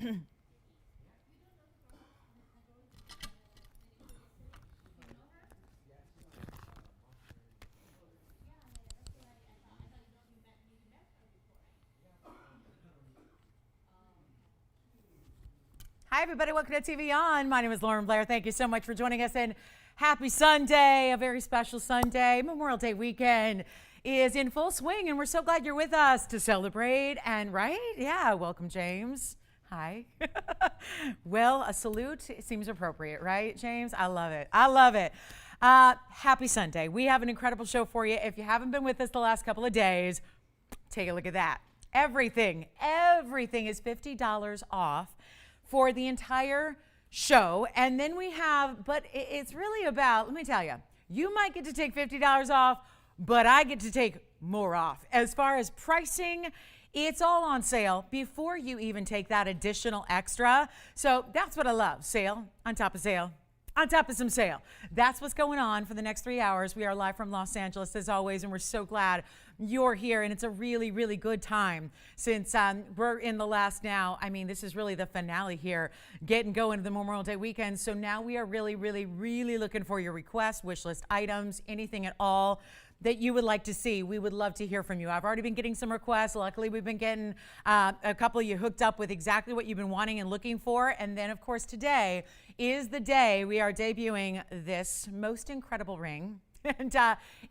Hi, everybody. Welcome to TVON. My name is Lauren Blair. Thank you so much for joining us, and happy Sunday, a very special Sunday. Memorial Day weekend is in full swing, and we're so glad you're with us to celebrate. And right? Yeah, welcome, James. Hi. Well, a salute seems appropriate, right, James? I love it. I love it. Happy Sunday. We have an incredible show for you. If you haven't been with us the last couple of days, take a look at that. Everything is $50 off for the entire show. And then we have, but it's really about, let me tell you, you might get to take $50 off, but I get to take more off. As far as pricing, it's all on sale before you even take that additional extra. So that's what I love. Sale on top of sale on top of some sale. That's what's going on for the next 3 hours. We are live from Los Angeles as always, and we're so glad you're here. And it's a really, really good time since we're in the last now. I mean, this is really the finale here, getting going to the Memorial Day weekend. So now we are really, really, really looking for your requests, wish list items, anything at all that you would like to see. We would love to hear from you. I've already been getting some requests. Luckily, we've been getting a couple of you hooked up with exactly what you've been wanting and looking for. And then, of course, today is the day we are debuting this most incredible ring. And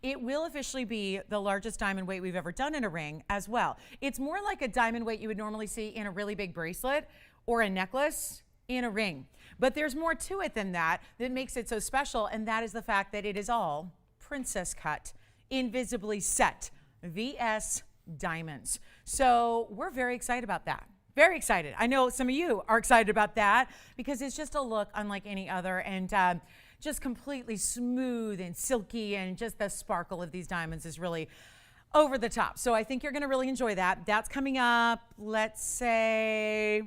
it will officially be the largest diamond weight we've ever done in a ring as well. It's more like a diamond weight you would normally see in a really big bracelet or a necklace in a ring. But there's more to it than that makes it so special, and that is the fact that it is all princess cut, invisibly set VS diamonds. So we're very excited about that. Very excited. I know some of you are excited about that because it's just a look unlike any other, and just completely smooth and silky, and just the sparkle of these diamonds is really over the top. So I think you're going to really enjoy that. That's coming up, let's say,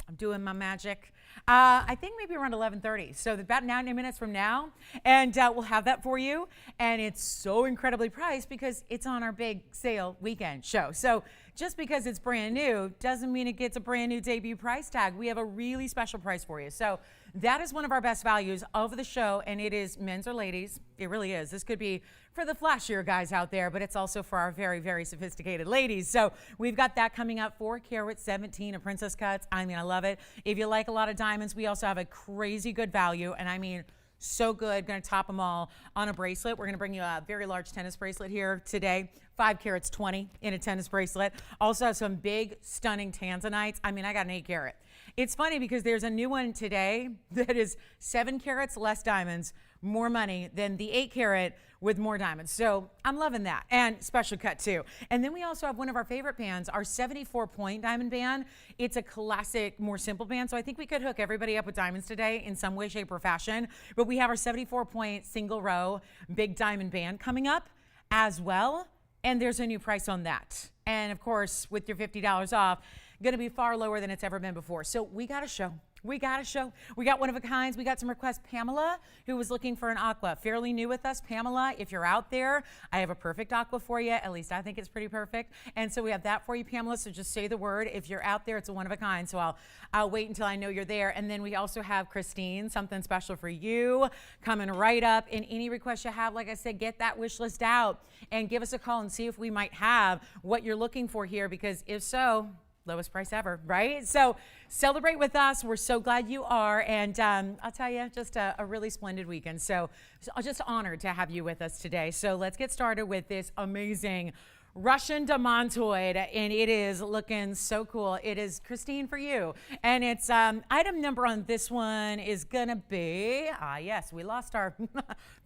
I'm doing my magic. I think maybe around 11:30. So about 9 minutes from now, and we'll have that for you. And it's so incredibly priced because it's on our big sale weekend show. So just because it's brand new doesn't mean it gets a brand new debut price tag. We have a really special price for you. So that is one of our best values of the show, and it is men's or ladies. It really is. This could be for the flashier guys out there, but it's also for our very, very sophisticated ladies. So we've got that coming up, 4 carat 17 of princess cuts. I mean, I love it. If you like a lot of diamonds, we also have a crazy good value, and I mean, so good. Going to top them all on a bracelet. We're going to bring you a very large tennis bracelet here today. 5 carats 20 in a tennis bracelet. Also some big, stunning Tanzanites. I mean, I got an 8 carat. It's funny because there's a new one today that is 7 carats less diamonds, more money than the 8 carat with more diamonds. So I'm loving that, and special cut too. And then we also have one of our favorite bands, our 74-point diamond band. It's a classic, more simple band. So I think we could hook everybody up with diamonds today in some way, shape, or fashion. But we have our 74-point single row big diamond band coming up as well. And there's a new price on that. And of course, with your $50 off, going to be far lower than it's ever been before. So we got a show. We got a show. We got one of a kinds. We got some requests. Pamela, who was looking for an aqua, fairly new with us. Pamela, if you're out there, I have a perfect aqua for you. At least I think it's pretty perfect. And so we have that for you, Pamela. So just say the word. If you're out there, it's a one of a kind. So I'll wait until I know you're there. And then we also have Christine, something special for you, coming right up. And any requests you have, like I said, get that wish list out and give us a call and see if we might have what you're looking for here. Because if so, lowest price ever, right? So celebrate with us. We're so glad you are. And I'll tell you, just a really splendid weekend. So just honored to have you with us today. So let's get started with this amazing Russian demantoid, and it is looking so cool. It is, Christine, for you. And it's item number on this one is gonna be, yes, we lost our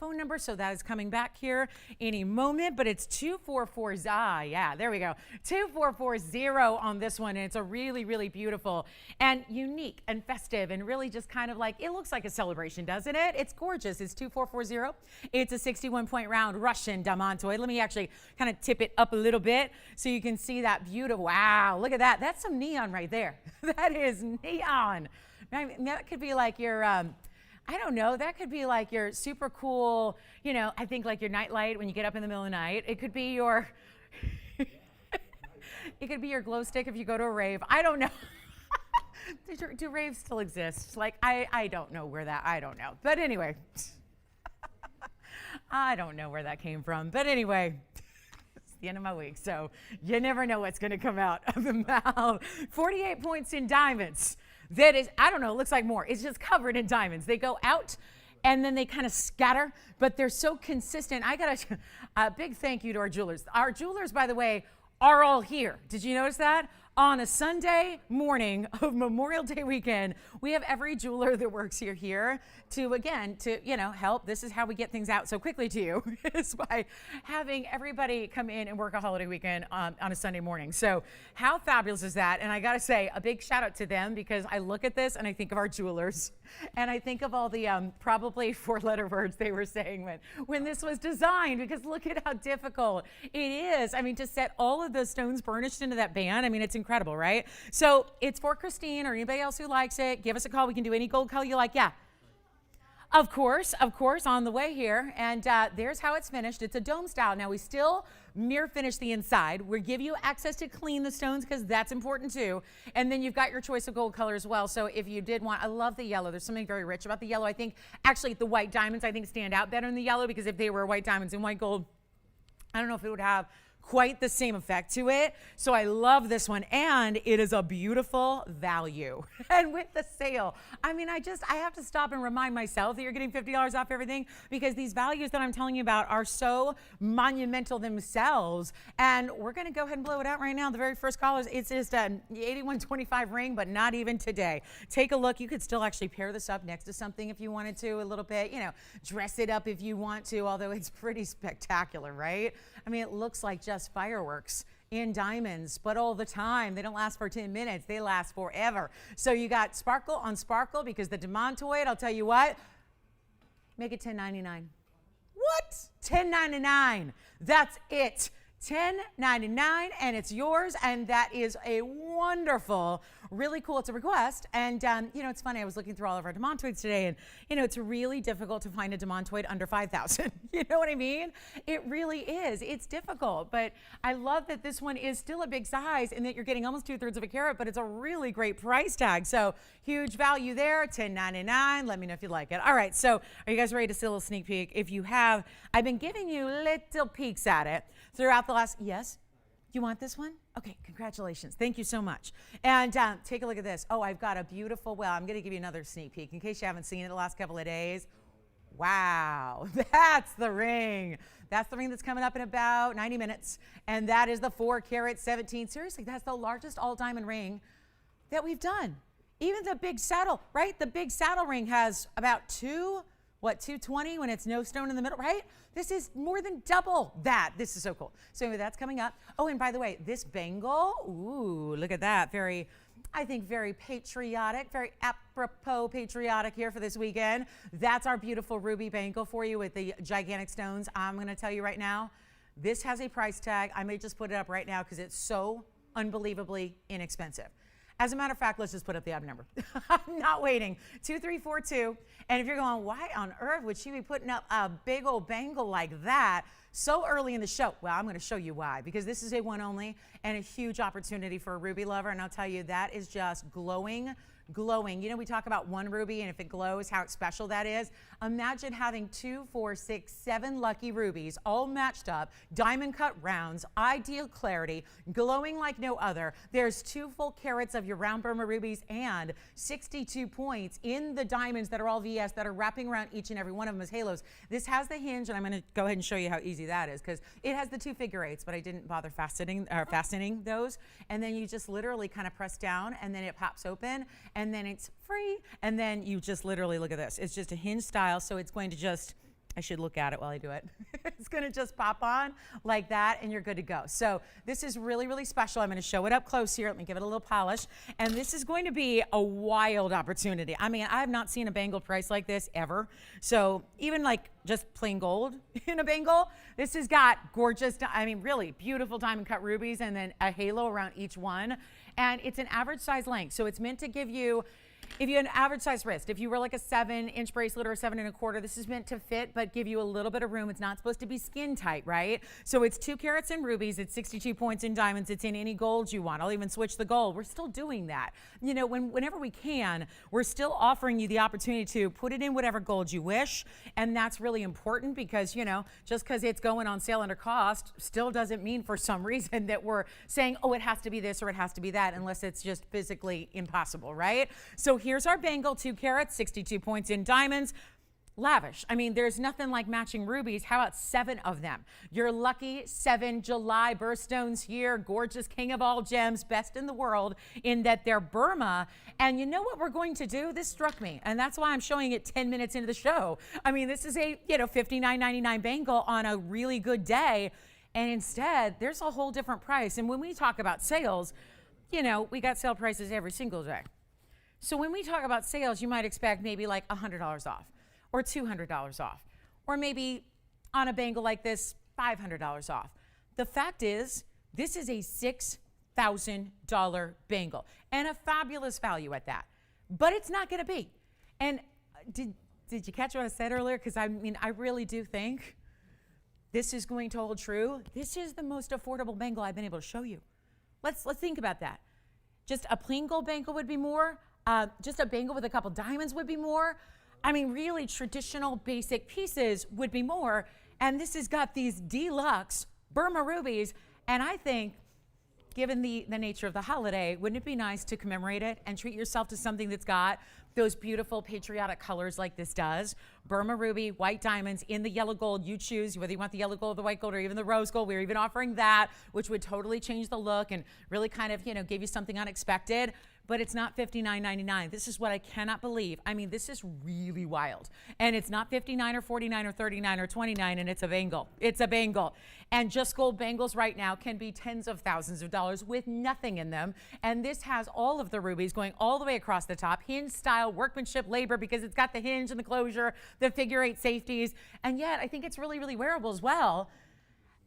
phone number, so that is coming back here any moment, but it's 2440, yeah, there we go, 2440 on this one. And it's a really, really beautiful and unique and festive, and really just kind of like, it looks like a celebration, doesn't it? It's gorgeous. It's 2440. It's a 61-point round Russian demantoid. Let me actually kind of tip it up a little bit so you can see that beautiful, wow, look at that. That's some neon right there. That is neon. I mean, that could be like your, I don't know, that could be like your super cool, you know, I think like your night light when you get up in the middle of the night. It could be your, it could be your glow stick if you go to a rave. I don't know. Do raves still exist? Like, I don't know where that, I don't know. But anyway, I don't know where that came from. But anyway, it's the end of my week, so you never know what's going to come out of the mouth. 48 points in diamonds. That is, I don't know, it looks like more. It's just covered in diamonds. They go out and then they kind of scatter, but they're so consistent. I got a big thank you to our jewelers. Our jewelers, by the way, are all here. Did you notice that? On a Sunday morning of Memorial Day weekend, we have every jeweler that works here to, again, help. This is how we get things out so quickly to you, is by having everybody come in and work a holiday weekend on a Sunday morning. So how fabulous is that? And I got to say, a big shout out to them, because I look at this and I think of our jewelers, and I think of all the probably 4-letter words they were saying when this was designed, because look at how difficult it is. I mean, to set all of those stones burnished into that band, I mean, it's incredible, right? So it's for Christine or anybody else who likes it. Give us a call. We can do any gold color you like. Yeah. Of course, on the way here. And there's how it's finished. It's a dome style. Now, we still mirror finish the inside. We give you access to clean the stones, because that's important too. And then you've got your choice of gold color as well. So if you did want, I love the yellow. There's something very rich about the yellow. I think actually the white diamonds, I think, stand out better in the yellow, because if they were white diamonds and white gold, I don't know if it would have quite the same effect to it. So I love this one, and it is a beautiful value. And with the sale, I mean, I have to stop and remind myself that you're getting $50 off everything, because these values that I'm telling you about are so monumental themselves. And we're going to go ahead and blow it out right now. The very first caller, it's just an 8125 ring, but not even today. Take a look. You could still actually pair this up next to something if you wanted to, a little bit, dress it up if you want to, although it's pretty spectacular, right? I mean, it looks like just fireworks in diamonds, but all the time. They don't last for 10 minutes. They last forever. So you got sparkle on sparkle, because the demantoid, I'll tell you what, make it $10.99. What? $10.99. That's it. $10.99, and it's yours, and that is a wonderful, really cool. It's a request, and it's funny. I was looking through all of our demantoids today, and it's really difficult to find a demantoid under 5,000. You know what I mean? It really is. It's difficult, but I love that this one is still a big size, and that you're getting almost 2/3 of a carat, but it's a really great price tag. So huge value there. $10.99. Let me know if you like it. All right. So are you guys ready to see a little sneak peek? If you have, I've been giving you little peeks at it throughout the last, yes? You want this one? Okay, congratulations. Thank you so much. And take a look at this. Oh, I've got a beautiful, well, I'm going to give you another sneak peek in case you haven't seen it the last couple of days. Wow, that's the ring. That's the ring that's coming up in about 90 minutes. And that is the 4-carat 17. Seriously, that's the largest all diamond ring that we've done. Even the big saddle, right? The big saddle ring has about 220 when it's no stone in the middle, right? This is more than double that. This is so cool. So anyway, that's coming up. Oh, and by the way, this bangle, ooh, look at that. I think very patriotic, very apropos patriotic here for this weekend. That's our beautiful ruby bangle for you with the gigantic stones. I'm going to tell you right now, this has a price tag. I may just put it up right now because it's so unbelievably inexpensive. As a matter of fact, let's just put up the item number. I'm not waiting. 2342. And if you're going, why on earth would she be putting up a big old bangle like that so early in the show? Well, I'm going to show you why. Because this is a one only and a huge opportunity for a ruby lover. And I'll tell you, that is just glowing. We talk about one ruby, and if it glows, how special that is. Imagine having 2, 4, 6, 7 lucky rubies all matched up, diamond cut rounds, ideal clarity, glowing like no other. There's 2 full carats of your round Burma rubies and 62 points in the diamonds that are all VS that are wrapping around each and every one of them as halos. This has the hinge, and I'm going to go ahead and show you how easy that is, because it has the 2 figure eights, but I didn't bother fastening those. And then you just literally kind of press down, and then it pops open, and then it's free. And then you just literally, look at this. It's just a hinge style, so it's going to just, I should look at it while I do it. It's going to just pop on like that, and you're good to go. So this is really, really special. I'm going to show it up close here. Let me give it a little polish. And this is going to be a wild opportunity. I mean, I have not seen a bangle price like this ever. So even like just plain gold in a bangle, this has got gorgeous, I mean, really beautiful diamond cut rubies and then a halo around each one. And it's an average size length. So it's meant to give you, If you have an average size wrist, if you were like a 7-inch bracelet or a 7 1/4, this is meant to fit but give you a little bit of room. It's not supposed to be skin tight, right? So it's 2 carats in rubies, it's 62 points in diamonds, it's in any gold you want. I'll even switch the gold. We're still doing that. You know, whenever we can, we're still offering you the opportunity to put it in whatever gold you wish. And that's really important because, you know, just because it's going on sale under cost still doesn't mean for some reason that we're saying, oh, it has to be this or it has to be that, unless it's just physically impossible, right? So here's our bangle, 2 carats, 62 points in diamonds. Lavish. I mean, there's nothing like matching rubies. How about 7 of them? Your lucky 7 July birthstones here. Gorgeous, king of all gems, best in the world in that they're Burma. And you know what we're going to do? This struck me, and that's why I'm showing it 10 minutes into the show. I mean, this is a, you know, $59.99 bangle on a really good day. And instead, there's a whole different price. And when we talk about sales, you know, we got sale prices every single day. So when we talk about sales, you might expect maybe like $100 off or $200 off, or maybe on a bangle like this, $500 off. The fact is, this is a $6,000 bangle and a fabulous value at that, but it's not gonna be. And did you catch what I said earlier? Because I mean, I really do think this is going to hold true. This is the most affordable bangle I've been able to show you. Let's think about that. Just a plain gold bangle would be more. Just a bangle with a couple diamonds would be more. I mean, really traditional basic pieces would be more. And this has got these deluxe Burma rubies. And I think, given the nature of the holiday, wouldn't it be nice to commemorate it and treat yourself to something that's got those beautiful patriotic colors like this does? Burma ruby, white diamonds in the yellow gold. You choose whether you want the yellow gold, the white gold, or even the rose gold. We're even offering that, which would totally change the look and really kind of, you know, give you something unexpected. But it's not $59.99. This is what I cannot believe. I mean, this is really wild. And it's not $59 or $49 or $39 or $29, and it's a bangle. It's a bangle. And just gold bangles right now can be tens of thousands of dollars with nothing in them. And this has all of the rubies going all the way across the top, hinge style, workmanship, labor, because it's got the hinge and the closure, the figure 8 safeties. And yet, I think it's really, really wearable as well.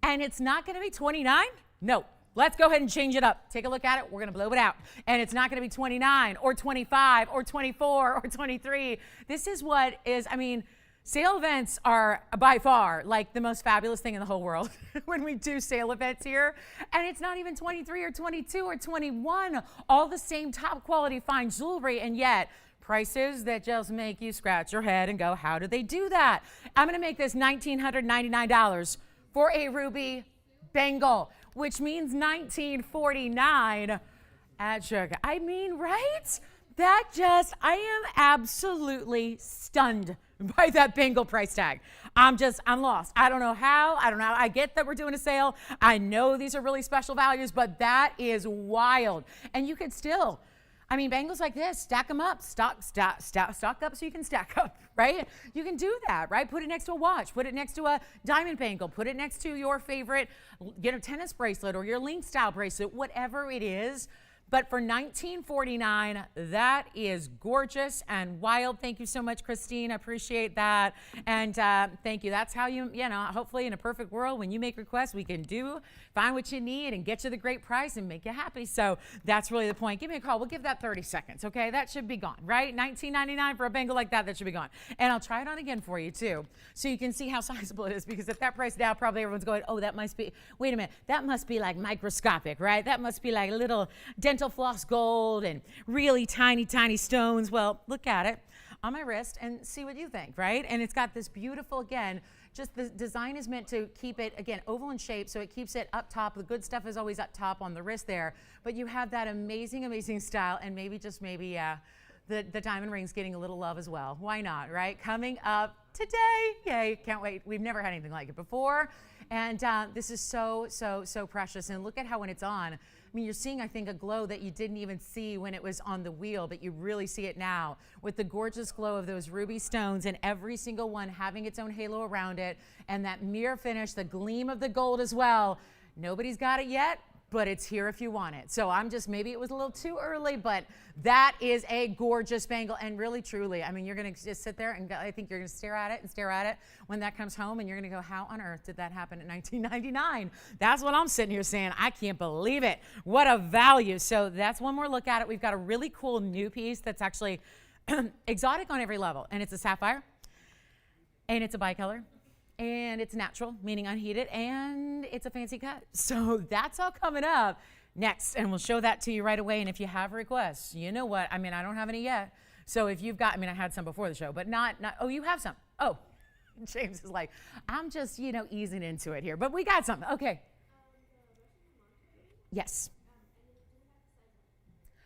And it's not going to be $29? No. Let's go ahead and change it up. Take a look at it. We're going to blow it out. And it's not going to be 29 or 25 or 24 or 23. This is what is, I mean, sale events are by far like the most fabulous thing in the whole world when we do sale events here. And it's not even 23 or 22 or 21, all the same top quality fine jewelry. And yet, prices that just make you scratch your head and go, how do they do that? I'm going to make this $1,999 for a ruby bangle, which means $19.49 at Sugar. I mean, right? That just, I am absolutely stunned by that bangle price tag. I'm lost. I don't know how. I get that we're doing a sale. I know these are really special values, but that is wild. And you could still, I mean, bangles like this, stack them up, stock up so you can stack up, right? You can do that, right? Put it next to a watch, put it next to a diamond bangle, put it next to your favorite, tennis bracelet or your link style bracelet, whatever it is. But for $19.49, that is gorgeous and wild. Thank you so much, Christine. I appreciate that. And thank you. That's how you know, hopefully in a perfect world, when you make requests, we can find what you need and get you the great price and make you happy. So that's really the point. Give me a call. We'll give that 30 seconds, okay? That should be gone, right? $19.99 for a bangle like that should be gone. And I'll try it on again for you, too, so you can see how sizable it is, because at that price now, probably everyone's going, oh, that must be, wait a minute, that must be like microscopic, right? That must be like a little dental floss gold and really tiny, tiny stones. Well, look at it on my wrist and see what you think, right? And it's got this beautiful, again, just the design is meant to keep it, again, oval in shape, so it keeps it up top. The good stuff is always up top on the wrist there, but you have that amazing, amazing style, and maybe, just maybe, yeah, the diamond ring's getting a little love as well. Why not, right? Coming up today, yay, can't wait. We've never had anything like it before, and this is so, so, so precious. And look at how when it's on, I mean, you're seeing, I think, a glow that you didn't even see when it was on the wheel, but you really see it now with the gorgeous glow of those ruby stones and every single one having its own halo around it, and that mirror finish, the gleam of the gold as well. Nobody's got it yet, but it's here if you want it. So maybe it was a little too early, but that is a gorgeous bangle. And really, truly, I mean, you're going to just sit there and I think you're going to stare at it when that comes home, and you're going to go, how on earth did that happen in 1999? That's what I'm sitting here saying. I can't believe it. What a value. So that's one more look at it. We've got a really cool new piece that's actually exotic on every level, and it's a sapphire, and it's a bicolor. And it's natural, meaning unheated, and it's a fancy cut. So that's all coming up next, and we'll show that to you right away. And if you have requests, you know what? I mean, I don't have any yet. So if you've got, I mean, I had some before the show, but not, oh, you have some. Oh, James is like, I'm just, easing into it here, but we got some. Okay. Yes.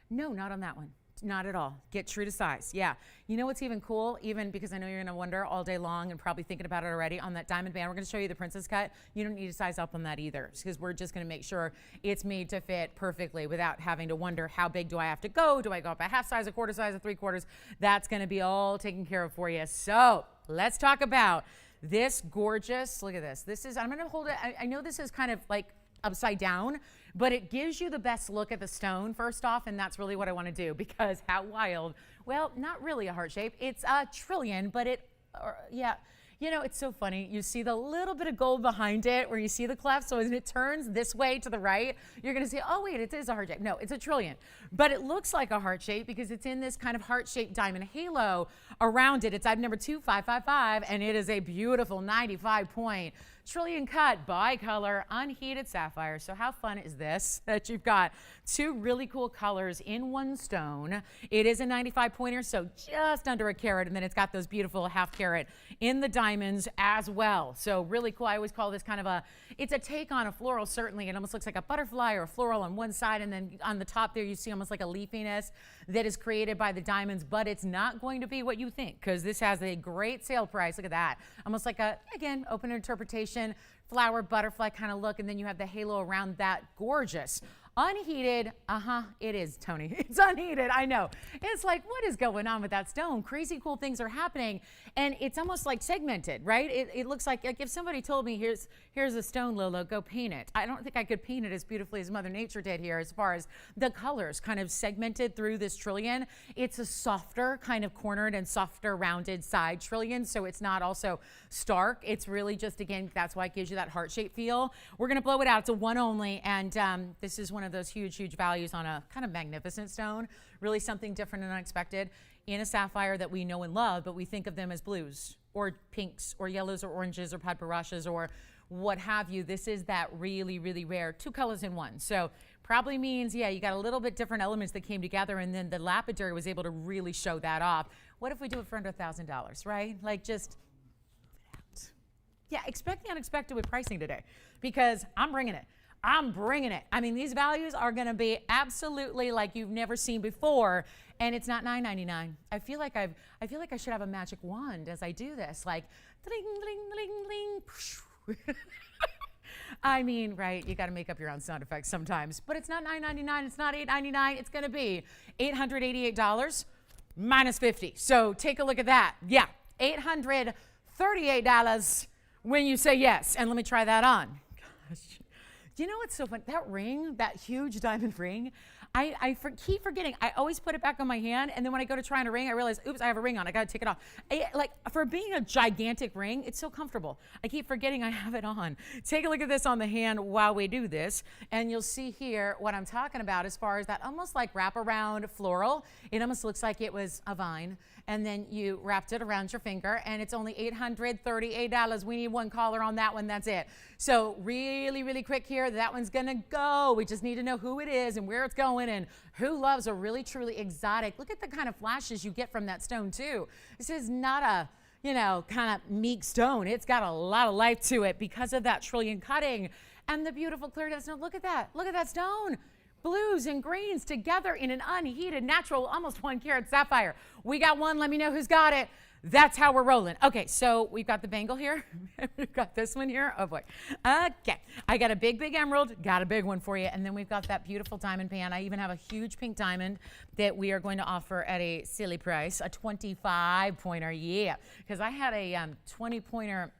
No, not on that one. Not at all. Get true to size. Yeah. You know what's even cool? Even because I know you're going to wonder all day long and probably thinking about it already on that diamond band. We're going to show you the princess cut. You don't need to size up on that either, because we're just going to make sure it's made to fit perfectly without having to wonder, how big do I have to go? Do I go up a half size, a quarter size, a 3/4? That's going to be all taken care of for you. So let's talk about this gorgeous, look at this. This is, I'm going to hold it. I know this is kind of like upside down, but it gives you the best look at the stone first off, and that's really what I want to do, because how wild. Well, not really a heart shape. It's a trillion, but yeah. It's so funny. You see the little bit of gold behind it where you see the cleft. So as it turns this way to the right, you're going to see, oh, wait, it is a heart shape. No, it's a trillion. But it looks like a heart shape because it's in this kind of heart-shaped diamond halo around it. It's item number 2555, and it is a beautiful 95-point trillion cut bicolor unheated sapphire. So how fun is this that you've got two really cool colors in one stone? It is a 95 pointer, so just under a carat, and then it's got those beautiful half carat in the diamonds as well. So really cool. I always call this kind of it's a take on a floral. Certainly it almost looks like a butterfly or a floral on one side, and then on the top there you see almost like a leafiness that is created by the diamonds, but it's not going to be what you think, because this has a great sale price. Look at that. Almost like again, open interpretation, flower butterfly kind of look, and then you have the halo around that. Gorgeous. Unheated, it is, Tony. It's unheated, I know. It's like, what is going on with that stone? Crazy cool things are happening, and it's almost like segmented, right? It looks like if somebody told me, here's a stone, Lolo, go paint it. I don't think I could paint it as beautifully as Mother Nature did here, as far as the colors kind of segmented through this trillion. It's a softer, kind of cornered and softer rounded side trillion, so it's not also stark. It's really just, again, that's why it gives you that heart-shaped feel. We're gonna blow it out. It's a one only, and this is one of those huge values on a kind of magnificent stone. Really something different and unexpected in a sapphire that we know and love, but we think of them as blues or pinks or yellows or oranges or padbarachas or what have you. This is that really rare, two colors in one. So probably means, yeah, you got a little bit different elements that came together, and then the lapidary was able to really show that off. What if we do it for under $1,000, right? Like, just, yeah, expect the unexpected with pricing today, because I'm bringing it. I'm bringing it. I mean, these values are going to be absolutely like you've never seen before, and it's not $9.99. I feel like I should have a magic wand as I do this, like ding, ding, ding, ding. I mean, right? You got to make up your own sound effects sometimes, but it's not $9.99. It's not $8.99. It's going to be $888 minus $50. So take a look at that. Yeah, $838 when you say yes. And let me try that on. Gosh. Do you know what's so fun? That ring, that huge diamond ring, I keep forgetting. I always put it back on my hand, and then when I go to try on a ring, I realize, oops, I have a ring on. I got to take it off. Like, for being a gigantic ring, it's so comfortable. I keep forgetting I have it on. Take a look at this on the hand while we do this, and you'll see here what I'm talking about as far as that almost like wraparound floral. It almost looks like it was a vine, and then you wrapped it around your finger, and it's only $838. We need one caller on that one. That's it. So really quick here. That one's going to go. We just need to know who it is and where it's going and who loves a really truly exotic. Look at the kind of flashes you get from that stone too. This is not a, kind of meek stone. It's got a lot of life to it because of that trillion cutting and the beautiful clear depth. Look at that. Look at that stone. Blues and greens together in an unheated, natural, almost 1 carat sapphire. We got one. Let me know who's got it. That's how we're rolling. Okay, so we've got the bangle here. We've got this one here. Oh, boy. Okay. I got a big emerald. Got a big one for you. And then we've got that beautiful diamond pan. I even have a huge pink diamond that we are going to offer at a silly price, a 25-pointer. Yeah, because I had a 20-pointer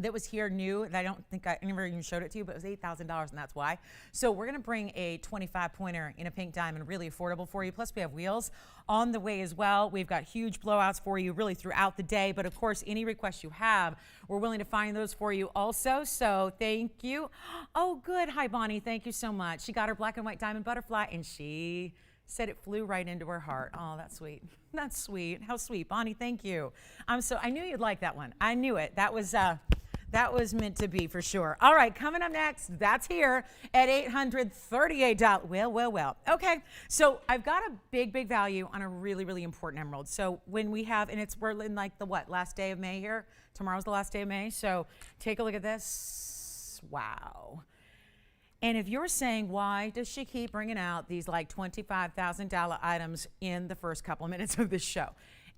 that was here new, and I don't think I never even showed it to you, but it was $8,000, and that's why. So we're gonna bring a 25-pointer in a pink diamond, really affordable for you. Plus we have wheels on the way as well. We've got huge blowouts for you really throughout the day, but of course, any requests you have, we're willing to find those for you also, so thank you. Oh, good, hi Bonnie, thank you so much. She got her black and white diamond butterfly, and she said it flew right into her heart. Oh, that's sweet. That's sweet. How sweet. Bonnie, thank you. I knew you'd like that one. I knew it. That was meant to be for sure. All right, coming up next, that's here at $838. Well. Okay, so I've got a big value on a really important emerald. So when we have, and we're in like the last day of May here. Tomorrow's the last day of May. So take a look at this. Wow. And if you're saying, why does she keep bringing out these like $25,000 items in the first couple of minutes of this show?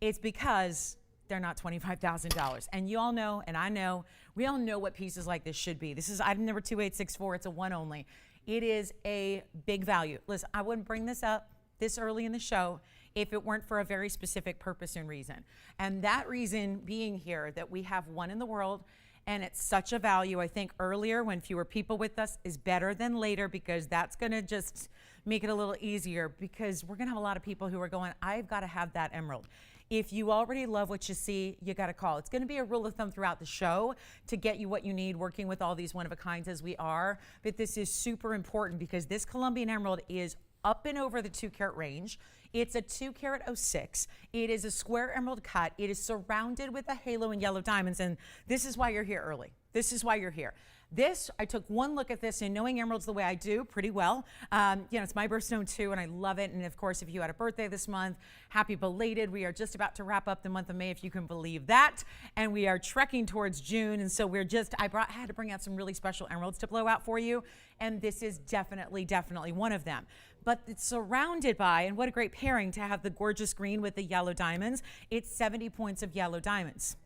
It's because they're not $25,000. And you all know, and I know, we all know what pieces like this should be. This is item number 2864. It's a one only. It is a big value. Listen, I wouldn't bring this up this early in the show if it weren't for a very specific purpose and reason. And that reason being here that we have one in the world, and it's such a value. I think earlier when fewer people with us is better than later, because that's gonna just make it a little easier, because we're gonna have a lot of people who are going, I've gotta have that emerald. If you already love what you see, you gotta call. It's gonna be a rule of thumb throughout the show to get you what you need, working with all these one-of-a-kinds as we are. But this is super important because this Colombian emerald is up and over the 2-carat range. It's a 2-carat 06. It is a square emerald cut. It is surrounded with a halo and yellow diamonds, and this is why you're here early. This is why you're here. This, I took one look at this, and knowing emeralds the way I do pretty well, it's my birthstone too, and I love it. And of course, if you had a birthday this month, happy belated. We are just about to wrap up the month of May, if you can believe that. And we are trekking towards June, and so I had to bring out some really special emeralds to blow out for you, and this is definitely one of them. But it's surrounded by, and what a great pairing to have the gorgeous green with the yellow diamonds. It's 70 points of yellow diamonds.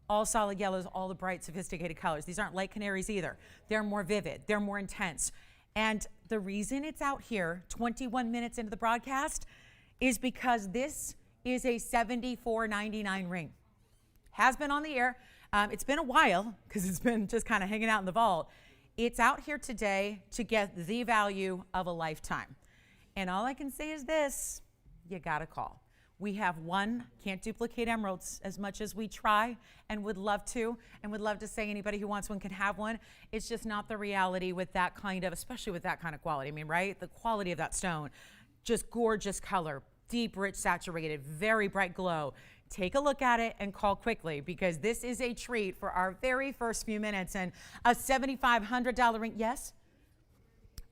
All solid yellows, all the bright, sophisticated colors. These aren't light canaries either. They're more vivid, they're more intense. And the reason it's out here 21 minutes into the broadcast is because this is a $74.99 ring. Has been on the air. It's been a while because it's been just kind of hanging out in the vault. It's out here today to get the value of a lifetime. And all I can say is this, you gotta call. We have one, can't duplicate emeralds as much as we try and would love to say anybody who wants one can have one. It's just not the reality with that kind of, especially with that kind of quality. I mean, right? The quality of that stone, just gorgeous color, deep, rich, saturated, very bright glow. Take a look at it and call quickly, because this is a treat for our very first few minutes. And a $7,500 ring, yes?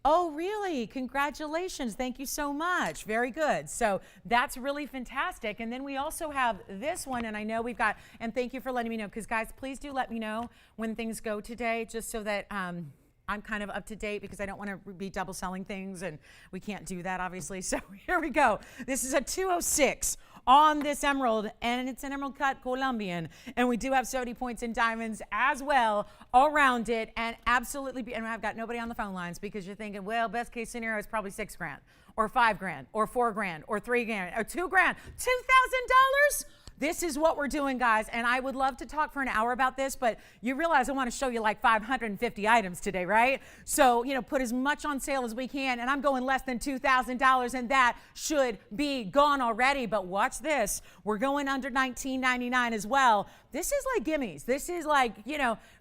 Oh, really? Congratulations. Thank you so much. Very good. So that's really fantastic. And then we also have this one, and I know we've got, and thank you for letting me know, because guys, please do let me know when things go today, just so that I'm kind of up to date, because I don't want to be double selling things, and we can't do that, obviously. So here we go. This is a 206 on this emerald, and it's an emerald cut Colombian, and we do have 70 points in diamonds as well around it, and absolutely, and I've got nobody on the phone lines, because you're thinking, well, best case scenario is probably $6 grand, or $5 grand, or $4 grand, or $3 grand, or $2 grand, $2,000. This is what we're doing, guys, and I would love to talk for an hour about this, but you realize I want to show you like 550 items today, right? So, put as much on sale as we can, and I'm going less than $2,000, and that should be gone already. But watch this. We're going under $19.99 as well. This is like gimmies. This is like,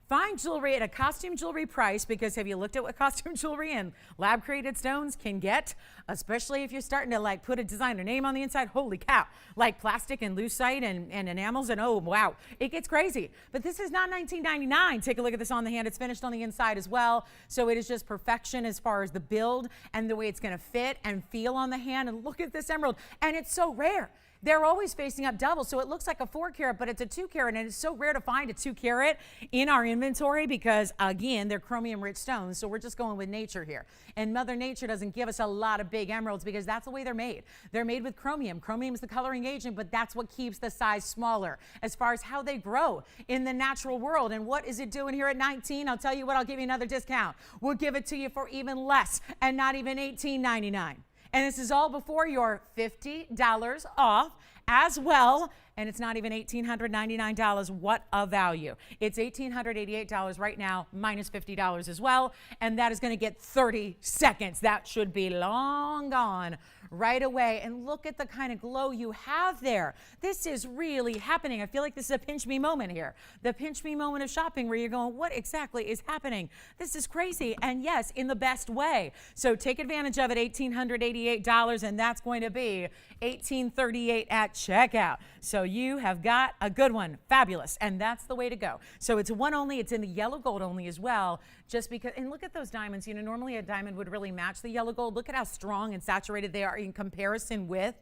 fine jewelry at a costume jewelry price, because have you looked at what costume jewelry and lab created stones can get? Especially if you're starting to like put a designer name on the inside. Holy cow, like plastic and lucite and enamels, and oh wow, it gets crazy. But this is not $19.99. Take a look at this on the hand. It's finished on the inside as well. So it is just perfection as far as the build and the way it's gonna fit and feel on the hand. And look at this emerald, and it's so rare. They're always facing up double, so it looks like a 4-carat, but it's a 2-carat, and it's so rare to find a 2-carat in our inventory because, again, they're chromium-rich stones, so we're just going with nature here. And Mother Nature doesn't give us a lot of big emeralds because that's the way they're made. They're made with chromium. Chromium is the coloring agent, but that's what keeps the size smaller as far as how they grow in the natural world. And what is it doing here at 19? I'll tell you what, I'll give you another discount. We'll give it to you for even less, and not even $18.99. And this is all before your $50 off as well. and it's not even $1,899. What a value. It's $1,888 right now, minus $50 as well, and that is going to get 30 seconds. That should be long gone right away. And look at the kind of glow you have there. This is really happening. I feel like this is a pinch me moment here. The pinch me moment of shopping where you're going, what exactly is happening? This is crazy. And yes, in the best way. So take advantage of it, $1,888, and that's going to be $1,838 at checkout. So you have got a good one. Fabulous. And that's the way to go. So it's one only. It's in the yellow gold only as well. Just because, and look at those diamonds. You know, normally a diamond would really match the yellow gold. Look at how strong and saturated they are in comparison with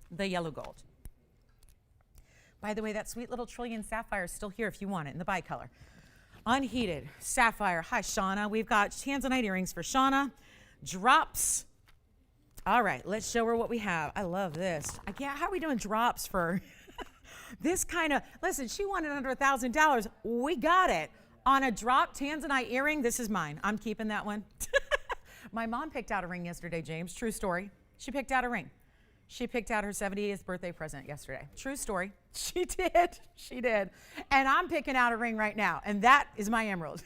the yellow gold. By the way, that sweet little trillion sapphire is still here if you want it in the bicolor. Unheated sapphire. Hi, Shauna. We've got Tanzanite earrings for Shauna. Drops. All right, let's show her what we have. I love this. Yeah, how are we doing drops for this kind of, listen, she wanted under $1,000. We got it. On a drop Tanzanite earring, this is mine. I'm keeping that one. My mom picked out a ring yesterday, James. True story. She picked out a ring. She picked out her 70th birthday present yesterday. True story. She did. She did. And I'm picking out a ring right now, and that is my emerald.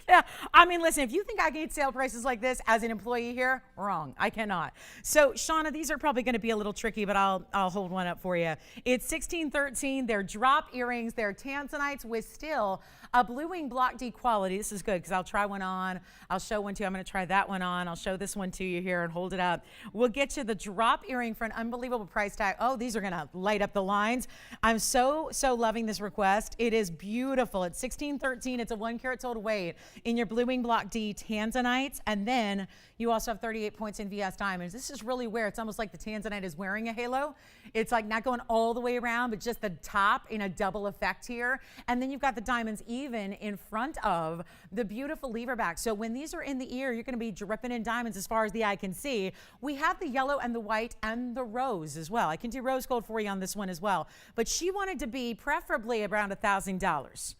Yeah. I mean, listen, if you think I can get sale prices like this as an employee here, wrong. I cannot. So, Shauna, these are probably going to be a little tricky, but I'll hold one up for you. It's $1,613. They're drop earrings. They're Tanzanites with still a blue wing block D quality. This is good because I'll try one on. I'll show one to you. I'm going to try that one on. I'll show this one to you here and hold it up. We'll get you the drop earring for an unbelievable price tag. Oh, these are going to light up the lines. I'm so loving this request. It is beautiful. It's $1,613. It's a 1 carat total weight in your blue wing block D Tanzanites. And then you also have 38 points in VS diamonds. This is really where it's almost like the Tanzanite is wearing a halo. It's like not going all the way around, but just the top in a double effect here. And then you've got the diamonds even in front of the beautiful lever back. So when these are in the ear, you're going to be dripping in diamonds as far as the eye can see. We have the yellow and the white and the rose as well. I can do rose gold for you on this one as well. But she wanted to be preferably around $1,000.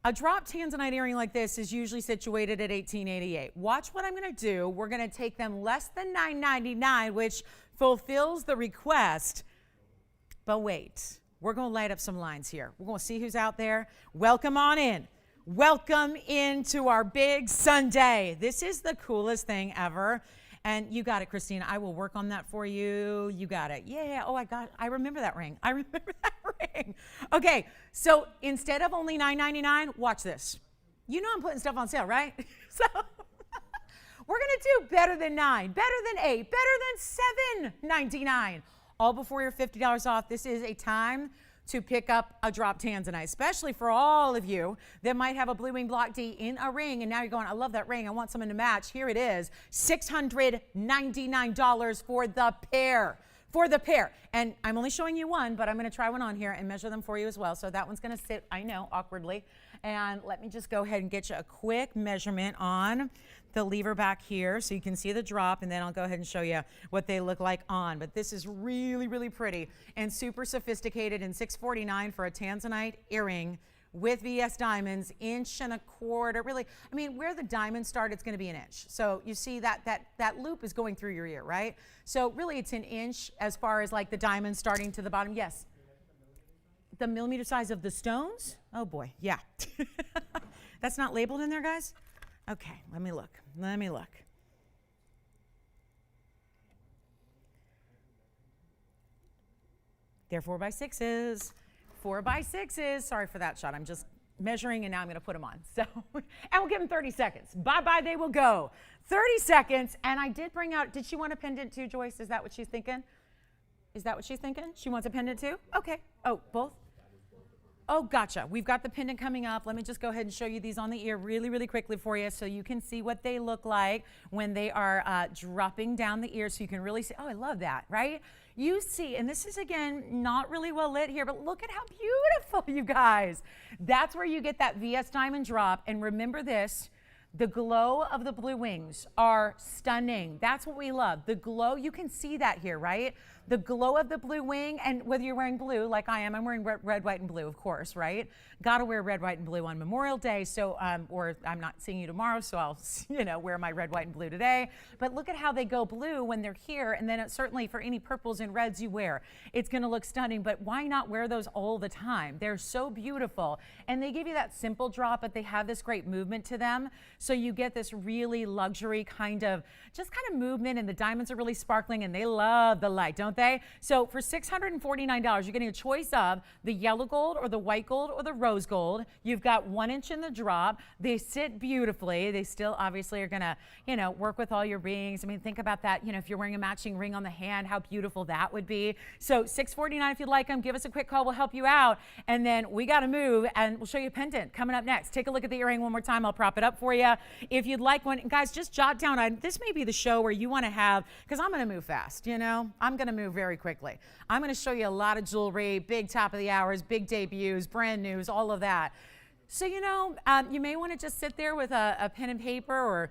A drop Tanzanite earring like this is usually situated at $1,888. Watch what I'm going to do. We're going to take them less than $999, which fulfills the request. But wait, we're going to light up some lines here. We're going to see who's out there. Welcome on in. Welcome into our big Sunday. This is the coolest thing ever. And you got it, Christina. I will work on that for you. You got it. Yeah. Oh, I remember that ring. I remember that ring. Okay. So instead of only $9.99, watch this. You know I'm putting stuff on sale, right? So we're going to do better than $9, better than $8, better than $7.99. All before you're $50 off. This is a time to pick up a drop Tanzanite, especially for all of you that might have a blue wing block D in a ring, and now you're going, I love that ring, I want someone to match. Here it is, $699 for the pair. For the pair. And I'm only showing you one, but I'm going to try one on here and measure them for you as well. So that one's going to sit, I know, awkwardly. And let me just go ahead and get you a quick measurement on the lever back here so you can see the drop, and then I'll go ahead and show you what they look like on. But this is really, really pretty and super sophisticated, and $649 for a Tanzanite earring with VS diamonds, 1.25 inches. Really, I mean, where the diamonds start, it's going to be an inch. So you see that loop is going through your ear, right? So really it's an inch as far as like the diamonds starting to the bottom. Yes. The millimeter size of the stones? Oh boy, yeah. That's not labeled in there, guys? Okay, let me look. Let me look. They're 4x6s. 4x6s. Sorry for that shot. I'm just measuring and now I'm going to put them on. So, and we'll give them 30 seconds. Bye-bye, they will go. 30 seconds. And I did bring out, did she want a pendant too, Joyce? Is that what she's thinking? Is that what she's thinking? She wants a pendant too? Okay. Oh, both? Oh, gotcha. We've got the pendant coming up. Let me just go ahead and show you these on the ear really, really quickly for you so you can see what they look like when they are dropping down the ear so you can really see. Oh, I love that, right? You see, and this is, again, not really well lit here, but look at how beautiful, you guys. That's where you get that VS diamond drop. And remember this, The glow of the blue wings are stunning. That's what we love. The glow, you can see that here, right? The glow of the blue wing, and whether you're wearing blue like I am, I'm wearing red, white, and blue, of course, right? Gotta wear red, white, and blue on Memorial Day, so, or I'm not seeing you tomorrow, so I'll, wear my red, white, and blue today. But look at how they go blue when they're here, and then certainly for any purples and reds you wear, it's gonna look stunning, but why not wear those all the time? They're so beautiful, and they give you that simple drop, but they have this great movement to them, so you get this really luxury kind of movement, and the diamonds are really sparkling, and they love the light, don't they? So for $649, you're getting a choice of the yellow gold or the white gold or the rose gold. You've got 1 inch in the drop. They sit beautifully. They still obviously are gonna, work with all your rings. I mean, think about that. If you're wearing a matching ring on the hand, how beautiful that would be. So $649 if you'd like them. Give us a quick call. We'll help you out. And then we got to move, and we'll show you a pendant coming up next. Take a look at the earring one more time. I'll prop it up for you. If you'd like one, guys, just jot down. This may be the show where you want to have, because I'm going to move fast, I'm going to move very quickly. I'm going to show you a lot of jewelry, big top of the hours, big debuts, brand news, all of that. So, you may want to just sit there with a pen and paper, or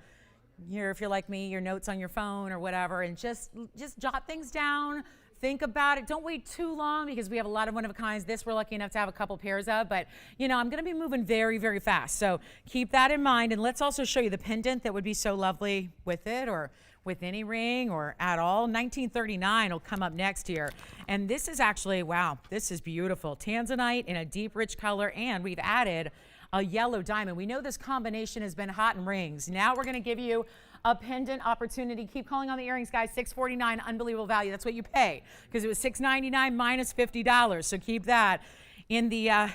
if you're like me, your notes on your phone or whatever, and just jot things down. Think about it. Don't wait too long, because we have a lot of one-of-a-kinds. This we're lucky enough to have a couple pairs of, but I'm going to be moving very, very fast. So keep that in mind. And let's also show you the pendant that would be so lovely with it, or with any ring, or at all. 1939 will come up next here. And this is actually, wow, this is beautiful. Tanzanite in a deep, rich color, and we've added a yellow diamond. We know this combination has been hot in rings. Now we're going to give you a pendant opportunity. Keep calling on the earrings, guys. $649, unbelievable value. That's what you pay, because it was $699 minus $50. So keep that in the, I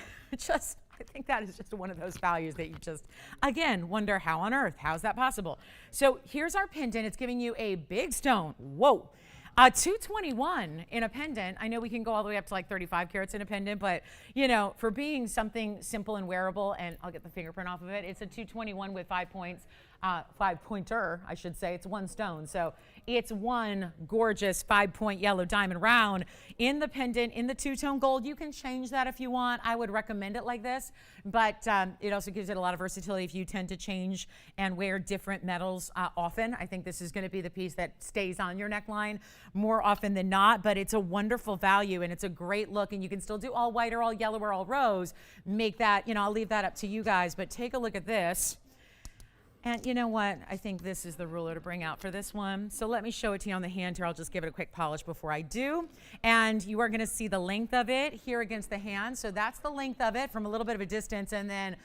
think that is just one of those values that you just, again, wonder how on earth, how's that possible? So here's our pendant. It's giving you a big stone. Whoa. $221 in a pendant. I know we can go all the way up to like 35 carats in a pendant, but for being something simple and wearable, and I'll get the fingerprint off of it, it's a $221 with 5 points, 5-pointer, I should say. It's 1 stone. So it's one gorgeous 5-point yellow diamond round in the pendant, in the two-tone gold. You can change that if you want. I would recommend it like this, but it also gives it a lot of versatility if you tend to change and wear different metals often. I think this is going to be the piece that stays on your neckline more often than not, but it's a wonderful value, and it's a great look, and you can still do all white or all yellow or all rose. Make that, I'll leave that up to you guys, but take a look at this. And you know what? I think this is the ruler to bring out for this one. So let me show it to you on the hand here. I'll just give it a quick polish before I do. And you are going to see the length of it here against the hand. So that's the length of it from a little bit of a distance. And then,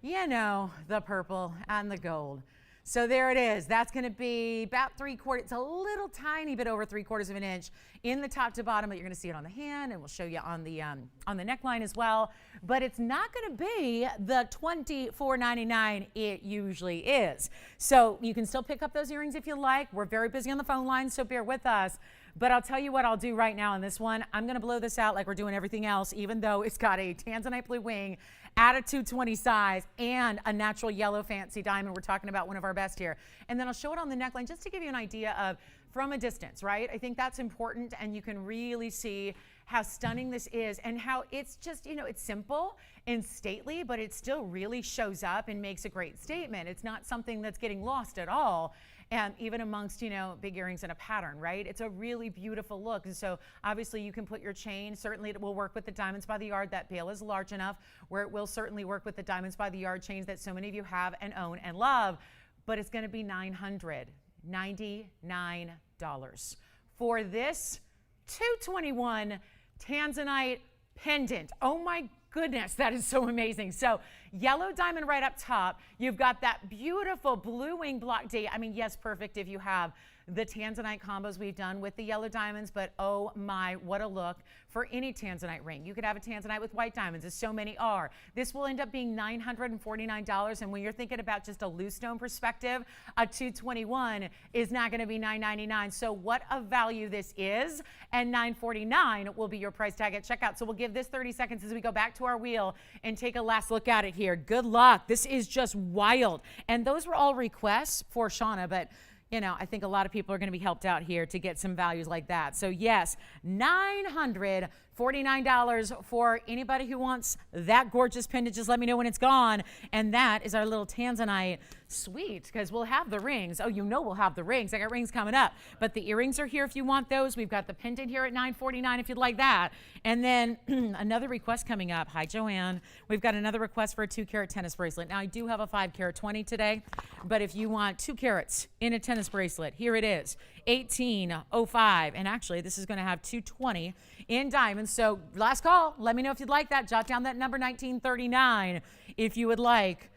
the purple and the gold. So there it is. That's going to be about 3/4. It's a little tiny bit over 3/4 of an inch in the top to bottom, but you're going to see it on the hand, and we'll show you on the neckline as well. But it's not going to be the $24.99 it usually is. So you can still pick up those earrings if you like. We're very busy on the phone line, so bear with us. But I'll tell you what I'll do right now on this one. I'm going to blow this out like we're doing everything else, even though it's got a Tanzanite blue wing at a 220 size and a natural yellow fancy diamond. We're talking about one of our best here. And then I'll show it on the neckline just to give you an idea of from a distance, right? I think that's important, and you can really see how stunning this is and how it's just, it's simple and stately, but it still really shows up and makes a great statement. It's not something that's getting lost at all. And even amongst, big earrings and a pattern, right? It's a really beautiful look. And so obviously you can put your chain. Certainly it will work with the diamonds by the yard. That bail is large enough where it will certainly work with the diamonds by the yard chains that so many of you have and own and love. But it's going to be $999 for this 221 Tanzanite pendant. Oh my goodness, that is so amazing. So yellow diamond right up top. You've got that beautiful blue wing block D. I mean, yes, perfect if you have the Tanzanite combos we've done with the yellow diamonds, but oh my, what a look for any Tanzanite ring. You could have a Tanzanite with white diamonds, as so many are. This will end up being $949, and when you're thinking about just a loose stone perspective, a 221 is not going to be $999. So what a value this is, and $949 will be your price tag at checkout. So we'll give this 30 seconds as we go back to our wheel and take a last look at it here. Good luck. This is just wild. And those were all requests for Shauna, but I think a lot of people are going to be helped out here to get some values like that. So yes, $949 $49 for anybody who wants that gorgeous pendant. Just let me know when it's gone. And that is our little Tanzanite suite, because we'll have the rings. Oh, you know we'll have the rings. I got rings coming up. But the earrings are here if you want those. We've got the pendant here at $9.49 if you'd like that. And then another request coming up. Hi, Joanne. We've got another request for a 2-carat tennis bracelet. Now, I do have a 5-carat 20 today, but if you want 2 carats in a tennis bracelet, here it is, $18.05. And actually, this is going to have 220 in diamonds. So last call. Let me know if you'd like that. Jot down that number, $19.39, if you would like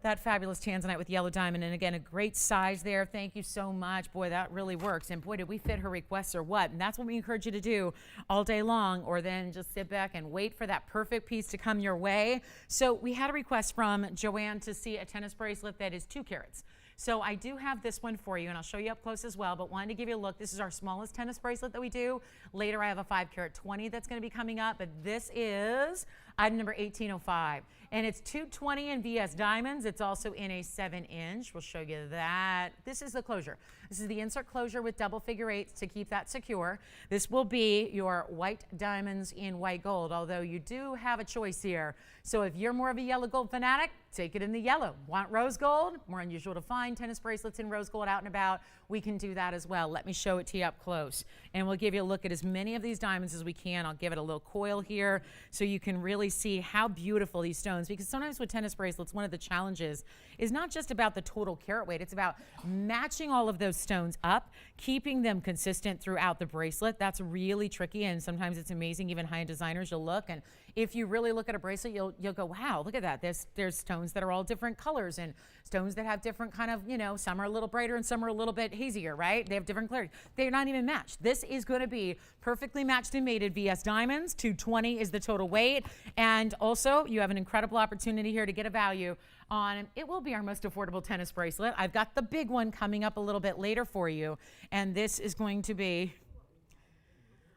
that fabulous Tanzanite with yellow diamond. And again, a great size there. Thank you so much. Boy, that really works. And boy, did we fit her requests or what? And that's what we encourage you to do all day long, or then just sit back and wait for that perfect piece to come your way. So we had a request from Joanne to see a tennis bracelet that is 2 carats. So I do have this one for you, and I'll show you up close as well, but wanted to give you a look. This is our smallest tennis bracelet that we do. Later, I have a 5-carat 20 that's going to be coming up, but this is item number 1805. And it's 220 in VS diamonds. It's also in a 7-inch. We'll show you that. This is the closure. This is the insert closure with double figure 8s to keep that secure. This will be your white diamonds in white gold, although you do have a choice here. So if you're more of a yellow gold fanatic, take it in the yellow. Want rose gold? More unusual to find tennis bracelets in rose gold out and about. We can do that as well. Let me show it to you up close. And we'll give you a look at as many of these diamonds as we can. I'll give it a little coil here so you can really see how beautiful these stones, because sometimes with tennis bracelets, one of the challenges is not just about the total carat weight. It's about matching all of those stones up, keeping them consistent throughout the bracelet. That's really tricky, and sometimes it's amazing. Even high-end designers, you'll look, and if you really look at a bracelet, you'll go, wow, look at that. There's stones that are all different colors, and stones that have different kind of, you know, some are a little brighter and some are a little bit hazier, right? They have different clarity. They're not even matched. This is going to be perfectly matched and mated VS diamonds. 220 is the total weight. And also, you have an incredible opportunity here to get a value on, it will be our most affordable tennis bracelet. I've got the big one coming up a little bit later for you, and this is going to be,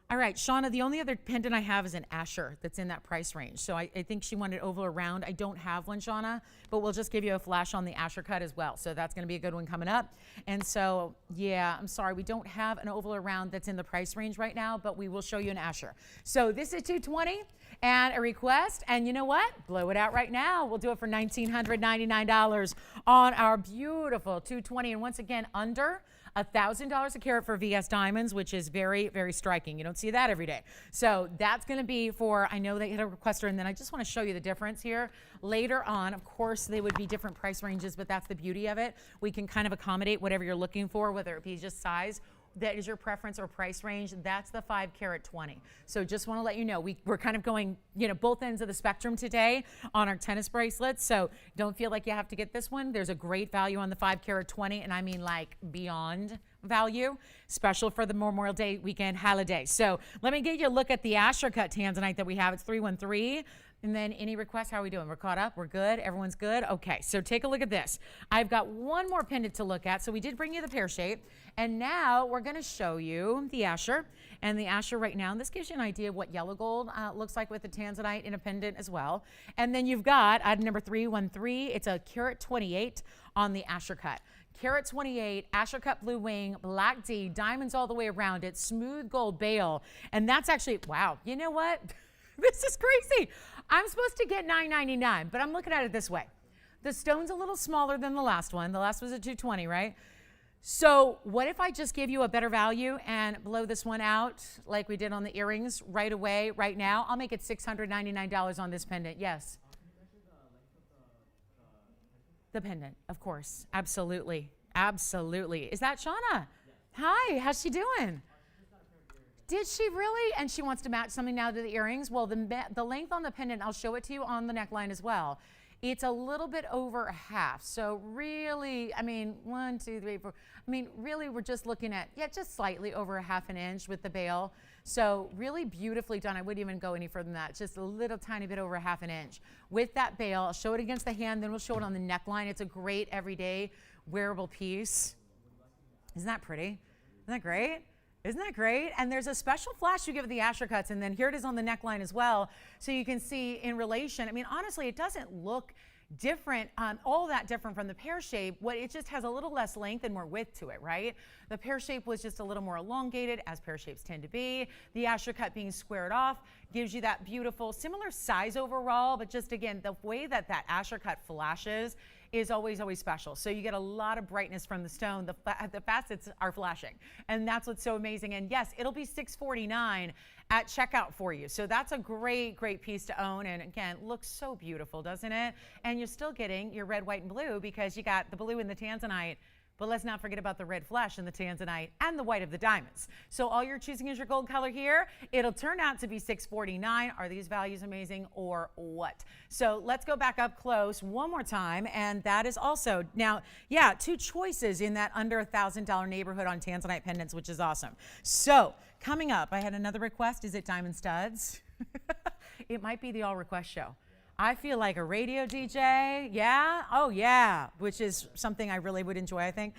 all right, Shauna, the only other pendant I have is an Asher that's in that price range. So I think she wanted oval or round. I don't have one, Shauna, but we'll just give you a flash on the Asher cut as well. So that's going to be a good one coming up. And so, yeah, I'm sorry, we don't have an oval or round that's in the price range right now, but we will show you an Asher. So this is 220 and a request. And you know what? Blow it out right now. We'll do it for $1,999 on our beautiful 220. And once again, under $1,000 a carat for VS diamonds, which is very, very striking. You don't see that every day. So that's going to be for, I know they had a requester, and then I just want to show you the difference here. Later on, of course, they would be different price ranges, but that's the beauty of it. We can kind of accommodate whatever you're looking for, whether it be just size, that is your preference, or price range. That's the 5-carat 20. So just want to let you know, we're kind of going, you know, both ends of the spectrum today on our tennis bracelets. So don't feel like you have to get this one. There's a great value on the 5-carat 20, and I mean like beyond value, special for the Memorial Day weekend holiday. So let me get you a look at the Asher cut Tanzanite that we have. It's 313. And then any requests? How are we doing? We're caught up? We're good? Everyone's good? Okay, so take a look at this. I've got one more pendant to look at. So we did bring you the pear shape. And now we're going to show you the Asher. And the Asher right now, and this gives you an idea of what yellow gold looks like with the Tanzanite in a pendant as well. And then you've got item number 313. It's a carat 28 on the Asher cut. Carat 28, Asher cut blue wing, black D, diamonds all the way around it, smooth gold bail. And that's actually, wow, you know what? This is crazy. I'm supposed to get $9.99, but I'm looking at it this way. The stone's a little smaller than the last one. The last was a 220, right? So what if I just give you a better value and blow this one out like we did on the earrings right away, right now? I'll make it $699 on this pendant. Yes. The pendant, of course. Absolutely. Absolutely. Is that Shauna? Yes. Hi, how's she doing? Did she really? And she wants to match something now to the earrings? Well, the length on the pendant, I'll show it to you on the neckline as well. It's a little bit over a half. So really, I mean, 1, 2, 3, 4. I mean, really, we're just looking at, yeah, just slightly over a half an inch with the bail. So really beautifully done. I wouldn't even go any further than that. Just a little tiny bit over a half an inch. With that bail, I'll show it against the hand, then we'll show it on the neckline. It's a great everyday wearable piece. Isn't that pretty? Isn't that great? Isn't that great? And there's a special flash you give the Asher cuts, and then here it is on the neckline as well. So you can see in relation. I mean, honestly, it doesn't look different, all that different from the pear shape. What it just has a little less length and more width to it, right? The pear shape was just a little more elongated, as pear shapes tend to be. The Asher cut being squared off gives you that beautiful, similar size overall, but just again, the way that that Asher cut flashes is always, always special. So you get a lot of brightness from the stone. The facets are flashing, and that's what's so amazing. And yes, it'll be $649 at checkout for you. So that's a great, great piece to own. And again, looks so beautiful, doesn't it? And you're still getting your red, white, and blue because you got the blue in the Tanzanite. But let's not forget about the red flesh in the Tanzanite and the white of the diamonds. So all you're choosing is your gold color here. It'll turn out to be $649. Are these values amazing or what? So let's go back up close one more time. And that is also, now, yeah, 2 choices in that under $1,000 neighborhood on Tanzanite pendants, which is awesome. So coming up, I had another request. Is it diamond studs? It might be the all request show. I feel like a radio DJ, yeah? Oh, yeah, which is something I really would enjoy, I think.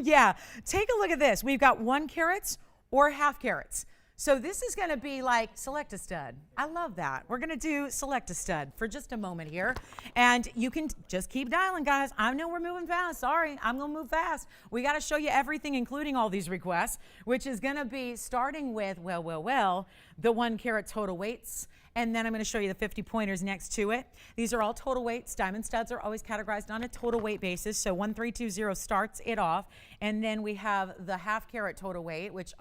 Yeah, take a look at this. We've got 1 carats or half carats. So this is gonna be like select a stud. I love that. We're gonna do select a stud for just a moment here. And you can just keep dialing, guys. I know we're moving fast. Sorry, I'm gonna move fast. We gotta show you everything, including all these requests, which is gonna be starting with, well, the 1 carat total weights. And then I'm going to show you the 50 pointers next to it. These are all total weights. Diamond studs are always categorized on a total weight basis. So 1320 starts it off. And then we have the half carat total weight, which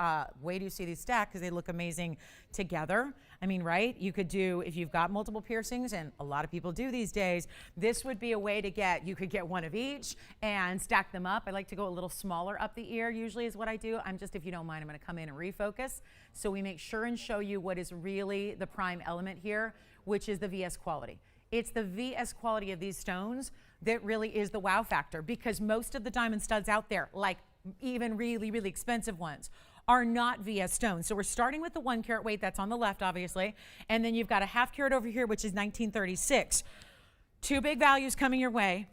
way do you see these stacked? Because they look amazing together. I mean, right? You could do, if you've got multiple piercings, and a lot of people do these days, this would be a way to get, you could get 1 of each and stack them up. I like to go a little smaller up the ear, usually is what I do. I'm just, if you don't mind, I'm going to come in and refocus. So we make sure and show you what is really the prime element here, which is the VS quality. It's the VS quality of these stones that really is the wow factor, because most of the diamond studs out there, like even really, really expensive ones, are not VS stones. So we're starting with the 1 carat weight that's on the left, obviously, and then you've got a half carat over here, which is 1936. 2 big values coming your way.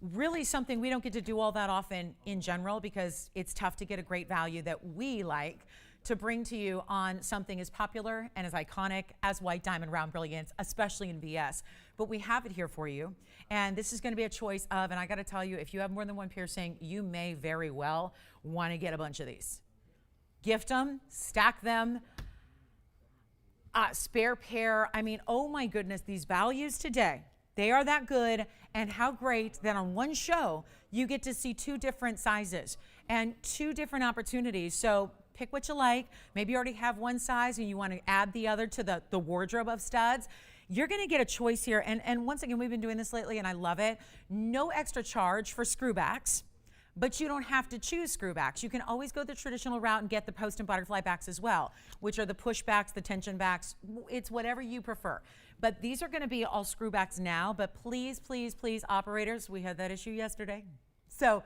Really something we don't get to do all that often in general, because it's tough to get a great value that we like to bring to you on something as popular and as iconic as white diamond round brilliance, especially in VS. But we have it here for you. And this is going to be a choice of, and I got to tell you, if you have more than 1 piercing, you may very well want to get a bunch of these. Gift them, stack them, spare pair. I mean, oh my goodness, these values today, they are that good. And how great that on one show, you get to see 2 different sizes and 2 different opportunities. So pick what you like. Maybe you already have 1 size and you want to add the other to the wardrobe of studs. You're going to get a choice here. And once again, we've been doing this lately and I love it. No extra charge for screwbacks. But you don't have to choose screwbacks. You can always go the traditional route and get the post and butterfly backs as well, which are the pushbacks, the tension backs. It's whatever you prefer. But these are going to be all screwbacks now. But please, please, please, operators, we had that issue yesterday. So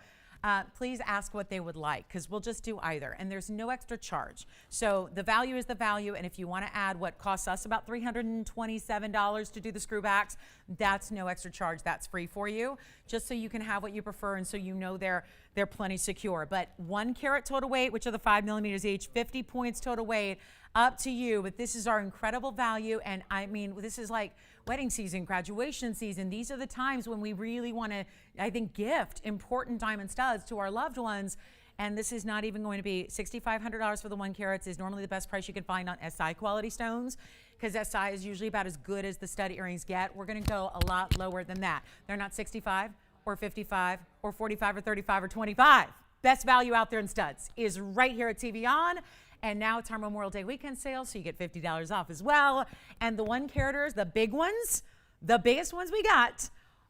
please ask what they would like, because we'll just do either. And there's no extra charge. So the value is the value. And if you want to add what costs us about $327 to do the screwbacks, that's no extra charge. That's free for you, just so you can have what you prefer and so you know they're plenty secure. But 1 carat total weight, which are the 5 millimeters each, 50 points total weight, up to you. But this is our incredible value. And I mean, this is like wedding season, graduation season. These are the times when we really want to, I think, gift important diamond studs to our loved ones. And this is not even going to be $6,500 for the 1 carats is normally the best price you can find on SI quality stones, because SI is usually about as good as the stud earrings get. We're going to go a lot lower than that. They're not 65 or 55 or 45 or 35 or 25. Best value out there in studs is right here at TVON. And now it's our Memorial Day weekend sale, so you get $50 off as well. And the 1 caraters, the big ones, the biggest ones we got,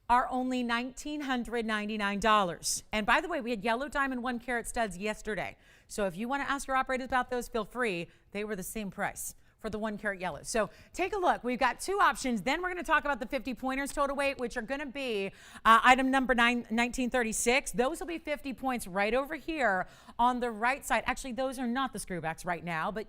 are only $1,999. And by the way, we had yellow diamond 1 carat studs yesterday. So if you want to ask your operators about those, feel free. They were the same price for the 1 carat yellow. So take a look. We've got 2 options. Then we're going to talk about the 50 pointers total weight, which are going to be item number 1936. Those will be 50 points right over here on the right side. Actually, those are not the screwbacks right now, but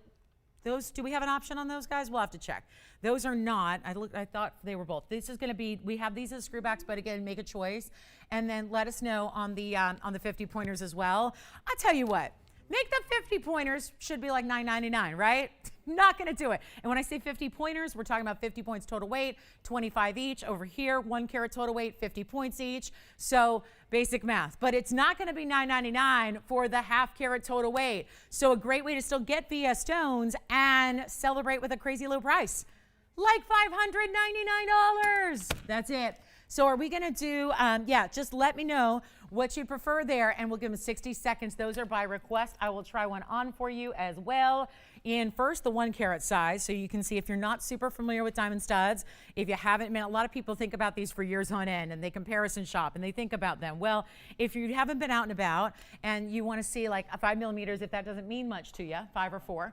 those, do we have an option on those, guys? We'll have to check. Those are not. I thought they were both. This is going to be, we have these as screwbacks, but again, make a choice. And then let us know on the 50 pointers as well. I'll tell you what. Make the 50 pointers, should be like $9.99, right? Not gonna do it. And when I say 50 pointers, we're talking about 50 points total weight, 25 each. Over here, 1 carat total weight, 50 points each. So basic math, but it's not gonna be $9.99 for the half carat total weight. So a great way to still get VS stones and celebrate with a crazy low price, like $599. That's it. So are we gonna do, just let me know what you prefer there, and we'll give them 60 seconds. Those are by request. I will try one on for you as well. In first, the 1 carat size, so you can see if you're not super familiar with diamond studs, if you haven't, a lot of people think about these for years on end, and they comparison shop, and they think about them. Well, if you haven't been out and about, and you want to see like 5 millimeters, if that doesn't mean much to you, 5 or 4,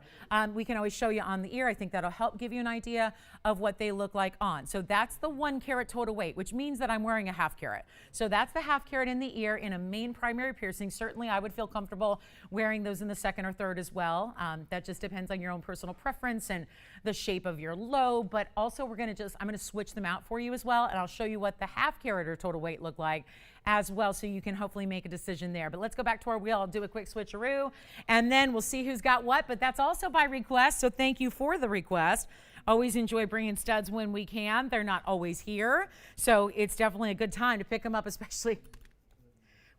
we can always show you on the ear. I think that'll help give you an idea of what they look like on. So that's the 1 carat total weight, which means that I'm wearing a half carat. So that's the half carat in the ear in a main primary piercing. Certainly, I would feel comfortable wearing those in the second or third as well. That just depends on your own personal preference and the shape of your lobe, but also I'm going to switch them out for you as well, and I'll show you what the half carat or total weight look like as well, so you can hopefully make a decision there. But let's go back to our wheel. I'll do a quick switcheroo, and then we'll see who's got what, but that's also by request, so thank you for the request. Always enjoy bringing studs when we can. They're not always here, so it's definitely a good time to pick them up, especially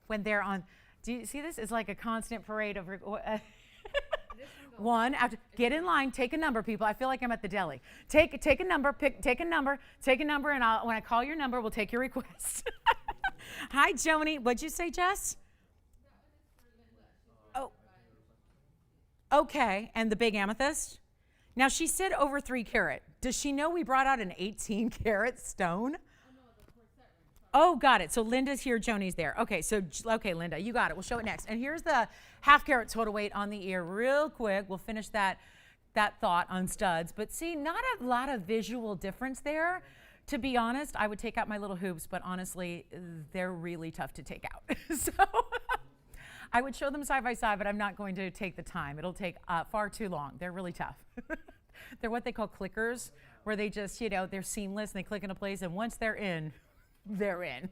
when they're on. Do you see this? It's like a constant parade of one after. Get in line, take a number, people. I feel like I'm at the deli. Take a number, take a number, and when I call your number, we'll take your request. Hi, Joni. What'd you say, Jess? Oh, okay. And the big amethyst? Now, she said over 3 carat. Does she know we brought out an 18 carat stone? Oh, got it. So Linda's here, Joni's there. Okay, okay, Linda, you got it. We'll show it next. And here's the half carat total weight on the ear real quick. We'll finish that thought on studs. But see, not a lot of visual difference there. To be honest, I would take out my little hoops, but honestly, they're really tough to take out. So I would show them side by side, but I'm not going to take the time. It'll take far too long. They're really tough. They're what they call clickers, where they just, they're seamless and they click into place, and once they're in, they're in.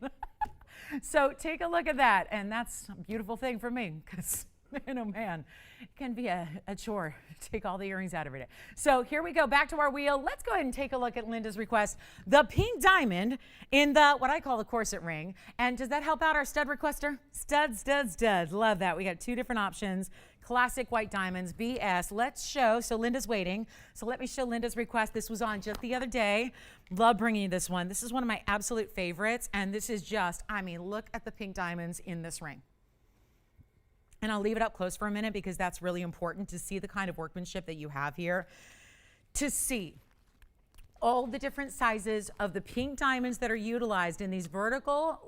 So take a look at that, and that's a beautiful thing for me, because man, it can be a chore to take all the earrings out every day. So here we go, back to our wheel. Let's go ahead and take a look at Linda's request, the pink diamond in the what I call the corset ring. And does that help out our stud requester? Studs, love that. We got 2 different options. Classic white diamonds, BS. Let's show, so Linda's waiting. So let me show Linda's request. This was on just the other day. Love bringing you this one. This is one of my absolute favorites. And this is just, look at the pink diamonds in this ring. And I'll leave it up close for a minute because that's really important to see the kind of workmanship that you have here. To see all the different sizes of the pink diamonds that are utilized in these vertical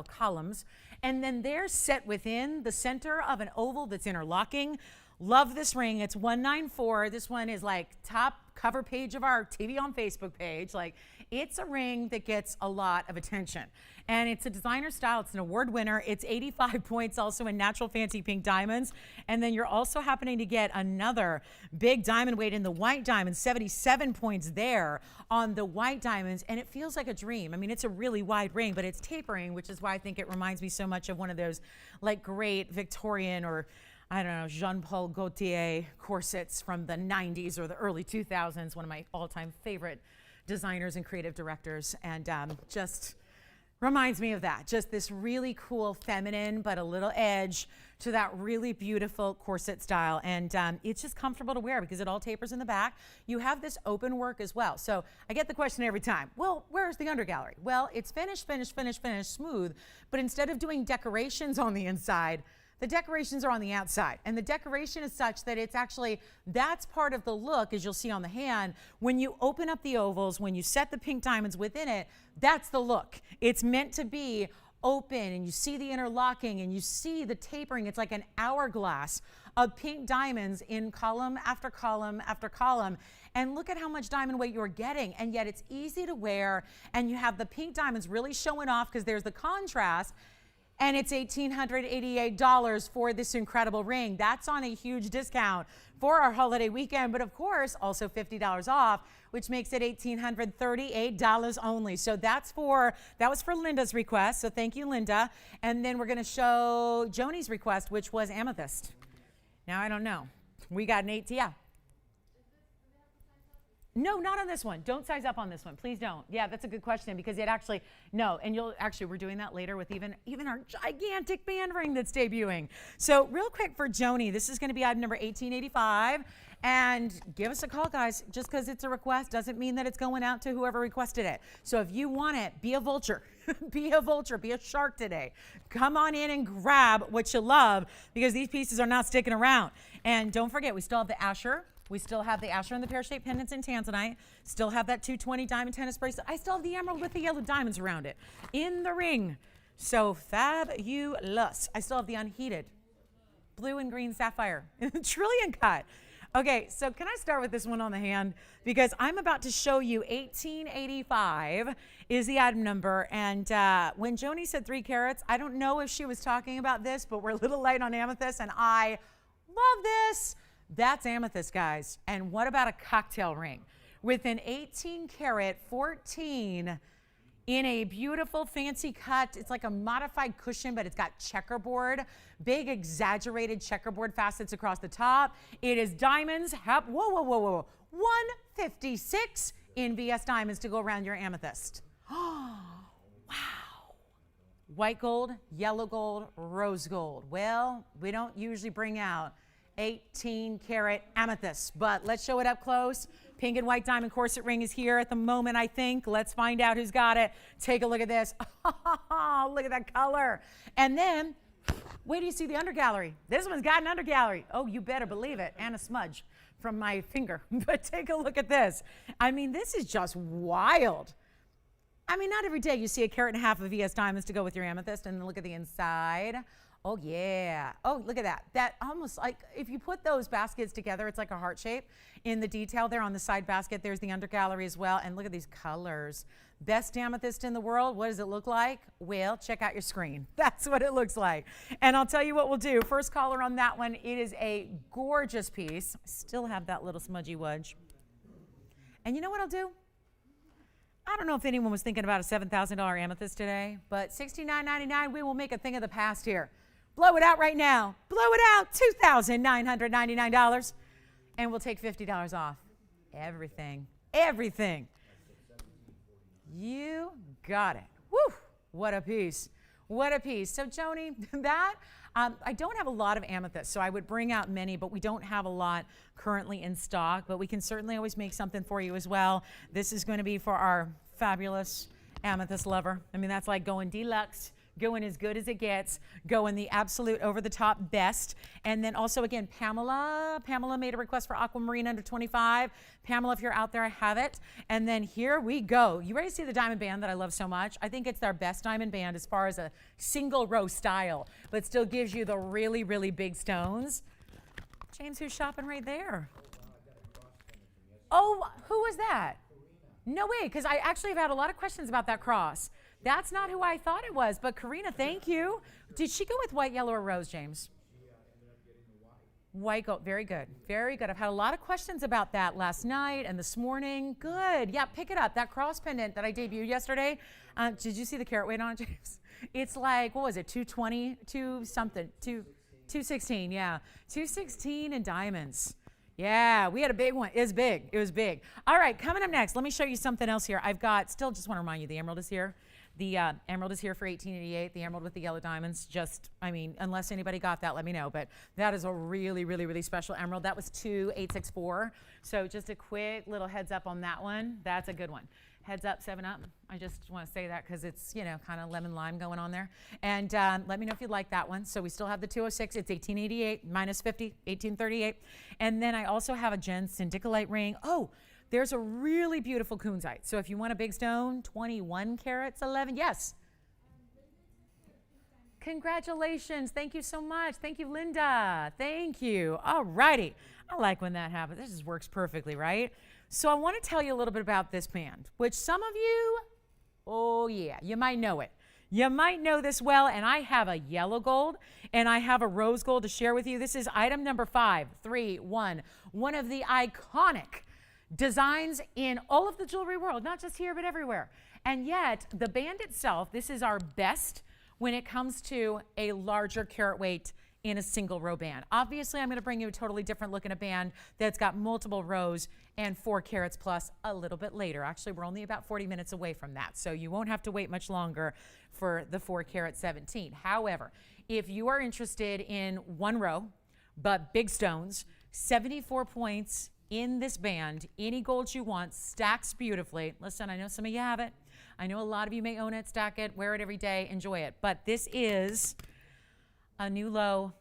columns, and then they're set within the center of an oval that's interlocking. Love this ring. It's 194. This one is like top cover page of our TVON Facebook page. Like, it's a ring that gets a lot of attention. And it's a designer style. It's an award winner. It's 85 points also in natural fancy pink diamonds. And then you're also happening to get another big diamond weight in the white diamonds, 77 points there on the white diamonds. And it feels like a dream. It's a really wide ring, but it's tapering, which is why I think it reminds me so much of one of those like great Victorian or Jean-Paul Gaultier corsets from the 90s or the early 2000s, one of my all-time favorite designers and creative directors, and just reminds me of that. Just this really cool feminine, but a little edge to that really beautiful corset style. And it's just comfortable to wear because it all tapers in the back. You have this open work as well. So I get the question every time, well, where's the undergallery? Well, it's finished, smooth, but instead of doing decorations on the inside, the decorations are on the outside, and the decoration is such that it's actually, that's part of the look, as you'll see on the hand. When you open up the ovals, when you set the pink diamonds within it, that's the look. It's meant to be open, and you see the interlocking, and you see the tapering. It's like an hourglass of pink diamonds in column after column after column. And look at how much diamond weight you're getting, and yet it's easy to wear, and you have the pink diamonds really showing off because there's the contrast. And it's $1,888 for this incredible ring. That's on a huge discount for our holiday weekend, but of course, also $50 off, which makes it $1,838 only. So that was for Linda's request, so thank you, Linda. And then we're gonna show Joni's request, which was amethyst. Now, I don't know. We got an 18, yeah. No, not on this one. Don't size up on this one. Please don't. Yeah, that's a good question because it actually, no, and you'll actually, we're doing that later with even our gigantic band ring that's debuting. So real quick for Joni, this is going to be item number 1885. And give us a call, guys. Just because it's a request doesn't mean that it's going out to whoever requested it. So if you want it, be a vulture. Be a vulture. Be a shark today. Come on in and grab what you love because these pieces are not sticking around. And don't forget, we still have the Asher. We still have the Asher and the pear-shaped pendants in Tanzanite. Still have that 220 diamond tennis bracelet. I still have the emerald with the yellow diamonds around it in the ring. So fabulous. I still have the unheated blue and green sapphire trillion cut. Okay, so can I start with this one on the hand? Because I'm about to show you 1885 is the item number. And when Joni said 3 carats, I don't know if she was talking about this, but we're a little light on amethyst, and I love this. That's amethyst, guys. And what about a cocktail ring with an 18 karat 14 in a beautiful fancy cut? It's like a modified cushion, but it's got checkerboard, big exaggerated checkerboard facets across the top. It is diamonds. Whoa, whoa, whoa, whoa. 156 in VS diamonds to go around your amethyst. Oh, wow. White gold, yellow gold, rose gold. Well, we don't usually bring out 18 karat amethyst, but let's show it up close. Pink and white diamond corset ring is here at the moment, I think. Let's find out who's got it. Take a look at this. Look at that color. And then, wait till you see the undergallery. This one's got an undergallery. Oh, you better believe it. And a smudge from my finger. But take a look at this. I mean, this is just wild. I mean, not every day you see a carat and a half of VS diamonds to go with your amethyst. And then look at the inside. Oh, yeah. Oh, look at that. That almost like, if you put those baskets together, it's like a heart shape. In the detail there on the side basket, there's the undergallery as well. And look at these colors. Best amethyst in the world. What does it look like? Well, check out your screen. That's what it looks like. And I'll tell you what we'll do. First caller on that one. It is a gorgeous piece. Still have that little smudgy wudge. And you know what I'll do? I don't know if anyone was thinking about a $7,000 amethyst today, but $69.99, we will make a thing of the past here. Blow it out right now. Blow it out. $2,999. And we'll take $50 off. Everything. Everything. You got it. Woo! What a piece. What a piece. So, Joni, that, I don't have a lot of amethyst, so I would bring out many, but we don't have a lot currently in stock, but we can certainly always make something for you as well. This is going to be for our fabulous amethyst lover. I mean, that's like going deluxe, going as good as it gets, going the absolute over-the-top best. And then also, again, Pamela made a request for aquamarine under 25. Pamela, if you're out there, I have it. And then here we go. You ready to see the diamond band that I love so much? I think it's their best diamond band as far as a single row style, but still gives you the really, really big stones. James, who's shopping right there? Oh, who was that? No way, because I actually have had a lot of questions about that cross. That's not who I thought it was, but Karina, thank you. Did she go with white, yellow, or rose, James? She ended up getting the white gold. Very good. Very good. I've had a lot of questions about that last night and this morning. Good. Yeah, pick it up. That cross pendant that I debuted yesterday. Did you see the carat weight on it, James? It's like, what was it, 220, 216, yeah. 216 in diamonds. Yeah, we had a big one. It was big. It was big. All right, coming up next, let me show you something else here. I've got, still just want to remind you, the emerald is here. The emerald is here for $18.88. The emerald with the yellow diamonds, just, I mean, unless anybody got that, let me know. But that is a really, really, really special emerald. That was $2,864. So just a quick little heads up on that one. That's a good one. Heads up, 7 Up. I just want to say that because it's, you know, kind of lemon lime going on there. And let me know if you like that one. So we still have the 206. It's $18.88 minus 50, $18.38. And then I also have a Jen Syndicolite ring. Oh, there's a really beautiful kunzite. So if you want a big stone, 21 carats, 11. Yes. Congratulations. Thank you so much. Thank you, Linda. Thank you. All righty. I like when that happens. This just works perfectly, right? So I want to tell you a little bit about this band, which some of you, oh yeah, you might know it. You might know this well, and I have a yellow gold, and I have a rose gold to share with you. This is item number 531, one of the iconic designs in all of the jewelry world, not just here, but everywhere. And yet, the band itself, this is our best when it comes to a larger carat weight in a single row band. Obviously, I'm going to bring you a totally different look in a band that's got multiple rows and 4 carats plus a little bit later. Actually, we're only about 40 minutes away from that, so you won't have to wait much longer for the 4 carat 17. However, if you are interested in 1 row, but big stones, 74 points in this band, any gold you want, stacks beautifully. Listen, I know some of you have it. I know a lot of you may own it, stack it, wear it every day, enjoy it. But this is a new low,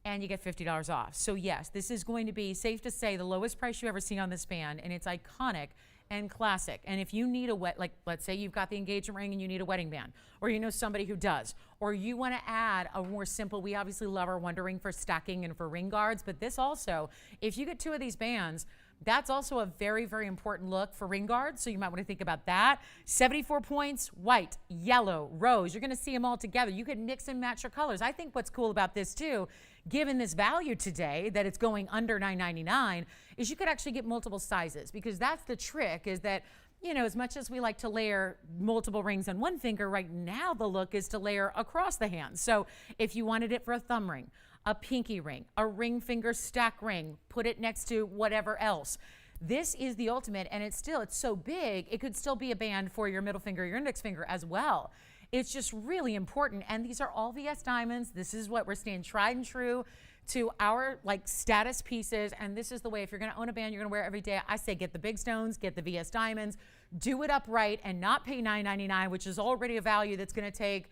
and you get $50 off. So yes, this is going to be, safe to say, the lowest price you ever see on this band, and it's iconic and classic. And if you need a like let's say you've got the engagement ring and you need a wedding band, or you know somebody who does, or you want to add a more simple, we obviously love our Wonder Ring for stacking and for ring guards, but this also, if you get 2 of these bands, that's also a very, very important look for ring guards, so you might want to think about that. 74 points, white, yellow, rose. You're going to see them all together. You could mix and match your colors. I think what's cool about this too, given this value today, that it's going under $9.99, is you could actually get multiple sizes, because that's the trick, is that, you know, as much as we like to layer multiple rings on one finger, right now the look is to layer across the hands. So if you wanted it for a thumb ring, a pinky ring, a ring finger stack ring, put it next to whatever else. This is the ultimate, and it's so big, it could still be a band for your middle finger, your index finger as well. It's just really important, and these are all VS diamonds. This is what we're staying tried and true to our status pieces, and this is the way, if you're gonna own a band, you're gonna wear it every day, I say get the big stones, get the VS diamonds, do it upright, and not pay $9.99, which is already a value that's gonna take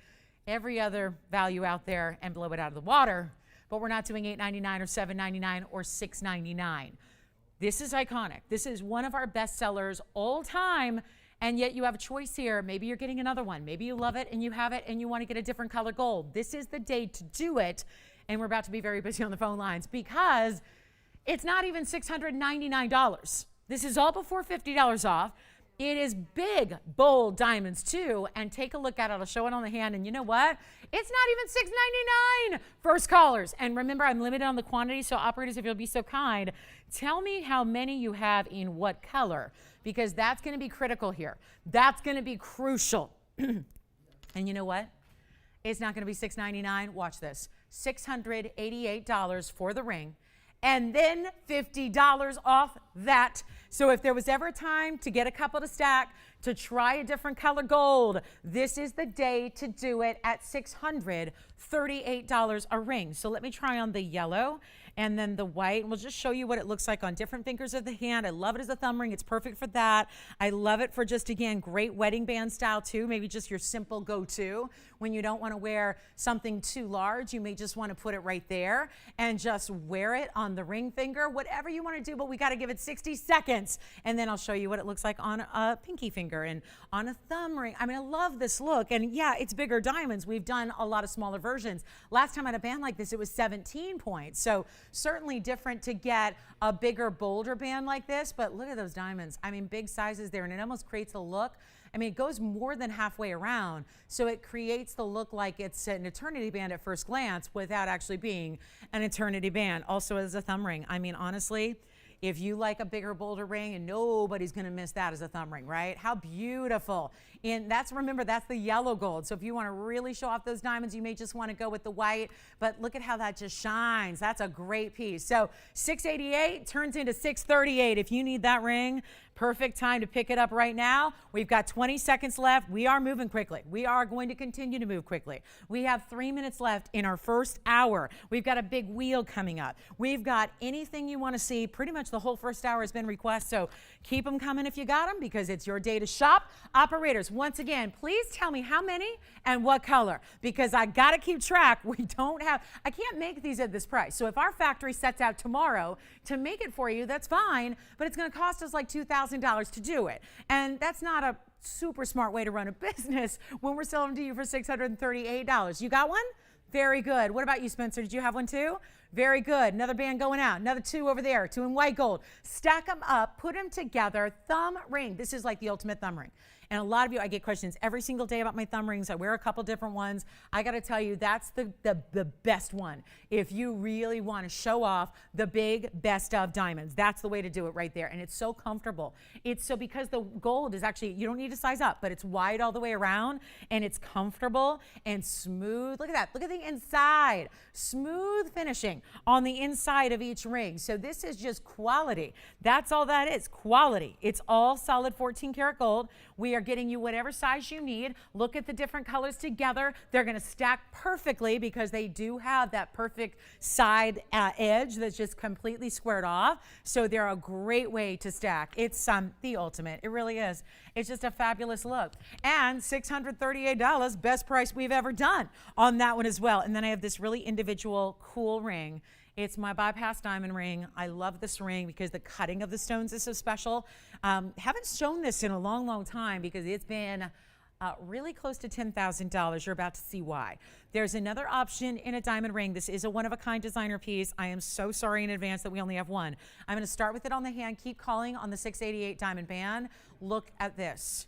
every other value out there and blow it out of the water. But we're not doing $8.99 or $7.99 or $6.99. This is iconic. This is one of our best sellers all time, and yet you have a choice here. Maybe you're getting another one. Maybe you love it and you have it and you want to get a different color gold. This is the day to do it, and we're about to be very busy on the phone lines because it's not even $699. This is all before $50 off. It is big, bold diamonds too, and take a look at it. I'll show it on the hand, and you know what? It's not even $6.99. First callers, and remember, I'm limited on the quantity, so operators, if you'll be so kind, tell me how many you have in what color, because that's going to be critical here. That's going to be crucial. And you know what? It's not going to be $6.99. Watch this. $688 for the ring, and then $50 off that. So if there was ever a time to get a couple to stack, to try a different color gold, this is the day to do it at $638 a ring. So let me try on the yellow and then the white, and we'll just show you what it looks like on different fingers of the hand. I love it as a thumb ring. It's perfect for that. I love it for just, again, great wedding band style too, maybe just your simple go-to. When you don't want to wear something too large, you may just want to put it right there and just wear it on the ring finger, whatever you want to do, but we got to give it 60 seconds, and then I'll show you what it looks like on a pinky finger and on a thumb ring. I mean, I love this look, and yeah, it's bigger diamonds. We've done a lot of smaller versions. Last time I had a band like this, it was 17 points, so certainly different to get a bigger, bolder band like this, but look at those diamonds. I mean, big sizes there, and it almost creates a look. I mean, it goes more than halfway around, so it creates the look like it's an eternity band at first glance without actually being an eternity band. Also as a thumb ring. I mean, honestly, if you like a bigger, bolder ring, and nobody's going to miss that as a thumb ring, right? How beautiful. And remember, that's the yellow gold. So if you want to really show off those diamonds, you may just want to go with the white, but look at how that just shines. That's a great piece. So $688 turns into $638. If you need that ring, perfect time to pick it up right now. We've got 20 seconds left. We are moving quickly. We are going to continue to move quickly. We have 3 minutes left in our first hour. We've got a big wheel coming up. We've got anything you want to see. Pretty much the whole first hour has been requests, so keep them coming if you got them, because it's your day to shop. Operators, once again, please tell me how many and what color, because I got to keep track. I can't make these at this price. So if our factory sets out tomorrow to make it for you, that's fine, but it's going to cost us like $2,000 to do it. And that's not a super smart way to run a business when we're selling to you for $638. You got one? Very good. What about you, Spencer? Did you have one too? Very good. Another band going out. Another 2 over there. 2 in white gold. Stack them up. Put them together. Thumb ring. This is like the ultimate thumb ring. And a lot of you, I get questions every single day about my thumb rings. I wear a couple different ones. I got to tell you, that's the best one. If you really want to show off the big best of diamonds, that's the way to do it right there. And it's so comfortable. It's so because the gold is actually, you don't need to size up, but it's wide all the way around and it's comfortable and smooth. Look at that. Look at the inside. Smooth finishing on the inside of each ring. So this is just quality. That's all that is, quality. It's all solid 14 karat gold. We are getting you whatever size you need. Look at the different colors together. They're going to stack perfectly because they do have that perfect side edge that's just completely squared off. So they're a great way to stack. It's the ultimate. It really is. It's just a fabulous look. And $638, best price we've ever done on that one as well. And then I have this really individual cool ring. It's my bypass diamond ring. I love this ring because the cutting of the stones is so special. Haven't shown this in a long, long time because it's been really close to $10,000. You're about to see why. There's another option in a diamond ring. This is a one-of-a-kind designer piece. I am so sorry in advance that we only have one. I'm going to start with it on the hand. Keep calling on the 688 diamond band. Look at this.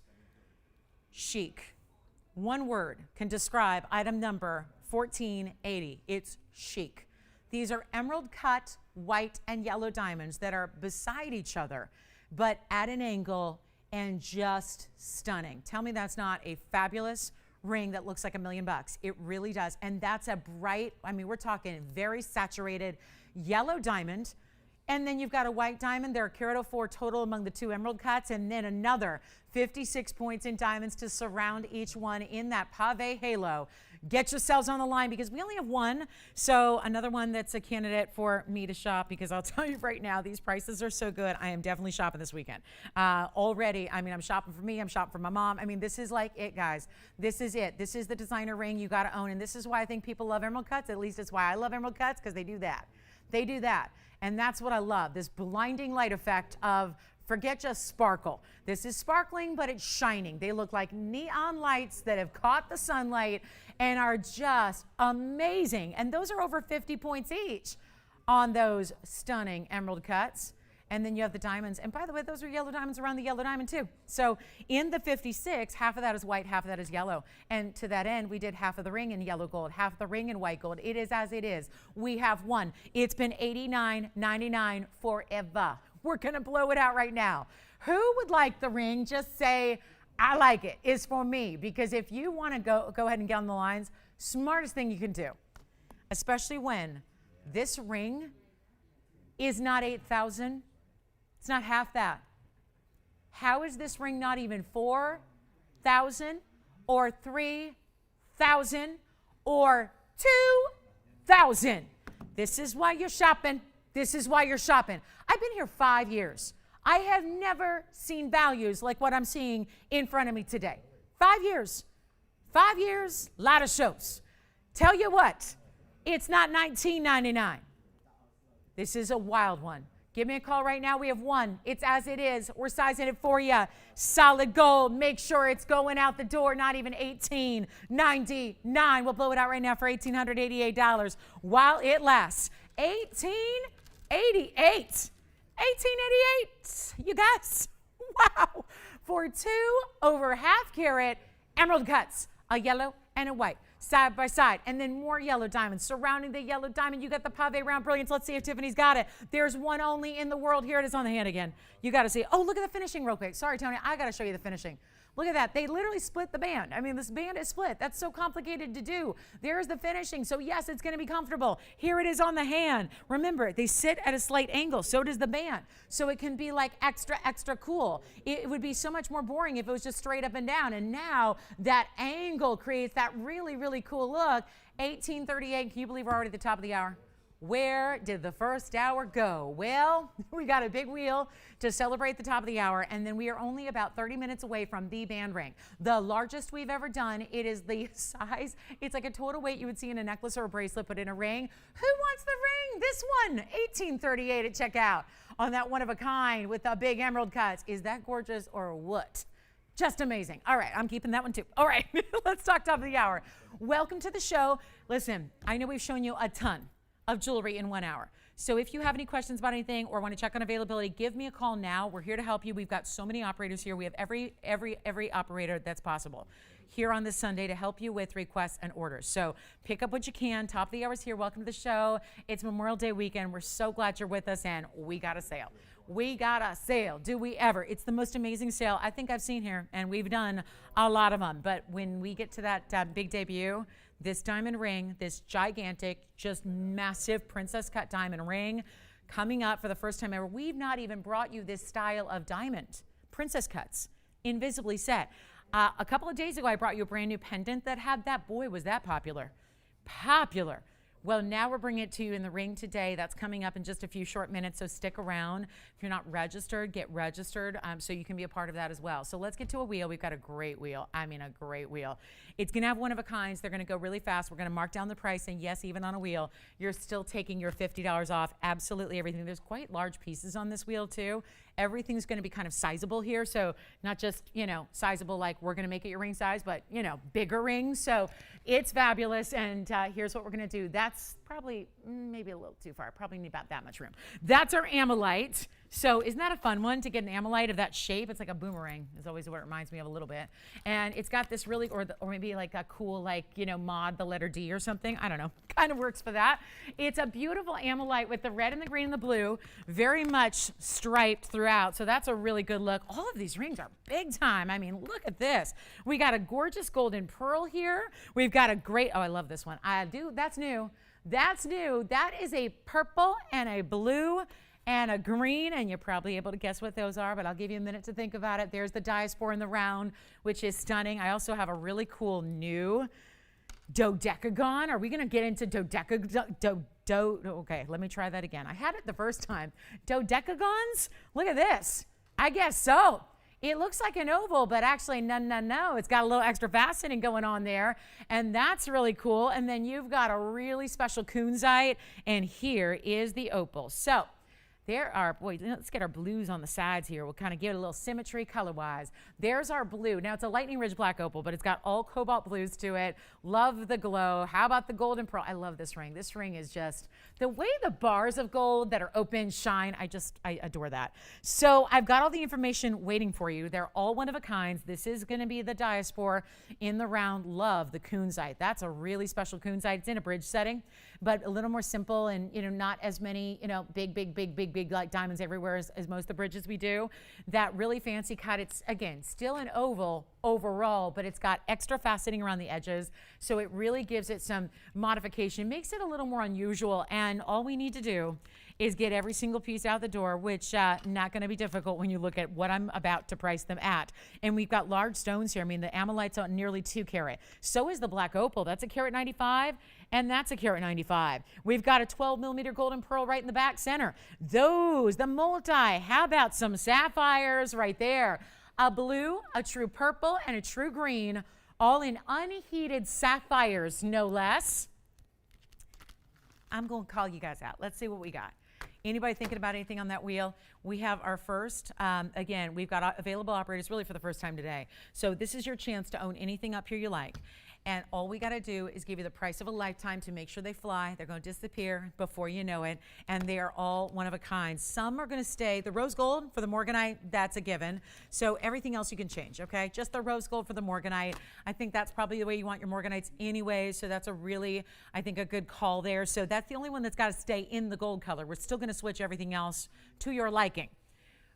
Chic. One word can describe item number 1480. It's chic. These are emerald cut white and yellow diamonds that are beside each other, but at an angle and just stunning. Tell me that's not a fabulous ring that looks like $1 million. It really does. And that's a bright, I mean, we're talking very saturated yellow diamond. And then you've got a white diamond. There are carat 04 total among the 2 emerald cuts, and then another 56 points in diamonds to surround each one in that pave halo. Get yourselves on the line because we only have one. So another one that's a candidate for me to shop because I'll tell you right now, these prices are so good. I am definitely shopping this weekend. Already, I mean, I'm shopping for me. I'm shopping for my mom. I mean, this is like it, guys. This is it. This is the designer ring you got to own. And this is why I think people love emerald cuts. At least it's why I love emerald cuts because they do that. They do that. And that's what I love, this blinding light effect of forget just sparkle. This is sparkling, but it's shining. They look like neon lights that have caught the sunlight and are just amazing. And those are over 50 points each on those stunning emerald cuts. And then you have the diamonds. And by the way, those are yellow diamonds around the yellow diamond too. So in the 56, half of that is white, half of that is yellow. And to that end, we did half of the ring in yellow gold, half of the ring in white gold. It is as it is. We have one. It's been $89.99 forever. We're going to blow it out right now. Who would like the ring? Just say, I like it. It's for me. Because if you want to go ahead and get on the lines, smartest thing you can do, especially when this ring is not 8,000. It's not half that. How is this ring not even 4,000 or 3,000 or 2,000? This is why you're shopping. This is why you're shopping. I've been here 5 years. I have never seen values like what I'm seeing in front of me today. 5 years. 5 years, a lot of shows. Tell you what, it's not $19.99. This is a wild one. Give me a call right now. We have one. It's as it is. We're sizing it for you. Solid gold. Make sure it's going out the door. Not even $18.99. We'll blow it out right now for $1,888 while it lasts. $1,888. $1,888. You guys. Wow. For 2 over half carat emerald cuts. A yellow and a white. Side by side, and then more yellow diamonds surrounding the yellow diamond. You got the pave round brilliance. Let's see if Tiffany's got it. There's one only in the world. Here it is on the hand again. You got to see. Oh, look at the finishing real quick. Sorry, Tony. I got to show you the finishing. Look at that. They literally split the band. I mean, this band is split. That's so complicated to do. There's the finishing. So yes, it's going to be comfortable. Here it is on the hand. Remember, they sit at a slight angle. So does the band. So it can be like extra, extra cool. It would be so much more boring if it was just straight up and down. And now that angle creates that really, really cool look. 1838. Can you believe we're already at the top of the hour? Where did the first hour go? Well, we got a big wheel to celebrate the top of the hour, and then we are only about 30 minutes away from the band ring. The largest we've ever done. It is the size. It's like a total weight you would see in a necklace or a bracelet, but in a ring. Who wants the ring? This one, 1838 at checkout on that one of a kind with the big emerald cuts. Is that gorgeous or what? Just amazing. All right, I'm keeping that one too. All right, let's talk top of the hour. Welcome to the show. Listen, I know we've shown you a ton of jewelry in 1 hour. So if you have any questions about anything or want to check on availability, give me a call now. We're here to help you. We've got so many operators here. We have every operator that's possible here on this Sunday to help you with requests and orders. So pick up what you can. Top of the hour is here. Welcome to the show. It's Memorial Day weekend. We're so glad you're with us, and we got a sale. We got a sale. Do we ever? It's the most amazing sale I think I've seen here, and we've done a lot of them. But when we get to that big debut, this diamond ring, this gigantic, just massive princess cut diamond ring coming up for the first time ever. We've not even brought you this style of diamond, princess cuts, invisibly set. A couple of days ago, I brought you a brand new pendant that had that. Boy, was that popular. Popular. Well, now we're bringing it to you in the ring today. That's coming up in just a few short minutes, so stick around. If you're not registered, get registered so you can be a part of that as well. So let's get to a wheel. We've got a great wheel. I mean, a great wheel. It's going to have one of a kinds. They're going to go really fast. We're going to mark down the price, and yes, even on a wheel, you're still taking your $50 off. Absolutely everything. There's quite large pieces on this wheel, too. Everything's going to be kind of sizable here, so not just, sizable like we're going to make it your ring size, but, bigger rings. So it's fabulous, and here's what we're going to do. That's probably maybe a little too far. Probably need about that much room. That's our amylite. So isn't that a fun one to get an amylite of that shape? It's like a boomerang is always what it reminds me of a little bit. And it's got this really, or maybe like a cool, mod, the letter D or something. I don't know. Kind of works for that. It's a beautiful amylite with the red and the green and the blue, very much striped throughout. So that's a really good look. All of these rings are big time. I mean, look at this. We got a gorgeous golden pearl here. We've got a great, I love this one. That's new. That's new. That is a purple and a blue and a green, and you're probably able to guess what those are, but I'll give you a minute to think about it. There's the diaspora in the round, which is stunning. I also have a really cool new dodecagon. Are we going to get into okay, let me try that again. I had it the first time. Dodecagons? Look at this. I guess so. It looks like an oval, but actually, no. It's got a little extra faceting going on there, and that's really cool. And then you've got a really special kunzite, and here is the opal. So there are, let's get our blues on the sides here. We'll kind of give it a little symmetry color-wise. There's our blue. Now, it's a lightning ridge black opal, but it's got all cobalt blues to it. Love the glow. How about the golden pearl? I love this ring. This ring is just, the way the bars of gold that are open shine, I adore that. So I've got all the information waiting for you. They're all one of a kind. This is going to be the diaspora in the round. Love the kunzite. That's a really special kunzite. It's in a bridge setting, but a little more simple and, not as many, big like diamonds everywhere as most of the bridges we do. That really fancy cut. It's, again, still an oval overall, but it's got extra faceting around the edges, so it really gives it some modification, makes it a little more unusual. And all we need to do is get every single piece out the door, which not going to be difficult when you look at what I'm about to price them at. And we've got large stones here. I mean, the amylite's on nearly 2 carat. So is the black opal. That's a carat 95, and that's a carat 95. We've got a 12 millimeter golden pearl right in the back center. The multi. How about some sapphires right there? A blue, a true purple, and a true green, all in unheated sapphires, no less. I'm going to call you guys out. Let's see what we got. Anybody thinking about anything on that wheel? We have our first, again, we've got available operators really for the first time today. So this is your chance to own anything up here you like. And all we got to do is give you the price of a lifetime to make sure they fly. They're going to disappear before you know it. And they are all one of a kind. Some are going to stay. The rose gold for the morganite, that's a given. So everything else you can change, okay? Just the rose gold for the morganite. I think that's probably the way you want your morganites anyway. So that's a really, I think, a good call there. So that's the only one that's got to stay in the gold color. We're still going to switch everything else to your liking.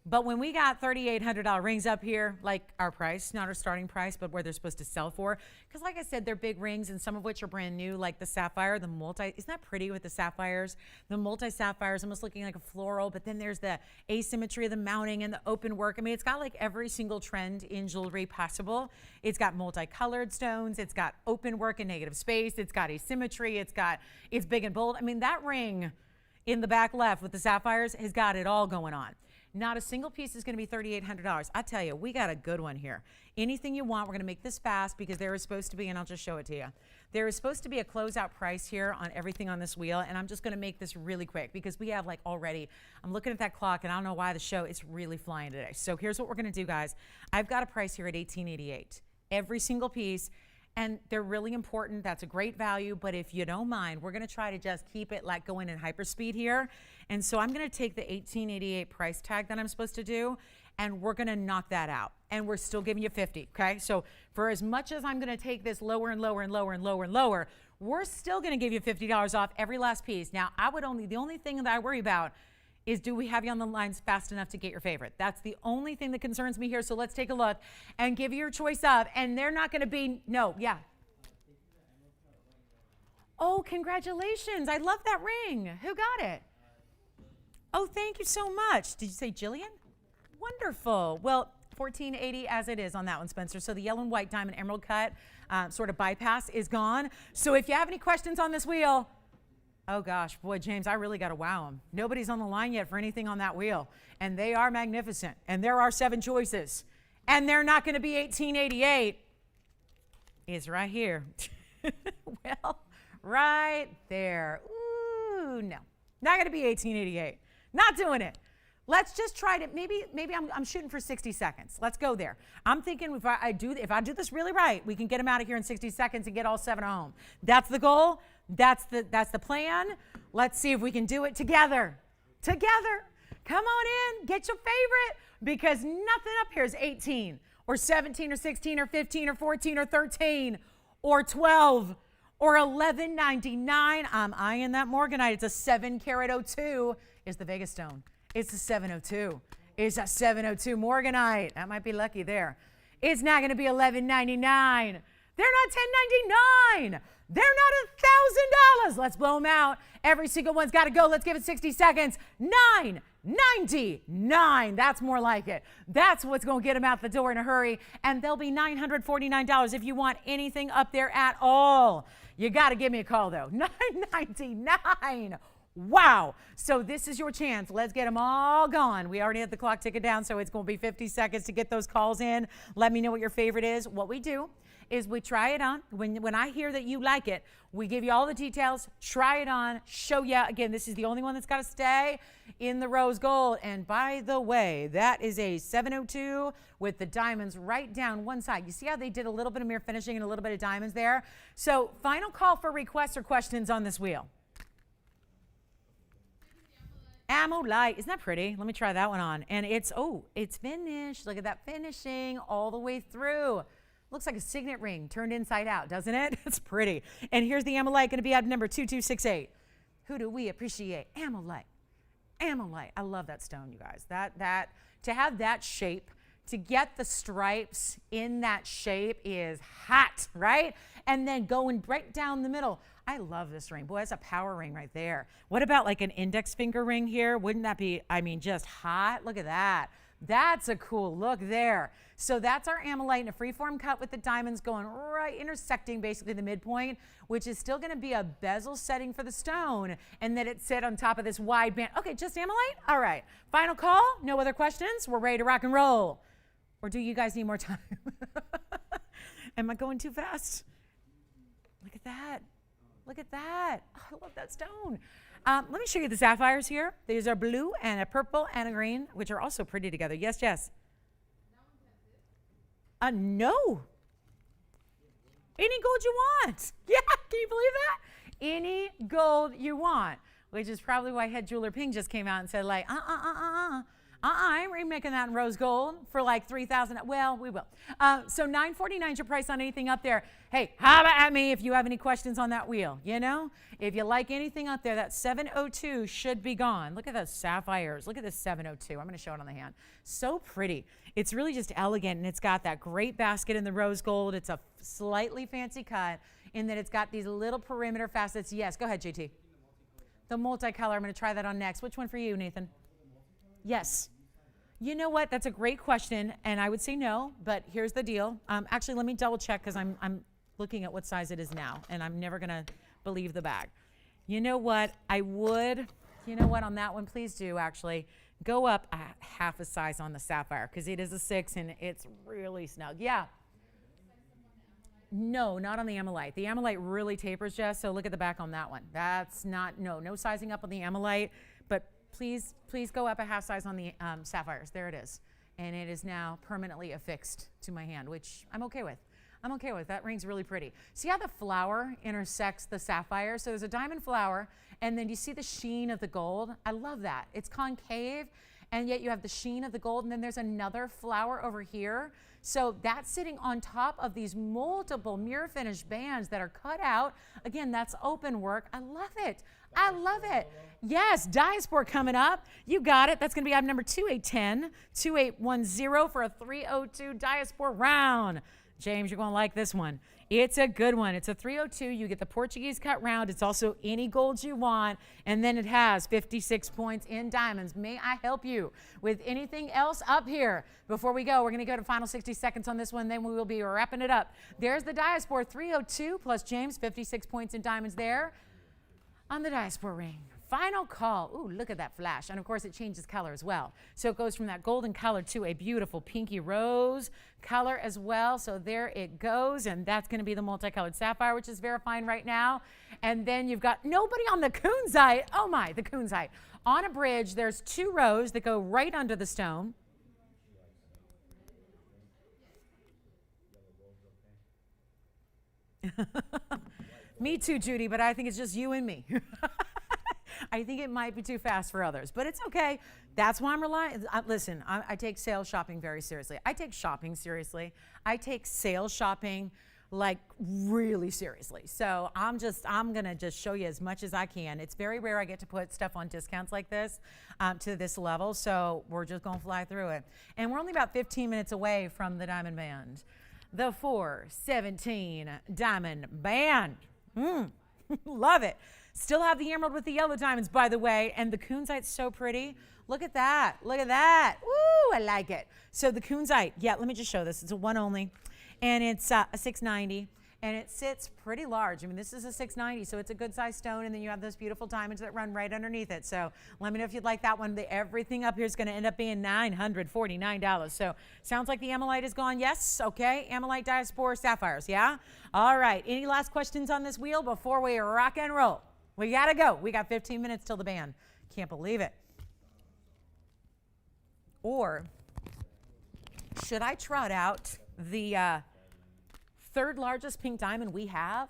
But when we got $3,800 rings up here, like our price, not our starting price, but where they're supposed to sell for, because like I said, they're big rings, and some of which are brand new, like the sapphire, the multi. Isn't that pretty with the sapphires? The multi-sapphires almost looking like a floral, but then there's the asymmetry of the mounting and the open work. I mean, it's got like every single trend in jewelry possible. It's got multicolored stones. It's got open work and negative space. It's got asymmetry. It's big and bold. I mean, that ring in the back left with the sapphires has got it all going on. Not a single piece is going to be $3,800. I tell you, we got a good one here. Anything you want, we're going to make this fast because there is supposed to be, and I'll just show it to you. There is supposed to be a closeout price here on everything on this wheel, and I'm just going to make this really quick because we have like already, I'm looking at that clock, and I don't know why the show is really flying today. So here's what we're going to do, guys. I've got a price here at $1,888. Every single piece. And they're really important. That's a great value. But if you don't mind, we're going to try to just keep it like going in hyperspeed here. And so I'm going to take the $18.88 price tag that I'm supposed to do, and we're going to knock that out. And we're still giving you 50, okay? So for as much as I'm going to take this lower and lower and lower and lower and lower, we're still going to give you $50 off every last piece. Now, the only thing that I worry about is, do we have you on the lines fast enough to get your favorite? That's the only thing that concerns me here. So let's take a look and give you your choice of, and they're not going to be, no, yeah. Oh, congratulations. I love that ring. Who got it? Oh, thank you so much. Did you say Jillian? Wonderful. Well, $14.80 as it is on that one, Spencer. So the yellow and white diamond emerald cut sort of bypass is gone. So if you have any questions on this wheel, oh gosh, boy, James, I really got to wow them. Nobody's on the line yet for anything on that wheel. And they are magnificent. And there are 7 choices. And they're not going to be $18.88. It's right here. Well, right there. Ooh, no. Not going to be $18.88. Not doing it. Let's just try to, maybe I'm shooting for 60 seconds. Let's go there. I'm thinking if I do this really right, we can get them out of here in 60 seconds and get all 7 home. That's the goal. That's the plan. Let's see if we can do it together. Together. Come on in. Get your favorite, because nothing up here is 18 or 17 or 16 or 15 or 14 or 13 or 12 or $11.99. I'm eyeing that morganite. It's a 7-carat 02 is the Vega stone. It's a 702. It's a 702 morganite. That might be lucky there. It's not going to be $11.99. They're not $10.99. They're not $1,000. Let's blow them out. Every single one's got to go. Let's give it 60 seconds. $9.99. That's more like it. That's what's going to get them out the door in a hurry. And they'll be $949 if you want anything up there at all. You got to give me a call, though. $9.99. Wow. So this is your chance. Let's get them all gone. We already had the clock ticking down, so it's going to be 50 seconds to get those calls in. Let me know what your favorite is. What we do is we try it on. When I hear that you like it, we give you all the details, try it on, show you. Again, this is the only one that's got to stay in the rose gold. And by the way, that is a 702 with the diamonds right down one side. You see how they did a little bit of mirror finishing and a little bit of diamonds there? So final call for requests or questions on this wheel. Amolite. Isn't that pretty? Let me try that one on. And it's finished. Look at that finishing all the way through. Looks like a signet ring turned inside out, doesn't it? It's pretty. And here's the Amolite, going to be item number 2268. Who do we appreciate? Amolite. Amolite. I love that stone, you guys. That to have that shape, to get the stripes in that shape is hot, right? And then going right down the middle. I love this ring. Boy, that's a power ring right there. What about like an index finger ring here? Wouldn't that be, just hot? Look at that. That's a cool look there. So that's our Amolite in a freeform cut with the diamonds going right, intersecting basically the midpoint, which is still going to be a bezel setting for the stone, and then it's set on top of this wide band. Okay, just Amolite? All right. Final call? No other questions? We're ready to rock and roll. Or do you guys need more time? Am I going too fast? Look at that. Look at that. Oh, I love that stone. Let me show you the sapphires here. These are blue and a purple and a green, which are also pretty together. Yes, Jess? No. Any gold you want. Yeah, can you believe that? Any gold you want, which is probably why Head Jeweler Ping just came out and said, like, I ain't remaking that in rose gold for like $3,000. Well, we will. So $949 is your price on anything up there. Hey, holla at me if you have any questions on that wheel. You know, if you like anything up there, that 702 should be gone. Look at those sapphires. Look at this 702. I'm going to show it on the hand. So pretty. It's really just elegant, and it's got that great basket in the rose gold. It's a slightly fancy cut in that it's got these little perimeter facets. Yes, go ahead, JT. The multicolor. I'm going to try that on next. Which one for you, Nathan? Yes. You know what? That's a great question, and I would say no, but here's the deal. Actually, let me double check because I'm looking at what size it is now, and I'm never going to believe the bag. You know what? On that one, please do actually go up a half a size on the sapphire because it is a 6 and it's really snug. Yeah. No, not on the Amolite. The Amolite really tapers, Jess, so look at the back on that one. That's not, no sizing up on the Amolite, but please go up a half size on the sapphires. There it is. And it is now permanently affixed to my hand, which I'm okay with. I'm okay with that. Ring's really pretty. See how the flower intersects the sapphire? So there's a diamond flower, and then you see the sheen of the gold. I love that. It's concave, and yet you have the sheen of the gold, and then there's another flower over here. So that's sitting on top of these multiple mirror finish bands that are cut out. Again, that's open work. I love it. I love it. Yes, Diasport coming up. You got it. That's going to be item number 2810, 2810 for a 302 Diasport round. James, you're going to like this one. It's a good one. It's a 302. You get the Portuguese cut round. It's also any gold you want. And then it has 56 points in diamonds. May I help you with anything else up here? Before we go, we're going to go to final 60 seconds on this one. Then we will be wrapping it up. There's the Diasport 302 plus James, 56 points in diamonds there on the Diasport ring. Final call. Ooh, look at that flash. And of course it changes color as well. So it goes from that golden color to a beautiful pinky rose color as well. So there it goes. And that's going to be the multicolored sapphire, which is verifying right now. And then you've got nobody on the kunzite. Oh my, the kunzite. On a bridge, there's 2 rows that go right under the stone. Me too, Judy, but I think it's just you and me. I think it might be too fast for others, but it's okay. That's why I'm relying. Listen, I take sales shopping very seriously. I take shopping seriously. I take sales shopping like really seriously. So I'm going to just show you as much as I can. It's very rare I get to put stuff on discounts like this to this level. So we're just going to fly through it. And we're only about 15 minutes away from the diamond band. The 417 diamond band. Love it. Still have the emerald with the yellow diamonds, by the way, and the kunzite's so pretty. Look at that. Look at that. Woo, I like it. So the kunzite, yeah, let me just show this. It's a one only, and it's a 690, and it sits pretty large. I mean, this is a 690, so it's a good size stone, and then you have those beautiful diamonds that run right underneath it. So let me know if you'd like that one. Everything up here is going to end up being $949. So sounds like the Amethyst is gone. Yes, okay. Amethyst, Diaspora, sapphires, yeah? All right. Any last questions on this wheel before we rock and roll? We got to go. We got 15 minutes till the band. Can't believe it. Or should I trot out the third largest pink diamond we have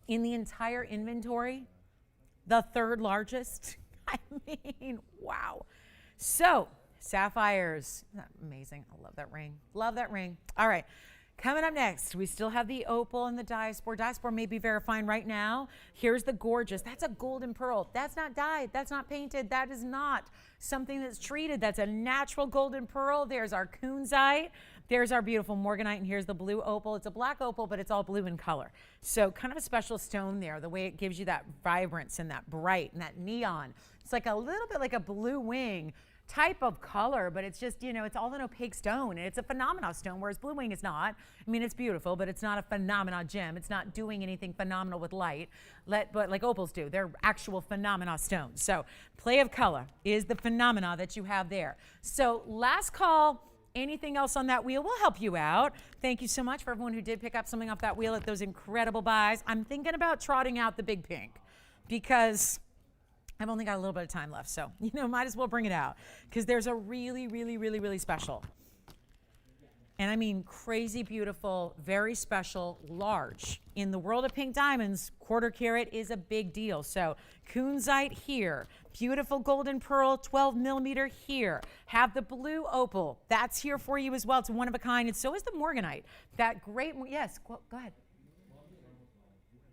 in the entire inventory? The third largest? I mean, wow. So, sapphires. Isn't that amazing? I love that ring. Love that ring. All right. Coming up next, we still have the opal and the Diaspora. Diaspora may be verifying right now. Here's the gorgeous. That's a golden pearl. That's not dyed. That's not painted. That is not something that's treated. That's a natural golden pearl. There's our kunzite. There's our beautiful morganite, and here's the blue opal. It's a black opal, but it's all blue in color. So kind of a special stone there, the way it gives you that vibrance and that bright and that neon. It's like a little bit like a blue wing type of color, but it's just, you know, it's all an opaque stone, and it's a phenomena stone, whereas blue wing is not. I mean, it's beautiful, but it's not a phenomena gem. It's not doing anything phenomenal with light, but like opals do. They're actual phenomena stones. So play of color is the phenomena that you have there. So last call. Anything else on that wheel will help you out. Thank you so much for everyone who did pick up something off that wheel at those incredible buys. I'm thinking about trotting out the big pink because I've only got a little bit of time left, so, you know, might as well bring it out because there's a really, really, really, really special, and I mean crazy beautiful, very special, large. In the world of pink diamonds, quarter carat is a big deal. So kunzite here, beautiful golden pearl, 12 millimeter here. Have the blue opal. That's here for you as well. It's one of a kind, and so is the morganite. That great, yes, go ahead.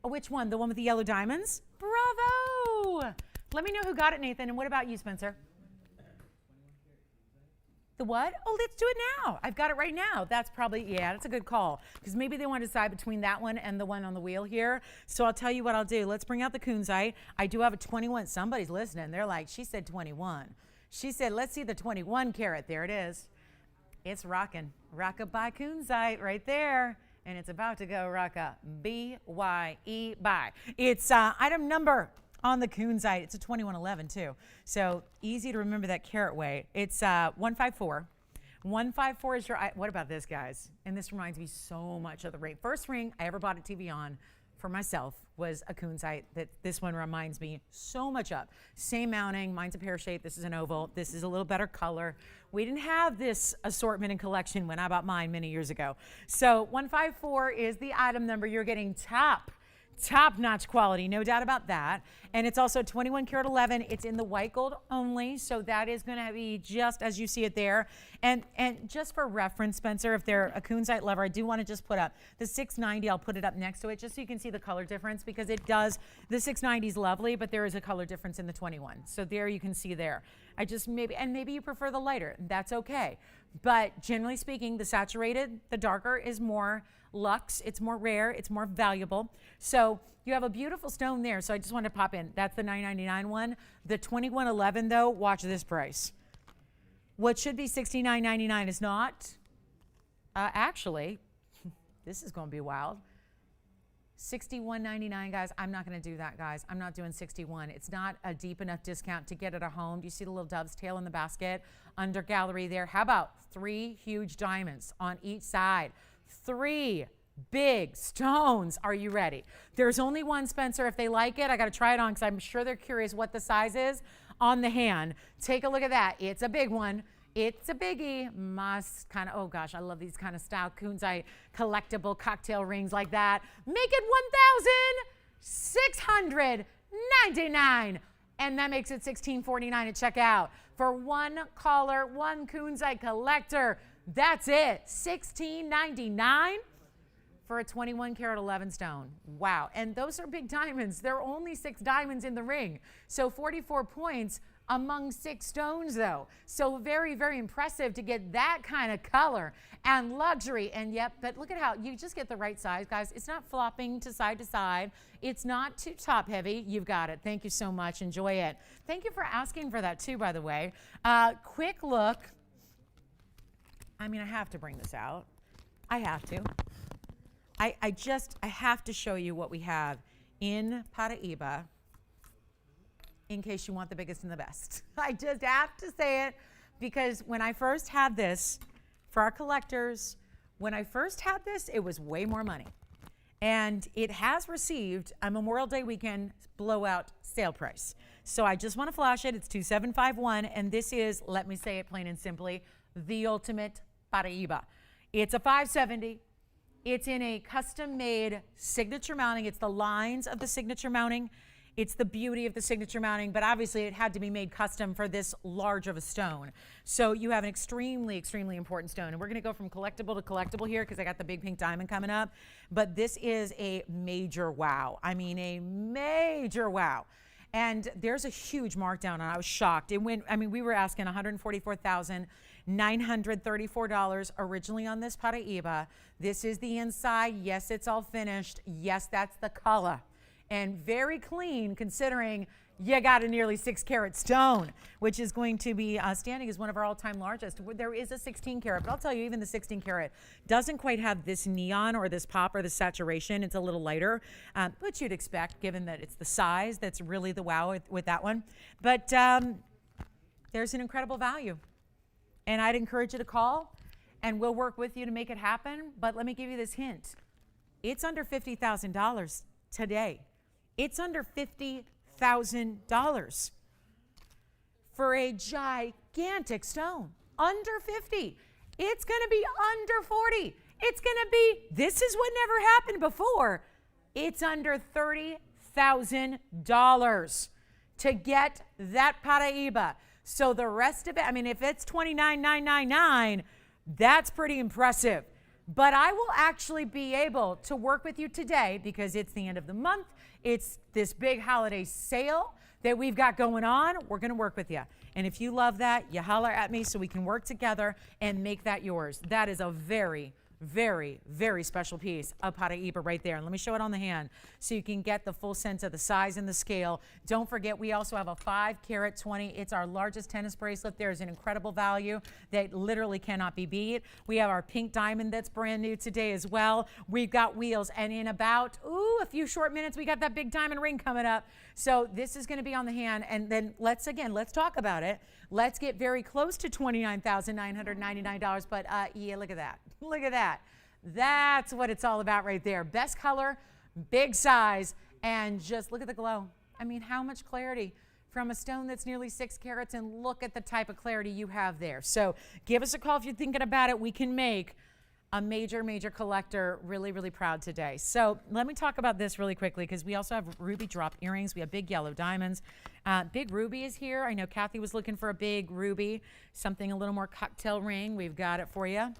Oh, which one? The one with the yellow diamonds? Bravo! Let me know who got it, Nathan. And what about you, Spencer? The what? Oh, let's do it now. I've got it right now. That's probably, yeah, that's a good call. Because maybe they want to decide between that one and the one on the wheel here. So I'll tell you what I'll do. Let's bring out the kunzite. I do have a 21. Somebody's listening. They're like, she said 21. She said, let's see the 21 carat. There it is. It's rocking. Rock-a-bye kunzite right there. And it's about to go rock-a-B-Y-E bye. It's item number on the kunzite. It's a 2111 too. So easy to remember that carat weight. It's 154. 154 is your, what about this, guys? And this reminds me so much of the ring. First ring I ever bought at TVON, for myself was a kunzite that this one reminds me so much of. Same mounting, mine's a pear shape, this is an oval, this is a little better color. We didn't have this assortment and collection when I bought mine many years ago. So 154 is the item number. You're getting top-notch quality, no doubt about that. And it's also 21 karat 11. It's in the white gold only, so that is going to be just as you see it there. And just for reference, Spencer, if they're a kunzite lover, I do want to just put up the 690. I'll put it up next to it just so you can see the color difference, because it does, the 690 is lovely, but there is a color difference in the 21. So there you can see there. I just maybe you prefer the lighter. That's okay. But generally speaking, the saturated, the darker is more luxe, it's more rare, it's more valuable. So you have a beautiful stone there. So I just wanted to pop in. That's the $9.99 one. The 2111 though, watch this price. What should be $69.99 is not. Actually, this is going to be wild. $61.99, guys. I'm not going to do that, guys. I'm not doing 61. It's not a deep enough discount to get it at home. Do you see the little dove's tail in the basket under gallery there? How about 3 huge diamonds on each side? 3 big stones. Are you ready? There's only one, Spencer. If they like it, I got to try it on because I'm sure they're curious what the size is on the hand. Take a look at that. It's a big one. It's a biggie. Must kind of, oh gosh, I love these kind of style kunzite collectible cocktail rings like that. Make it $1,699. And that makes it $1,649 at checkout. For one caller, one kunzite collector, that's it. $1,699 for a 21 karat 11 stone. Wow. And those are big diamonds. There are only 6 diamonds in the ring. So 44 points among 6 stones though. So very, very impressive to get that kind of color and luxury. And yep, but look at how you just get the right size, guys. It's not flopping to side. It's not too top heavy. You've got it. Thank you so much. Enjoy it. Thank you for asking for that too, by the way. Quick look. I mean, I have to bring this out. I have to. I have to show you what we have in paraiba in case you want the biggest and the best. I just have to say it because when I first had this for our collectors, it was way more money. And it has received a Memorial Day weekend blowout sale price. So I just want to flash it. It's 2751, and this is, let me say it plain and simply, the ultimate paraiba. It's a 570. It's in a custom-made signature mounting. It's the lines of the signature mounting. It's the beauty of the signature mounting, but obviously it had to be made custom for this large of a stone. So you have an extremely, extremely important stone. And we're gonna go from collectible to collectible here because I got the big pink diamond coming up. But this is a major wow. I mean, a major wow. And there's a huge markdown, and I was shocked. It went, I mean, we were asking $144,934 originally on this paraiba. This is the inside. Yes, it's all finished. Yes, that's the color. And very clean considering you got a nearly 6 karat stone, which is going to be standing as one of our all-time largest. There is a 16 karat, but I'll tell you, even the 16 karat doesn't quite have this neon or this pop or the saturation. It's a little lighter, which you'd expect given that it's the size that's really the wow with that one. But there's an incredible value. And I'd encourage you to call, and we'll work with you to make it happen. But let me give you this hint. It's under $50,000 today. It's under $50,000 for a gigantic stone. Under 50. It's going to be under 40. It's going to be, this is what never happened before. It's under $30,000 to get that paraiba. So the rest of it, I mean, if it's $29,999, that's pretty impressive. But I will actually be able to work with you today because it's the end of the month. It's this big holiday sale that we've got going on. We're going to work with you. And if you love that, you holler at me so we can work together and make that yours. That is a very, very, very special piece of paraiba right there. And let me show it on the hand so you can get the full sense of the size and the scale. Don't forget, we also have a 5 karat 20. It's our largest tennis bracelet. There's an incredible value that literally cannot be beat. We have our pink diamond that's brand new today as well. We've got wheels, and in about, a few short minutes, we got that big diamond ring coming up. So this is going to be on the hand, and then let's talk about it. Let's get very close to $29,999, but yeah, look at that. Look at that. That's what it's all about right there. Best color, big size, and just look at the glow. I mean, how much clarity from a stone that's nearly 6 carats, and look at the type of clarity you have there. So give us a call if you're thinking about it. We can make a major, major collector really, really proud today. So let me talk about this really quickly, because we also have ruby drop earrings. We have big yellow diamonds. Big ruby is here. I know Kathy was looking for a big ruby, something a little more cocktail ring. We've got it for you.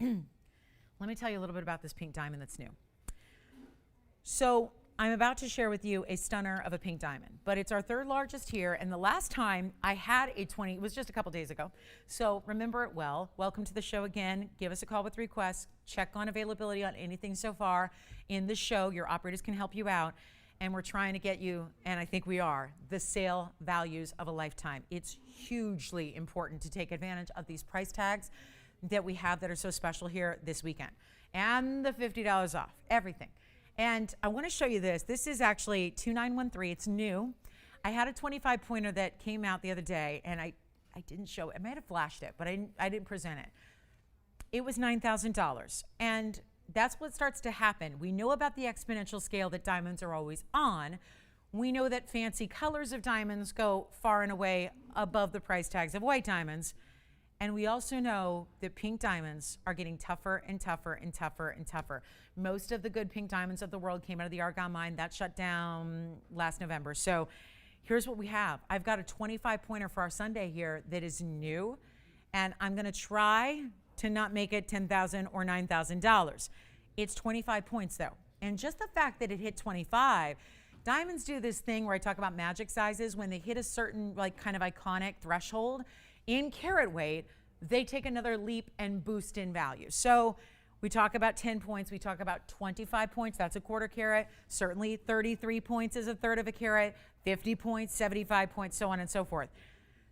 Let me tell you a little bit about this pink diamond that's new. So I'm about to share with you a stunner of a pink diamond, but it's our 3rd largest here. And the last time I had a 20, it was just a couple days ago. So remember it well. Welcome to the show again. Give us a call with requests. Check on availability on anything so far in the show. Your operators can help you out. And we're trying to get you, and I think we are, the sale values of a lifetime. It's hugely important to take advantage of these price tags that we have that are so special here this weekend. And the $50 off, everything. And I want to show you this. This is actually 2913. It's new. I had a 25 pointer that came out the other day, and I didn't show it. I might have flashed it, but I didn't present it. It was $9,000. And that's what starts to happen. We know about the exponential scale that diamonds are always on. We know that fancy colors of diamonds go far and away above the price tags of white diamonds. And we also know that pink diamonds are getting tougher and tougher and tougher and tougher. Most of the good pink diamonds of the world came out of the argon mine. That shut down last November. So here's what we have. I've got a 25 pointer for our Sunday here that is new. And I'm going to try to not make it $10,000 or $9,000. It's 25 points though. And just the fact that it hit 25, diamonds do this thing where I talk about magic sizes. When they hit a certain like kind of iconic threshold in carat weight, they take another leap and boost in value. So we talk about 10 points, we talk about 25 points, that's a quarter carat. Certainly 33 points is a third of a carat, 50 points, 75 points, so on and so forth.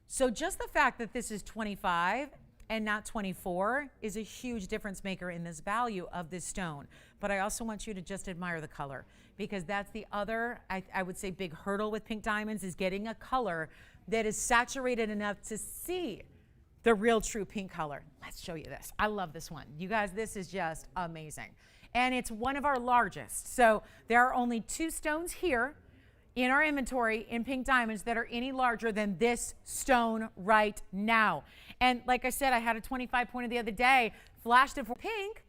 So just the fact that this is 25 and not 24 is a huge difference maker in this value of this stone. But I also want you to just admire the color, because that's the other, I would say, big hurdle with pink diamonds, is getting a color that is saturated enough to see the real true pink color. Let's show you this. I love this one. You guys, this is just amazing. And it's one of our largest. So there are only 2 stones here in our inventory in pink diamonds that are any larger than this stone right now. And like I said, I had a 25 pointer the other day, flashed it for pink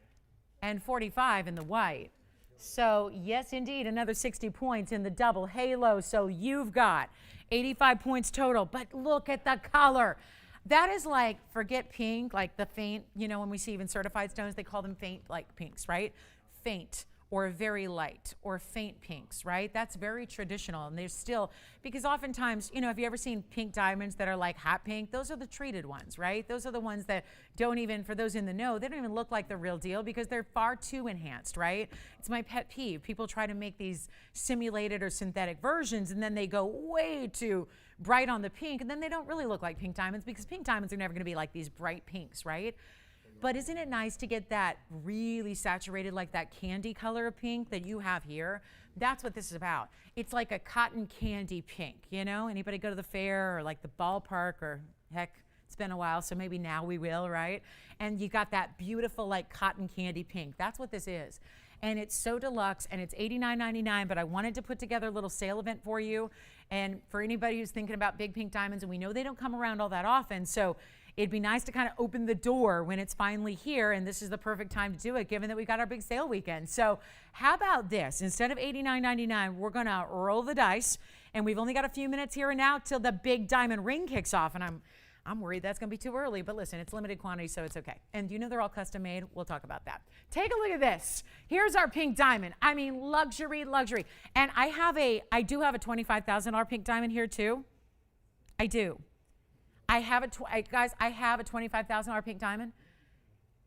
and 45 in the white. So yes, indeed, another 60 points in the double halo. So you've got 85 points total, but look at the color. That is like, forget pink, like the faint, you know, when we see even certified stones, they call them faint like pinks, right? Faint or very light or faint pinks, right? That's very traditional. And there's still, because oftentimes, you know, have you ever seen pink diamonds that are like hot pink? Those are the treated ones, right? Those are the ones that don't even, for those in the know, they don't even look like the real deal because they're far too enhanced, right? It's my pet peeve. People try to make these simulated or synthetic versions, and then they go way too bright on the pink, and then they don't really look like pink diamonds, because pink diamonds are never gonna be like these bright pinks, right? But isn't it nice to get that really saturated, like that candy color of pink that you have here? That's what this is about. It's like a cotton candy pink, you know? Anybody go to the fair or like the ballpark, or heck, it's been a while, so maybe now we will, right? And you got that beautiful like cotton candy pink. That's what this is. And it's so deluxe, and it's $89.99, but I wanted to put together a little sale event for you. And for anybody who's thinking about big pink diamonds, and we know they don't come around all that often, so it'd be nice to kind of open the door when it's finally here, and this is the perfect time to do it, given that we got our big sale weekend. So how about this? Instead of $89.99, we're gonna roll the dice, and we've only got a few minutes here and now till the big diamond ring kicks off, and I'm worried that's gonna be too early, but listen, it's limited quantity, so it's okay. And you know they're all custom made. We'll talk about that. Take a look at this. Here's our pink diamond. I mean, luxury, luxury. And I do have a $25,000 pink diamond here too. I do. Guys, I have a $25,000 pink diamond.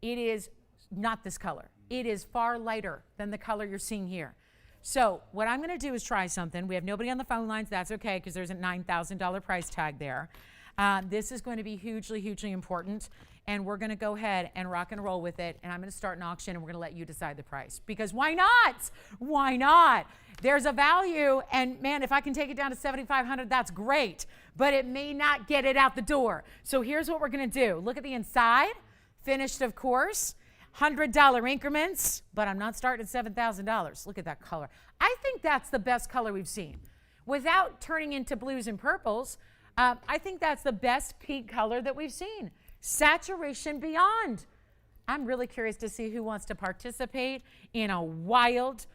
It is not this color. It is far lighter than the color you're seeing here. So what I'm gonna do is try something. We have nobody on the phone lines. That's okay, because there's a $9,000 price tag there. This is going to be hugely, hugely important, and we're going to go ahead and rock and roll with it, and I'm going to start an auction, and we're going to let you decide the price, because why not? Why not? There's a value, and man, if I can take it down to $7,500, that's great, but it may not get it out the door. So here's what we're going to do. Look at the inside, finished, of course. $100 increments, but I'm not starting at $7,000. Look at that color. I think that's the best color we've seen. Without turning into blues and purples, I think that's the best pink color that we've seen. Saturation beyond. I'm really curious to see who wants to participate in a wild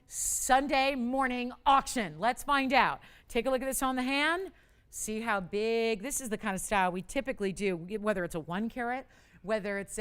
Sunday morning auction. Let's find out. Take a look at this on the hand. See how big. This is the kind of style we typically do, whether it's a 1 carat, whether it's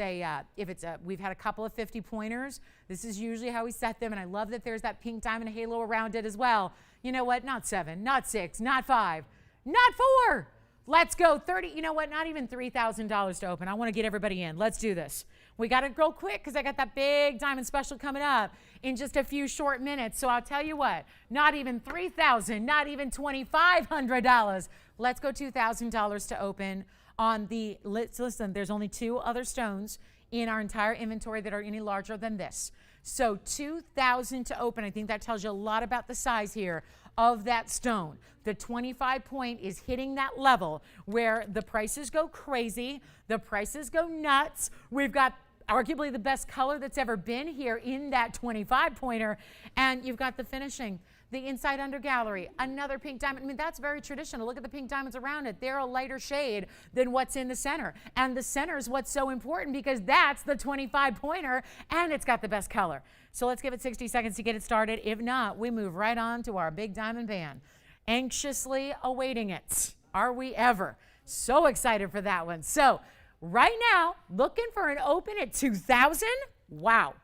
we've had a couple of 50 pointers. This is usually how we set them, and I love that there's that pink diamond halo around it as well. You know what? Not 7, not 6, not 5, not 4. Let's go 30. You know what? Not even $3,000 to open. I want to get everybody in. Let's do this. We got to go quick because I got that big diamond special coming up in just a few short minutes. So I'll tell you what, not even $3,000, not even $2,500. Let's go $2,000 to open on the, listen, there's only 2 other stones in our entire inventory that are any larger than this. So $2,000 to open. I think that tells you a lot about the size here of that stone. The 25 point is hitting that level where the prices go crazy, the prices go nuts. We've got arguably the best color that's ever been here in that 25 pointer, and you've got the finishing. The inside under gallery, another pink diamond. I mean, that's very traditional. Look at the pink diamonds around it. They're a lighter shade than what's in the center. And the center is what's so important because that's the 25 pointer and it's got the best color. So let's give it 60 seconds to get it started. If not, we move right on to our big diamond band. Anxiously awaiting it. Are we ever? So excited for that one. So right now, looking for an open at 2,000. Wow.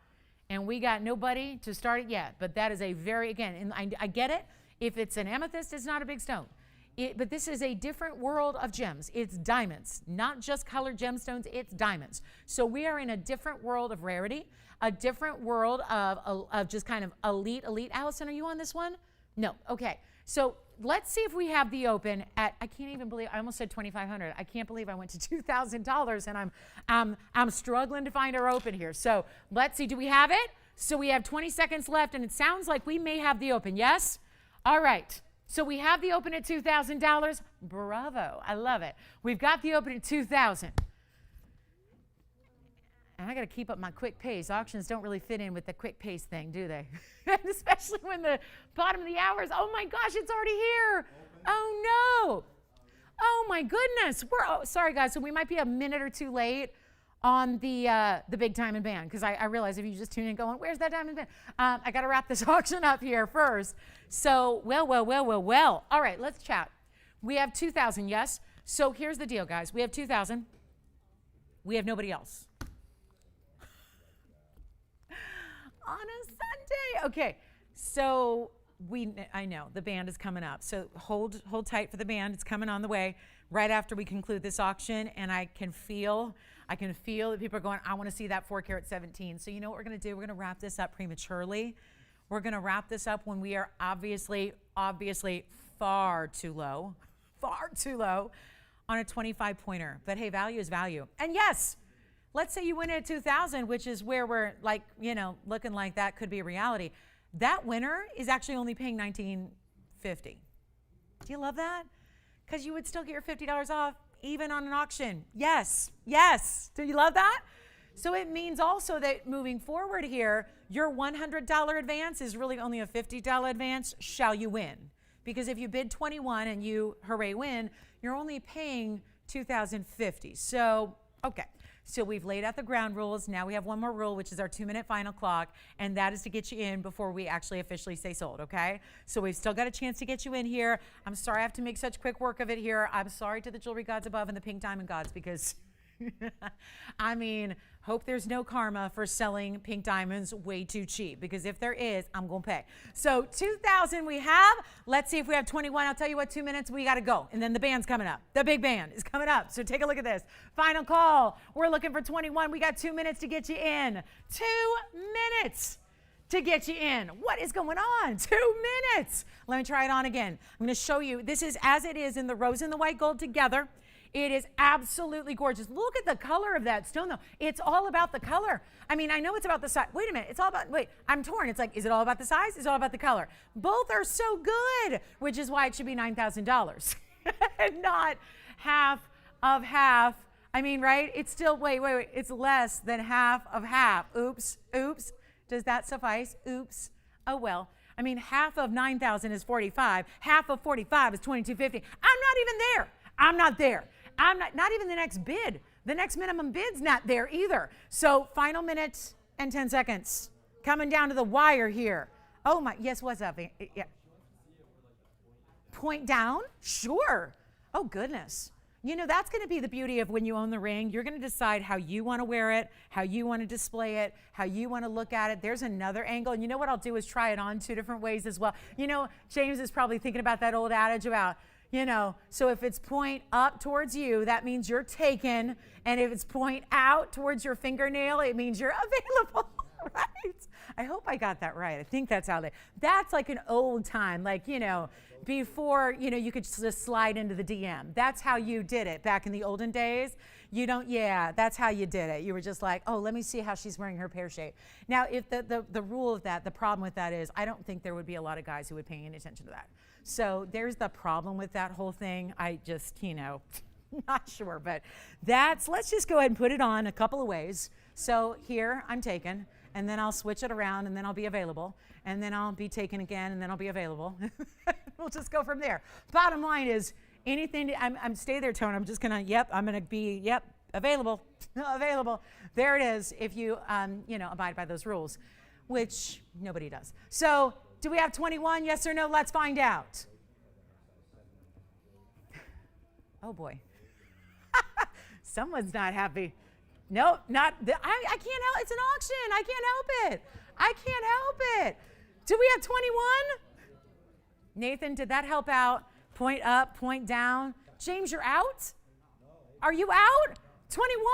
And we got nobody to start it yet. But that is a very, again, and I get it. If it's an amethyst, it's not a big stone. But this is a different world of gems. It's diamonds, not just colored gemstones, it's diamonds. So we are in a different world of rarity, a different world of just kind of elite. Allison, are you on this one? No. Okay. So let's see if we have the open at, I can't even believe, I almost said $2,500. I can't believe I went to $2,000 and I'm struggling to find our open here. So let's see, do we have it? So we have 20 seconds left and it sounds like we may have the open, yes? All right, so we have the open at $2,000. Bravo, I love it. We've got the open at $2,000. And I got to keep up my quick pace. Auctions don't really fit in with the quick pace thing, do they? Especially when the bottom of the hour is, oh my gosh, it's already here. Oh no. Oh my goodness. Sorry guys, so we might be a minute or two late on the big diamond band because I realize if you just tune in going, where's that diamond band? I got to wrap this auction up here first. So, well. All right, let's chat. We have 2,000, yes? So here's the deal, guys. We have 2,000. We have nobody else. On a Sunday. Okay, so I know the band is coming up. So hold tight for the band. It's coming on the way right after we conclude this auction, and I can feel that people are going, I want to see that 4 carat 17. So you know what we're going to do? We're going to wrap this up prematurely. We're going to wrap this up when we are obviously far too low on a 25 pointer. But hey, value is value. And yes, let's say you win at 2,000, which is where we're like, you know, looking like that could be a reality. That winner is actually only paying $1,950. Do you love that? Because you would still get your $50 off even on an auction. Yes. Do you love that? So it means also that moving forward here, your $100 advance is really only a $50 advance, shall you win. Because if you bid 21 and you hooray win, you're only paying $2,050. So, okay. So we've laid out the ground rules. Now we have one more rule, which is our 2-minute final clock, and that is to get you in before we actually officially say sold, okay? So we've still got a chance to get you in here. I'm sorry I have to make such quick work of it here. I'm sorry to the jewelry gods above and the pink diamond gods because, I mean, hope there's no karma for selling pink diamonds way too cheap because if there is, I'm going to pay. So 2,000 we have. Let's see if we have 21. I'll tell you what, 2 minutes, we got to go. And then the band's coming up. The big band is coming up. So take a look at this. Final call. We're looking for 21. We got 2 minutes to get you in. 2 minutes to get you in. What is going on? 2 minutes. Let me try it on again. I'm going to show you. This is as it is in the rose and the white gold together. It is absolutely gorgeous. Look at the color of that stone, though. It's all about the color. I mean, I know it's about the size. Wait a minute. It's all about, wait, I'm torn. It's like, is it all about the size? Is it all about the color? Both are so good, which is why it should be $9,000 and not half I mean, right? It's still, wait. It's less than half of half. Oops. Does that suffice? Oops. Oh, well. I mean, half of 9,000 is 45. Half of 45 is 2250. I'm not even there. I'm not there. I'm not even the next bid. The next minimum bid's not there either. So final minute and 10 seconds. Coming down to the wire here. Oh my, yes, what's up? Yeah. Point down? Sure. Oh goodness. You know, that's going to be the beauty of when you own the ring. You're going to decide how you want to wear it, how you want to display it, how you want to look at it. There's another angle. And you know what I'll do is try it on 2 different ways as well. You know, James is probably thinking about that old adage about, you know, so if it's point up towards you, that means you're taken. And if it's point out towards your fingernail, it means you're available, right? I hope I got that right. I think that's how that's like an old time, like, you know, before, you know, you could just slide into the DM. That's how you did it back in the olden days. That's how you did it. You were just like, oh, let me see how she's wearing her pear shape. Now, if the rule of that, the problem with that is I don't think there would be a lot of guys who would pay any attention to that. So there's the problem with that whole thing. I just, you know, not sure, but let's just go ahead and put it on a couple of ways. So here I'm taken, and then I'll switch it around, and then I'll be available, and then I'll be taken again, and then I'll be available. We'll just go from there. Bottom line is anything, I'm stay there, Tone. I'm just gonna, I'm gonna be, available, available. There it is if you, abide by those rules, which nobody does. So do we have 21? Yes or no? Let's find out. Oh boy. Someone's not happy. Nope, not, I can't help, it's an auction. I can't help it. Do we have 21? Nathan, did that help out? Point up, point down. James, you're out? Are you out? 21?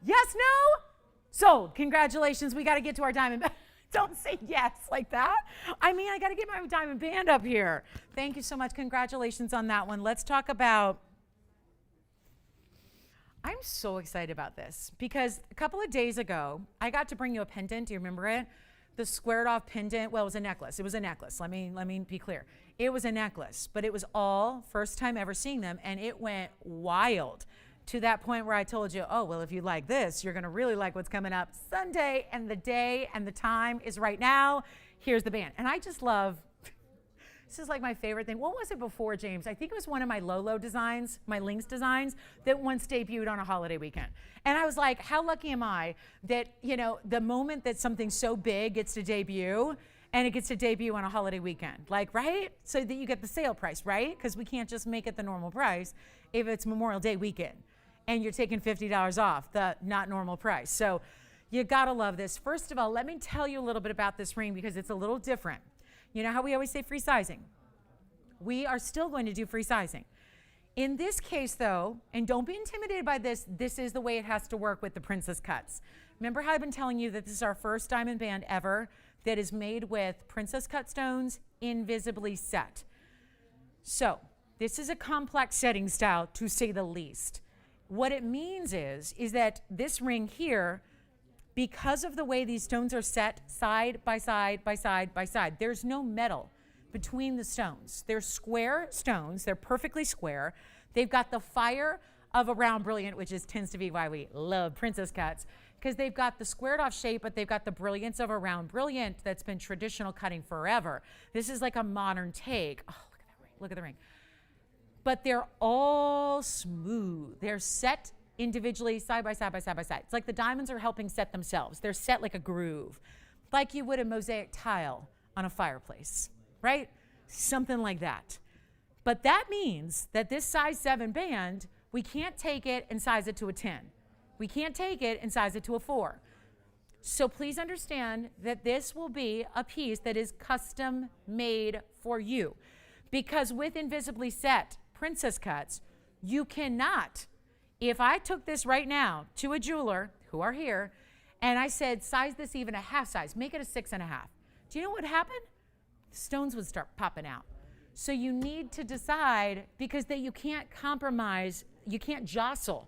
Yes, no? Sold. Congratulations. We got to get to our diamond. Don't say yes like that. I mean, I got to get my diamond band up here. Thank you so much. Congratulations on that one. Let's talk about, I'm so excited about this because a couple of days ago, I got to bring you a pendant. Do you remember it? The squared off pendant. Well, it was a necklace. Let me be clear. It was a necklace, but it was all first time ever seeing them, and it went wild to that point where I told you, oh, well, if you like this, you're going to really like what's coming up Sunday, and the day and the time is right now. Here's the band. And I just love, this is like my favorite thing. What was it before, James? I think it was one of my Lolo designs, my Lynx designs, that once debuted on a holiday weekend. And I was like, how lucky am I that, the moment that something so big gets to debut, and it gets to debut on a holiday weekend, like, right? So that you get the sale price, right? Because we can't just make it the normal price if it's Memorial Day weekend and you're taking $50 off the not normal price. So you gotta love this. First of all, let me tell you a little bit about this ring because it's a little different. You know how we always say free sizing? We are still going to do free sizing. In this case though, and don't be intimidated by this, this is the way it has to work with the princess cuts. Remember how I've been telling you that this is our first diamond band ever that is made with princess cut stones invisibly set. So this is a complex setting style to say the least. What it means is that this ring here, because of the way these stones are set side by side by side by side, there's no metal between the stones. They're square stones, they're perfectly square. They've got the fire of a round brilliant, which tends to be why we love princess cuts, because they've got the squared off shape, but they've got the brilliance of a round brilliant that's been traditional cutting forever. This is like a modern take. Oh, look at that ring, look at the ring. But they're all smooth. They're set individually, side by side by side by side. It's like the diamonds are helping set themselves. They're set like a groove, like you would a mosaic tile on a fireplace, right? Something like that. But that means that this size 7 band, we can't take it and size it to a 10. We can't take it and size it to a 4. So please understand that this will be a piece that is custom made for you. Because with invisibly set princess cuts, you cannot, if I took this right now to a jeweler who are here, and I said, size this even a half size, make it a 6.5. Do you know what happened? The stones would start popping out. So you need to decide, because you can't compromise, you can't jostle.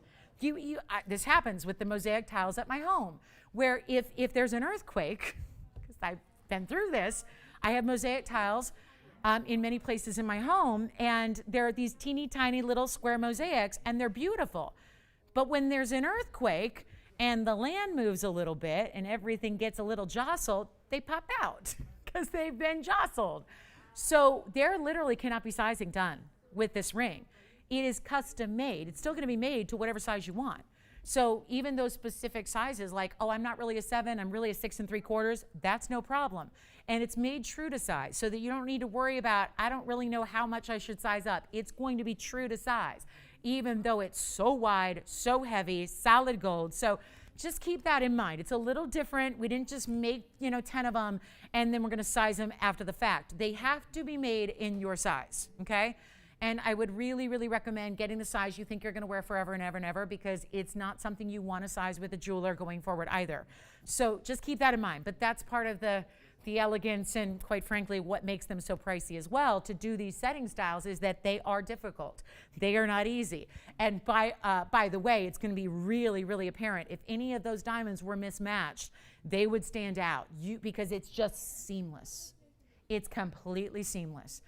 This happens with the mosaic tiles at my home, where if there's an earthquake, because I've been through this, I have mosaic tiles in many places in my home, and there are these teeny tiny little square mosaics, and they're beautiful. But when there's an earthquake and the land moves a little bit and everything gets a little jostled, they pop out because they've been jostled. So there literally cannot be sizing done with this ring. It is custom made. It's still going to be made to whatever size you want. So even those specific sizes like, oh, I'm not really a 7, I'm really a 6 3/4, that's no problem. And it's made true to size so that you don't need to worry about, I don't really know how much I should size up. It's going to be true to size, even though it's so wide, so heavy, solid gold. So just keep that in mind. It's a little different. We didn't just make, 10 of them and then we're going to size them after the fact. They have to be made in your size, okay? And I would really, really recommend getting the size you think you're going to wear forever and ever and ever, because it's not something you want to size with a jeweler going forward either. So just keep that in mind. But that's part of the elegance and, quite frankly, what makes them so pricey as well to do these setting styles is that they are difficult. They are not easy. And by the way, it's going to be really, really apparent. If any of those diamonds were mismatched, they would stand out because it's just seamless. It's completely seamless.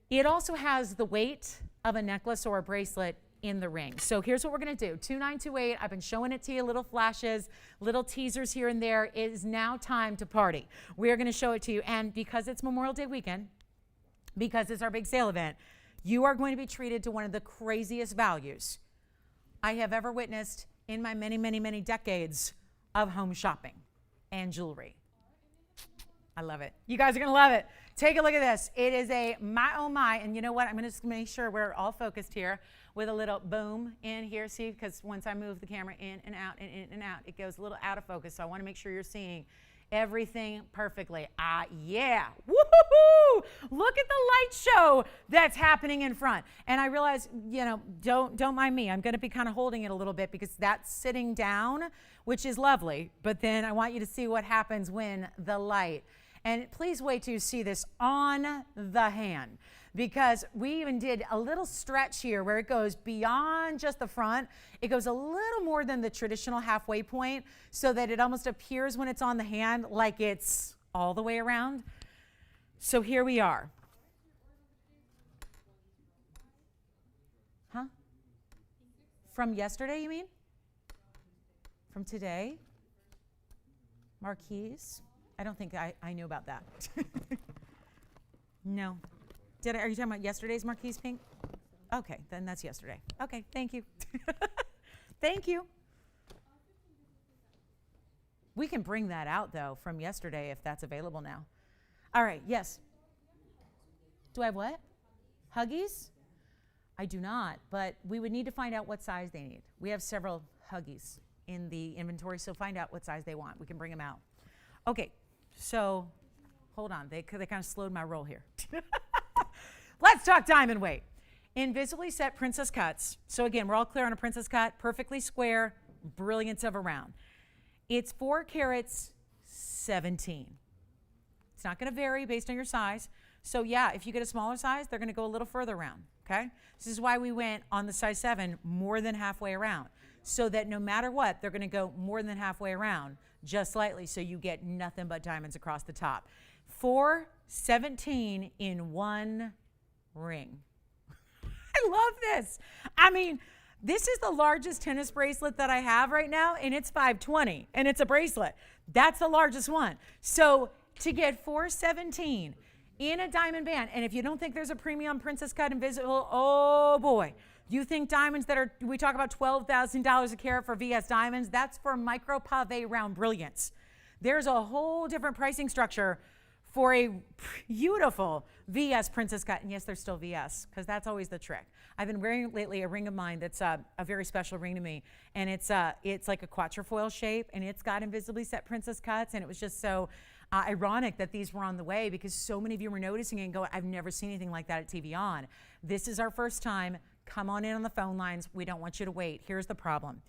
It also has the weight of a necklace or a bracelet in the ring. So here's what we're going to do. 2928, I've been showing it to you, little flashes, little teasers here and there. It is now time to party. We are going to show it to you. And because it's Memorial Day weekend, because it's our big sale event, you are going to be treated to one of the craziest values I have ever witnessed in my many, many, many decades of home shopping and jewelry. I love it. You guys are going to love it. Take a look at this. It is a my oh my, and you know what? I'm going to just make sure we're all focused here with a little boom in here. See, because once I move the camera in and out and in and out, it goes a little out of focus. So I want to make sure you're seeing everything perfectly. Yeah. Woohoo! Look at the light show that's happening in front. And I realize, don't mind me. I'm going to be kind of holding it a little bit because that's sitting down, which is lovely. But then I want you to see what happens when the light. And please wait till you see this on the hand, because we even did a little stretch here where it goes beyond just the front. It goes a little more than the traditional halfway point so that it almost appears when it's on the hand like it's all the way around. So here we are. Huh? From yesterday, you mean? From today? Marquise? I don't think I knew about that. No. Are you talking about yesterday's Marquise pink? Okay, then that's yesterday. Okay, thank you. Thank you. We can bring that out, though, from yesterday if that's available now. All right, yes. Do I have what? Huggies? I do not, but we would need to find out what size they need. We have several Huggies in the inventory, so find out what size they want. We can bring them out. Okay, so hold on. They kind of slowed my roll here. Let's talk diamond weight. Invisibly set princess cuts. So again, we're all clear on a princess cut. Perfectly square, brilliance of a round. It's 4 carats 17. It's not going to vary based on your size. So yeah, if you get a smaller size, they're going to go a little further around, okay? This is why we went on the size 7 more than halfway around, so that no matter what, they're going to go more than halfway around, just slightly, so you get nothing but diamonds across the top. 417 in one ring. I love this. I mean, this is the largest tennis bracelet that I have right now, and it's 520, and it's a bracelet. That's the largest one. So to get 417 in a diamond band, and if you don't think there's a premium princess cut invisible, oh boy. You think diamonds we talk about $12,000 a carat for VS diamonds, that's for micro pave round brilliance. There's a whole different pricing structure for a beautiful VS princess cut. And yes, they're still VS, because that's always the trick. I've been wearing lately a ring of mine that's a very special ring to me. And it's like a quatrefoil shape, and it's got invisibly set princess cuts. And it was just so ironic that these were on the way, because so many of you were noticing it and going, I've never seen anything like that at TVON. This is our first time. Come on in on the phone lines. We don't want you to wait. Here's the problem.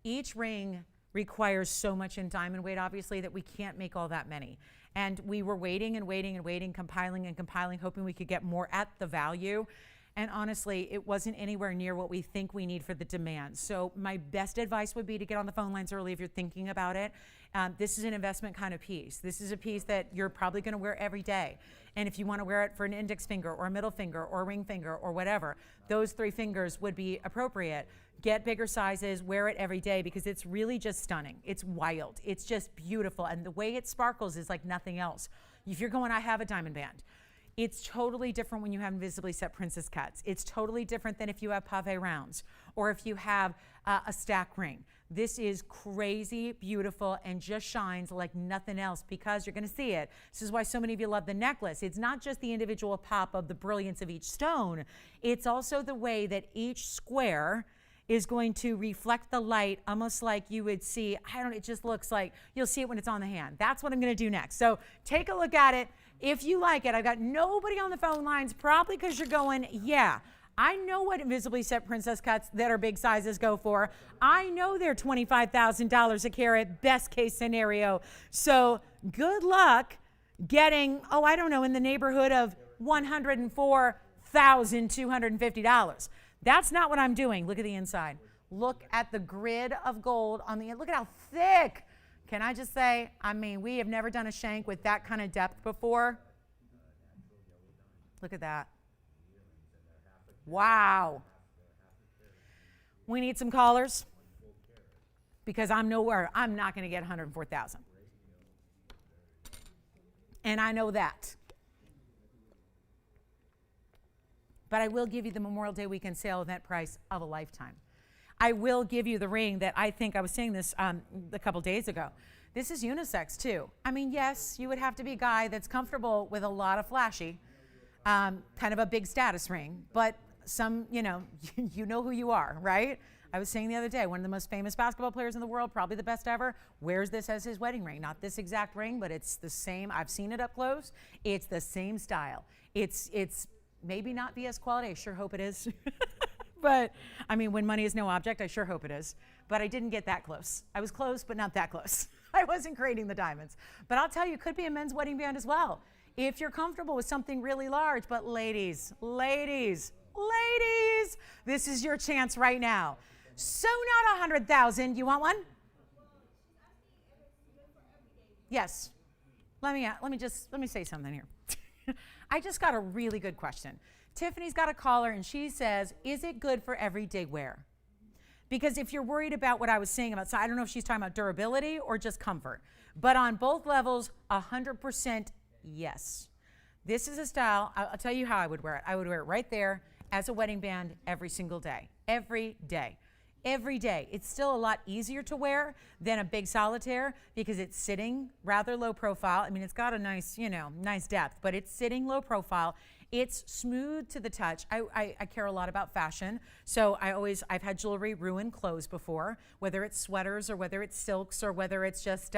Each ring requires so much in diamond weight, obviously, that we can't make all that many. And we were waiting and waiting and waiting, compiling and compiling, hoping we could get more at the value. And honestly, it wasn't anywhere near what we think we need for the demand. So my best advice would be to get on the phone lines early if you're thinking about it. This is an investment kind of piece. This is a piece that you're probably going to wear every day. And if you want to wear it for an index finger or a middle finger or a ring finger or whatever, those 3 fingers would be appropriate. Get bigger sizes, wear it every day because it's really just stunning. It's wild. It's just beautiful. And the way it sparkles is like nothing else. If you're going, I have a diamond band. It's totally different when you have invisibly set princess cuts. It's totally different than if you have pave rounds or if you have a stack ring. This is crazy beautiful and just shines like nothing else because you're going to see it. This is why so many of you love the necklace. It's not just the individual pop of the brilliance of each stone. It's also the way that each square is going to reflect the light almost like you would see, it just looks like you'll see it when it's on the hand. That's what I'm going to do next. So take a look at it. If you like it, I've got nobody on the phone lines, probably because you're going, yeah, I know what invisibly set princess cuts that are big sizes go for. I know they're $25,000 a carat, best case scenario. So good luck getting, in the neighborhood of $104,250. That's not what I'm doing. Look at the inside. Look at the grid of gold on the end. Look at how thick. Can I just say, we have never done a shank with that kind of depth before. Look at that. Wow. We need some callers because I'm not going to get 104,000. And I know that. But I will give you the Memorial Day weekend sale event price of a lifetime. I will give you the ring that I was saying this a couple days ago. This is unisex too. Yes, you would have to be a guy that's comfortable with a lot of flashy, kind of a big status ring, but some, you know who you are, right? I was saying the other day, one of the most famous basketball players in the world, probably the best ever, wears this as his wedding ring. Not this exact ring, but it's the same. I've seen it up close. It's the same style. It's maybe not VS quality. I sure hope it is. But when money is no object, I sure hope it is. But I didn't get that close. I was close, but not that close. I wasn't creating the diamonds. But I'll tell you, it could be a men's wedding band as well. If you're comfortable with something really large. But ladies, this is your chance right now. So not 100,000. You want one? Yes. Let me say something here. I just got a really good question. Tiffany's got a caller and she says, is it good for everyday wear? Because if you're worried about what I was saying about, so I don't know if she's talking about durability or just comfort, but on both levels, 100% yes. This is a style, I'll tell you how I would wear it. I would wear it right there as a wedding band every single day, every day. Every day. It's still a lot easier to wear than a big solitaire because it's sitting rather low profile. It's got a nice, nice depth, but it's sitting low profile. It's smooth to the touch. I care a lot about fashion. So I've had jewelry ruin clothes before, whether it's sweaters or whether it's silks or whether it's just,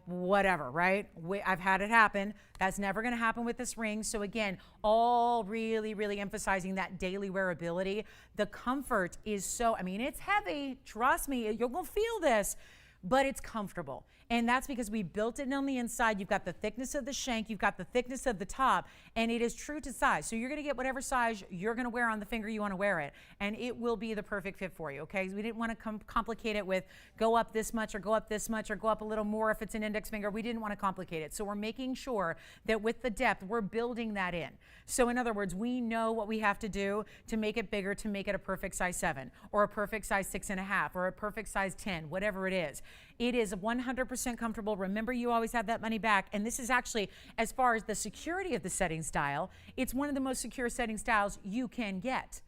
whatever, right? I've had it happen. That's never going to happen with this ring. So again, all really, really emphasizing that daily wearability. The comfort is so, it's heavy. Trust me, you're going to feel this, but it's comfortable. And that's because we built it on the inside. You've got the thickness of the shank, you've got the thickness of the top, and it is true to size. So you're gonna get whatever size you're gonna wear on the finger you wanna wear it, and it will be the perfect fit for you, okay? We didn't wanna complicate it with go up this much or go up this much or go up a little more if it's an index finger. We didn't wanna complicate it. So we're making sure that with the depth, we're building that in. So in other words, we know what we have to do to make it bigger, to make it a perfect size 7 or a perfect size 6.5 or a perfect size 10, whatever it is. It is 100% comfortable. Remember, you always have that money back. And this is actually, as far as the security of the setting style, it's one of the most secure setting styles you can get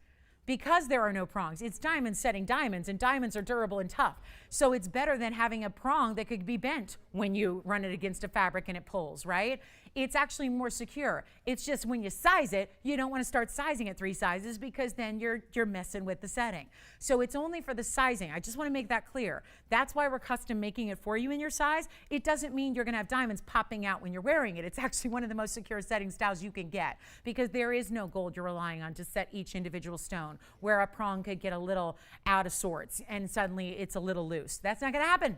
because there are no prongs. It's diamonds setting diamonds, and diamonds are durable and tough. So it's better than having a prong that could be bent when you run it against a fabric and it pulls, right? It's actually more secure. It's just when you size it, you don't want to start sizing at 3 sizes because then you're messing with the setting. So it's only for the sizing. I just want to make that clear. That's why we're custom making it for you in your size. It doesn't mean you're going to have diamonds popping out when you're wearing it. It's actually one of the most secure setting styles you can get because there is no gold you're relying on to set each individual stone, where a prong could get a little out of sorts and suddenly it's a little loose. That's not going to happen.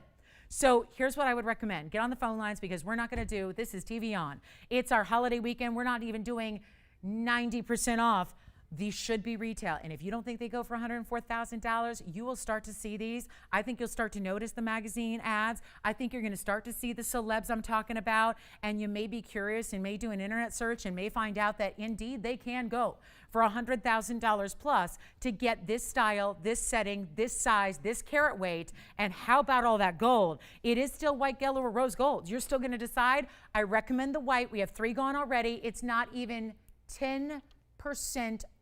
So here's what I would recommend. Get on the phone lines because we're not going to do, this is TVON. It's our holiday weekend. We're not even doing 90% off These should be retail. And if you don't think they go for $104,000, you will start to see these. I think you'll start to notice the magazine ads. I think you're going to start to see the celebs I'm talking about. And you may be curious and may do an internet search and may find out that indeed they can go for $100,000 plus to get this style, this setting, this size, this carat weight. And how about all that gold? It is still white, yellow, or rose gold. You're still going to decide. I recommend the white. We have 3 gone already. It's not even 10%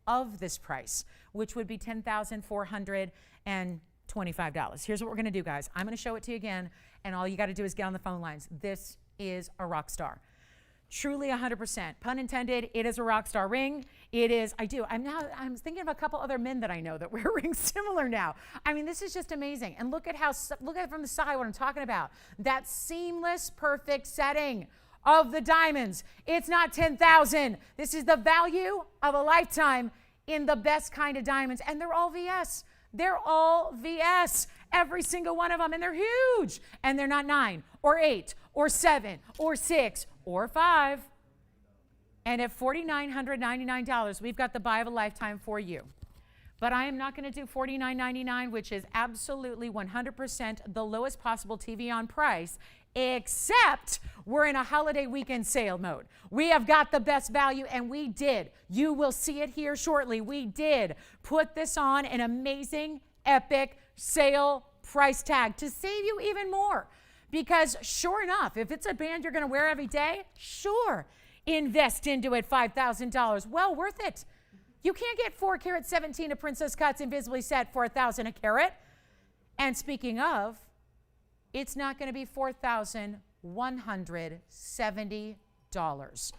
of this price, which would be $10,425. Here's what we're going to do, guys. I'm going to show it to you again, and all you got to do is get on the phone lines. This is a rock star. Truly 100%. Pun intended, it is a rock star ring. It is, I'm thinking of a couple other men that I know that wear rings similar now. I mean, this is just amazing. And look at it from the side, what I'm talking about. That seamless, perfect setting of the diamonds. It's not $10,000. This is the value of a lifetime in the best kind of diamonds. And they're all VS. They're all VS. Every single one of them. And they're huge. And they're not 9 or 8 or 7 or 6 or 5. And at $4,999, we've got the buy of a lifetime for you. But I am not going to do $49.99, which is absolutely 100% the lowest possible TVON price, except we're in a holiday weekend sale mode. We have got the best value, and we did. You will see it here shortly. We did put this on an amazing, epic sale price tag to save you even more. Because sure enough, if it's a band you're going to wear every day, sure, invest into it $5,000. Well worth it. You can't get 4 carat 17 of Princess Cuts invisibly set for $1,000 a carat. And speaking of, it's not going to be $4,170.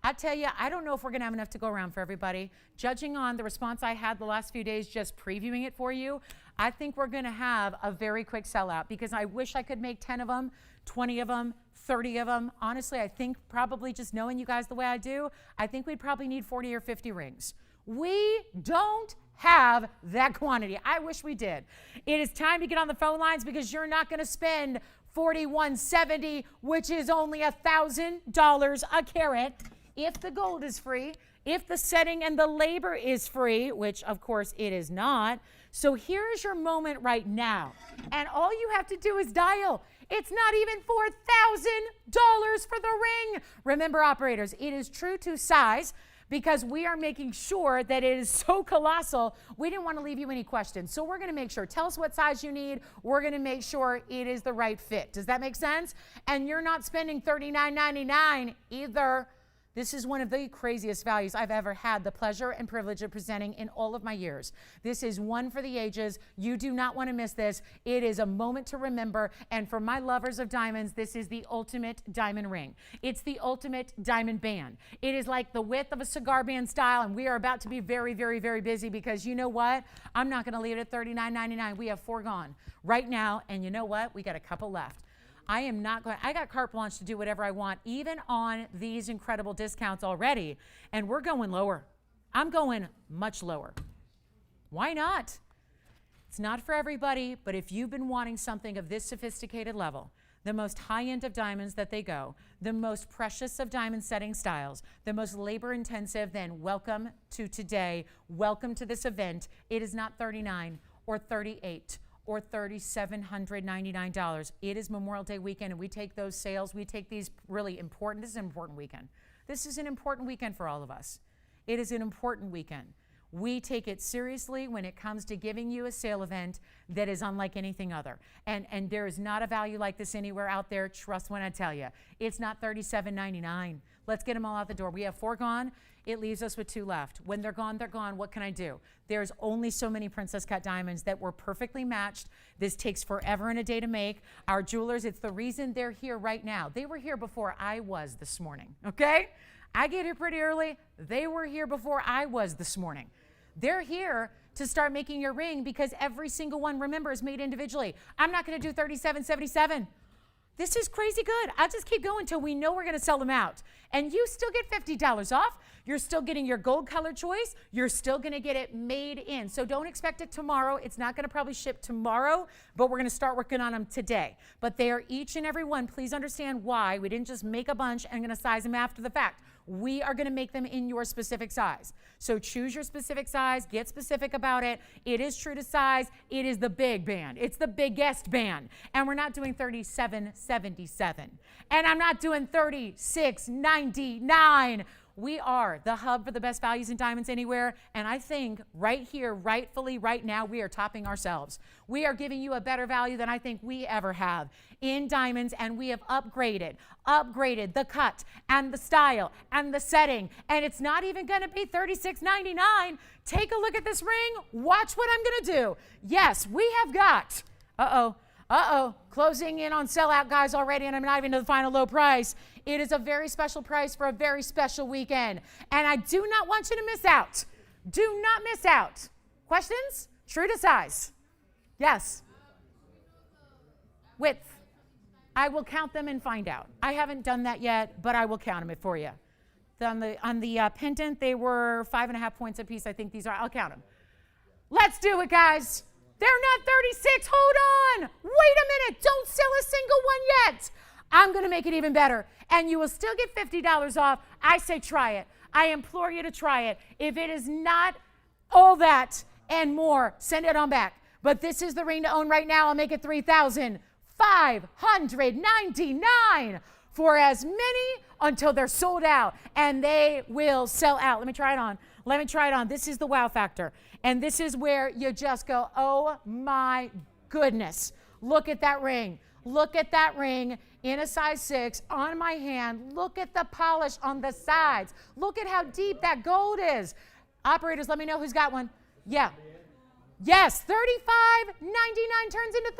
I tell you, I don't know if we're going to have enough to go around for everybody. Judging on the response I had the last few days just previewing it for you, I think we're going to have a very quick sellout because I wish I could make 10 of them, 20 of them, 30 of them. Honestly, I think probably just knowing you guys the way I do, I think we'd probably need 40 or 50 rings. We don't have that quantity. I wish we did. It is time to get on the phone lines because you're not going to spend $4,170, which is only $1,000 a carat, if the gold is free, if the setting and the labor is free, which of course it is not. So here is your moment right now. And all you have to do is dial. It's not even $4,000 for the ring. Remember, operators, it is true to size, because we are making sure that it is so colossal, we didn't want to leave you any questions. So we're going to make sure, tell us what size you need. We're going to make sure it is the right fit. Does that make sense? And you're not spending $39.99 either. This is one of the craziest values I've ever had the pleasure and privilege of presenting in all of my years. This is one for the ages. You do not want to miss this. It is a moment to remember. And for my lovers of diamonds, this is the ultimate diamond ring. It's the ultimate diamond band. It is like the width of a cigar band style. And we are about to be very, very, very busy because you know what? I'm not going to leave it at $39.99. We have 4 gone right now. And you know what? We got a couple left. I got carte blanche to do whatever I want, even on these incredible discounts already, and we're going lower. I'm going much lower. Why not? It's not for everybody, but if you've been wanting something of this sophisticated level, the most high-end of diamonds that they go, the most precious of diamond setting styles, the most labor-intensive, then welcome to today. Welcome to this event. It is not $39 or $38 or $3,799. It is Memorial Day weekend, and we take those sales. We take these really important. This is an important weekend. This is an important weekend for all of us. It is an important weekend. We take it seriously when it comes to giving you a sale event that is unlike anything other. And there is not a value like this anywhere out there. Trust when I tell you. It's not $37.99. Let's get them all out the door. We have 4 gone. It leaves us with 2 left. When they're gone, they're gone. What can I do? There's only so many princess cut diamonds that were perfectly matched. This takes forever and a day to make. Our jewelers, it's the reason they're here right now. They were here before I was this morning, okay? I get here pretty early. They were here before I was this morning. They're here to start making your ring because every single one, remember, is made individually. I'm not going to do $37.77. This is crazy good. I'll just keep going until we know we're going to sell them out. And you still get $50 off. You're still getting your gold color choice. You're still going to get it made in. So don't expect it tomorrow. It's not going to probably ship tomorrow, but we're going to start working on them today. But they are each and every one. Please understand why. We didn't just make a bunch and going to size them after the fact. We are going to make them in your specific size. So choose your specific size, get specific about it. It is true to size. It is the big band. It's the biggest band. And we're not doing $37.77. And I'm not doing $36.99. We are the hub for the best values in diamonds anywhere. And I think right here, rightfully, right now, we are topping ourselves. We are giving you a better value than I think we ever have in diamonds. And we have upgraded the cut and the style and the setting. And it's not even going to be $36.99. Take a look at this ring. Watch what I'm going to do. Yes, we have got, closing in on sellout, guys, already, and I'm not even to the final low price. It is a very special price for a very special weekend, and I do not want you to miss out. Do not miss out. Questions? True to size. Yes. Width. I will count them and find out. I haven't done that yet, but I will count them for you. On the pendant, they were 5.5 points a piece. I think these are. I'll count them. Let's do it, guys. They're not 36. Hold on. Wait a minute. Don't sell a single one yet. I'm going to make it even better. And you will still get $50 off. I say try it. I implore you to try it. If it is not all that and more, send it on back. But this is the ring to own right now. I'll make it $3,599 for as many until they're sold out. And they will sell out. Let me try it on. Let me try it on. This is the wow factor. And this is where you just go, oh my goodness. Look at that ring. Look at that ring in a size 6 on my hand. Look at the polish on the sides. Look at how deep that gold is. Operators, let me know who's got one. Yeah. Yes, $35.99 turns into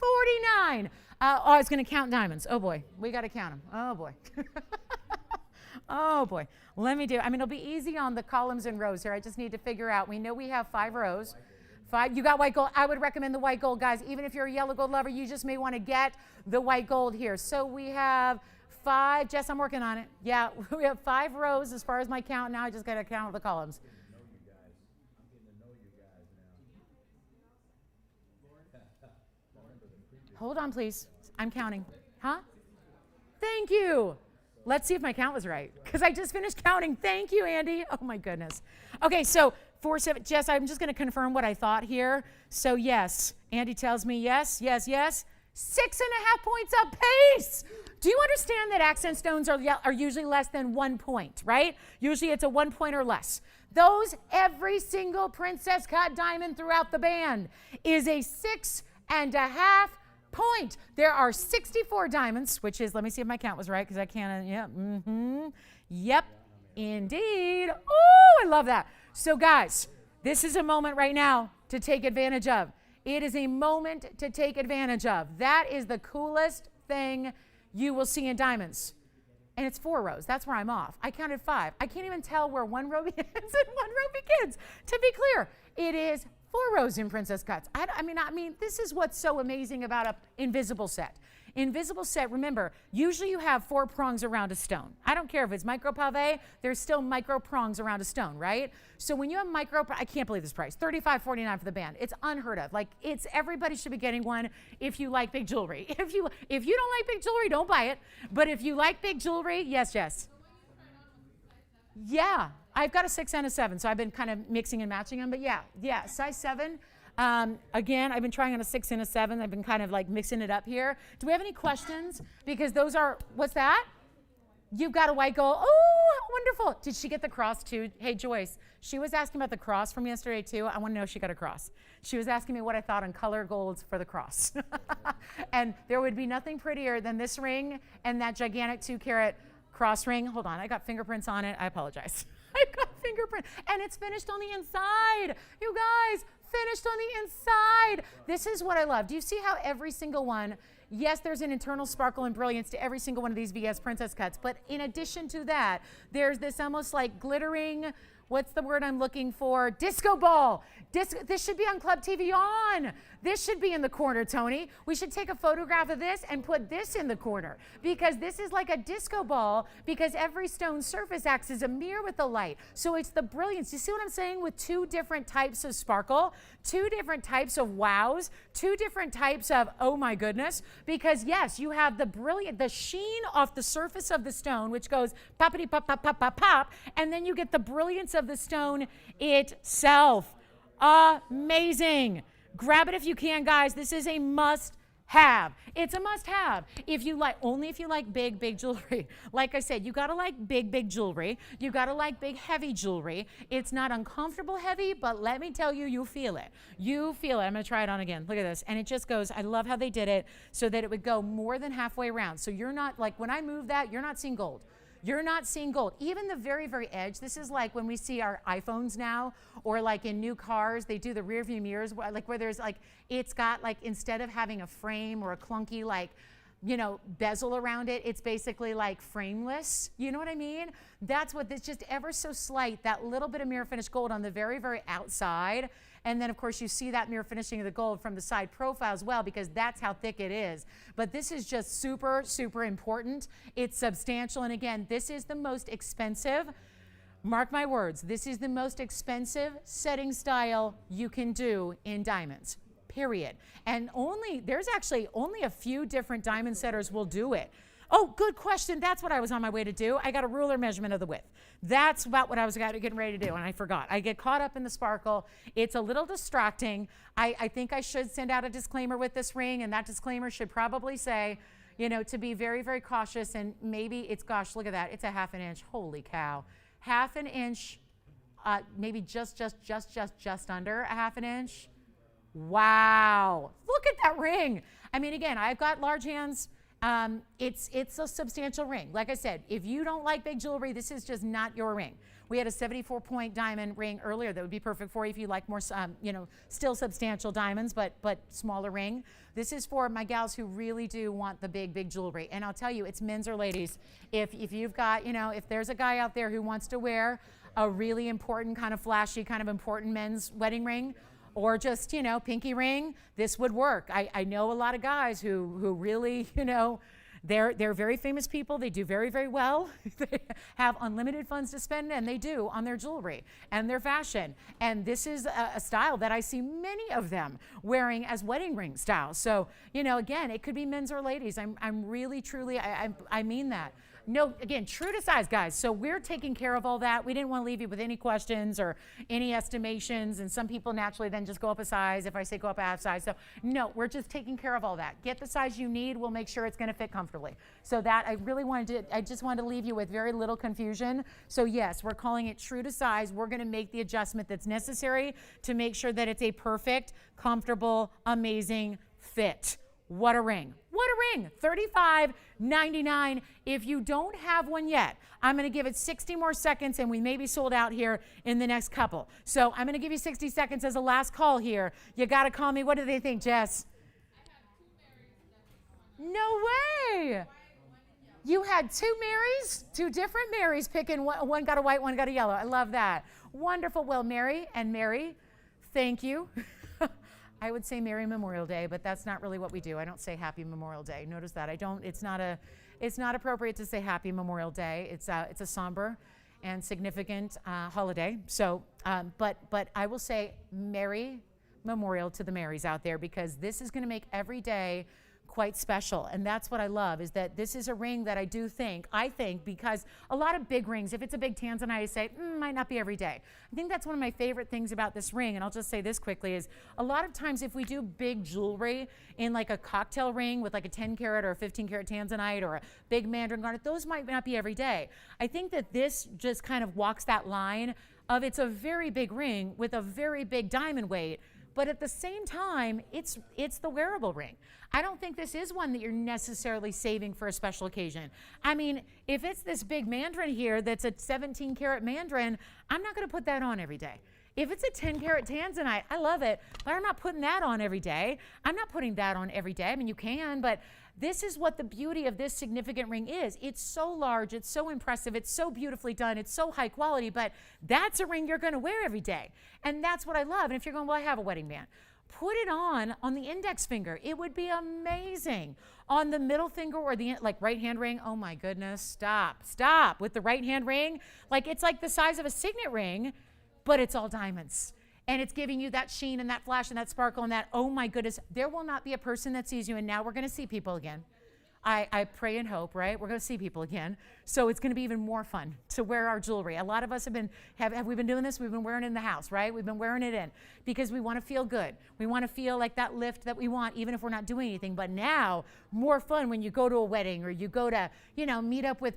$35.49. I was going to count diamonds. Oh boy, we got to count them. Oh boy. Oh boy, let me do. I mean, it'll be easy on the columns and rows here. I just need to figure out. We know we have 5 rows. 5. You got white gold. I would recommend the white gold, guys. Even if you're a yellow gold lover, you just may want to get the white gold here. So we have 5. Jess, I'm working on it. Yeah, we have 5 rows as far as my count. Now I just got to count the columns. Hold on, please. I'm counting. Huh? Thank you. Let's see if my count was right, because I just finished counting. Thank you, Andy. Oh, my goodness. Okay, so 4, 7. Jess, I'm just going to confirm what I thought here. So, yes. Andy tells me yes, yes, yes. 6.5 points apiece. Do you understand that accent stones are usually less than 1 point, right? Usually it's a 1 point or less. Those, every single princess cut diamond throughout the band is a 6.5 point. There are 64 diamonds, which is, let me see if my count was right, because I can't, yep, indeed. Oh, I love that. So guys, this is a moment right now to take advantage of. It is a moment to take advantage of. That is the coolest thing you will see in diamonds. And it's 4 rows. That's where I'm off. I counted 5. I can't even tell where one row begins and one row begins. To be clear, it is 4 rows in princess cuts. I mean, this is what's so amazing about an invisible set. Invisible set, remember, usually you have 4 prongs around a stone. I don't care if it's micro pave, there's still micro prongs around a stone, right? So when you have micro, I can't believe this price, $35.49 for the band. It's unheard of. Like, everybody should be getting one if you like big jewelry. If you don't like big jewelry, don't buy it. But if you like big jewelry, yes. Yeah, I've got a 6 and a 7, so I've been kind of mixing and matching them. But yeah, size 7. Again, I've been trying on a 6 and a 7. I've been kind of like mixing it up here. Do we have any questions? Because those are, what's that? You've got a white gold. Oh, wonderful. Did she get the cross too? Hey, Joyce, she was asking about the cross from yesterday too. I want to know if she got a cross. She was asking me what I thought on color golds for the cross. And there would be nothing prettier than this ring and that gigantic 2-carat cross ring. Hold on, I got fingerprints on it. I apologize. I got fingerprints. And it's finished on the inside. You guys, finished on the inside. This is what I love. Do you see how every single one, yes, there's an internal sparkle and brilliance to every single one of these VS princess cuts, but in addition to that, there's this almost like glittering what's the word I'm looking for? Disco ball. This should be on Club TVON. This should be in the corner, Tony. We should take a photograph of this and put this in the corner because this is like a disco ball because every stone surface acts as a mirror with the light. So it's the brilliance. You see what I'm saying? With two different types of sparkle, two different types of wows, two different types of, oh my goodness, because yes, you have the brilliant, the sheen off the surface of the stone, which goes poppity pop, pop, pop, pop, pop, and then you get the brilliance of the stone itself. Amazing. Grab it if you can, guys. This is a must-have. It's a must-have. Only if you like big jewelry. Like I said, you gotta like big jewelry. You gotta like big, heavy jewelry. It's not uncomfortable heavy, but let me tell you, you feel it. You feel it. I'm gonna try it on again. Look at this. And it just goes, I love how they did it so that it would go more than halfway around. So you're not, like when I move that, you're not seeing gold. You're not seeing gold. Even the very, very edge, this is like when we see our iPhones now, or like in new cars, they do the rear view mirrors, like where there's like, it's got like, instead of having a frame or a clunky like, you know, bezel around it, it's basically like frameless. You know what I mean? That's what this, just ever so slight, that little bit of mirror finish gold on the very, very outside. And then, of course, you see that mirror finishing of the gold from the side profile as well because that's how thick it is. But this is just super, super important. It's substantial. And again, this is the most expensive, mark my words, this is the most expensive setting style you can do in diamonds, period. And there's actually only a few different diamond setters will do it. Oh, good question. That's what I was on my way to do. I got a ruler measurement of the width. That's about what I was getting ready to do, and I forgot. I get caught up in the sparkle. It's a little distracting. I think I should send out a disclaimer with this ring, and that disclaimer should probably say, you know, to be very, very cautious, and maybe it's, gosh, look at that. It's a ½ inch. Holy cow. ½ inch, maybe just under a ½ inch. Wow. Look at that ring. I mean, again, I've got large hands. It's a substantial ring. Like I said, if you don't like big jewelry, this is just not your ring. We had a 74-point diamond ring earlier that would be perfect for you if you like more, you know, still substantial diamonds, but smaller ring. This is for my gals who really do want the big jewelry. And I'll tell you, it's men's or ladies. If you've got, you know, if there's a guy out there who wants to wear a really important kind of flashy, kind of important men's wedding ring, or just, you know, pinky ring, this would work. I know a lot of guys who really, you know, they're very famous people. They do very, very well. They have unlimited funds to spend, and they do on their jewelry and their fashion. And this is a style that I see many of them wearing as wedding ring styles. So, you know, again, it could be men's or ladies. I'm really, truly, I mean that. No, again, true to size, guys. So we're taking care of all that. We didn't want to leave you with any questions or any estimations. And some people naturally then just go up a size if I say go up a half size. So no, we're just taking care of all that. Get the size you need. We'll make sure it's going to fit comfortably. So that I just wanted to leave you with very little confusion. So yes, we're calling it true to size. We're going to make the adjustment that's necessary to make sure that it's a perfect, comfortable, amazing fit. What a ring. What a ring. $35.99. If you don't have one yet, I'm going to give it 60 more seconds, and we may be sold out here in the next couple. So I'm going to give you 60 seconds as a last call here. You got to call me. What do they think, Jess? No way. You had two Marys, two different Marys picking. One got a white, one got a yellow. I love that. Wonderful. Well, Mary and Mary, thank you. I would say Merry Memorial Day, but that's not really what we do. I don't say Happy Memorial Day. Notice that. I don't. It's not appropriate to say Happy Memorial Day. It's a somber and significant holiday. So, but I will say Merry Memorial to the Marys out there, because this is going to make every day quite special. And that's what I love, is that this is a ring that I think, because a lot of big rings, if it's a big Tanzanite, I say, might not be every day. I think that's one of my favorite things about this ring, and I'll just say this quickly, is a lot of times if we do big jewelry in like a cocktail ring with like a 10 karat or a 15 karat Tanzanite or a big mandarin garnet, those might not be every day. I think that this just kind of walks that line of, it's a very big ring with a very big diamond weight, but at the same time, it's the wearable ring. I don't think this is one that you're necessarily saving for a special occasion. I mean, if it's this big mandarin here that's a 17 karat mandarin, I'm not going to put that on every day. If it's a 10 karat Tanzanite, I love it, but I'm not putting that on every day. I'm not putting that on every day. I mean, you can, but this is what the beauty of this significant ring is. It's so large, it's so impressive, it's so beautifully done, it's so high quality, but that's a ring you're gonna wear every day. And that's what I love. And if you're going, well, I have a wedding band, put it on the index finger. It would be amazing. On the middle finger or the like right hand ring. Oh my goodness, stop with the right hand ring. Like it's like the size of a signet ring, but it's all diamonds. And it's giving you that sheen and that flash and that sparkle and that, oh my goodness, there will not be a person that sees you. And now we're going to see people again. I pray and hope, right? We're going to see people again. So it's going to be even more fun to wear our jewelry. A lot of us have we been doing this? We've been wearing it in the house, right? We've been wearing it in because we want to feel good. We want to feel like that lift that we want, even if we're not doing anything. But now, more fun when you go to a wedding or you go to, meet up with,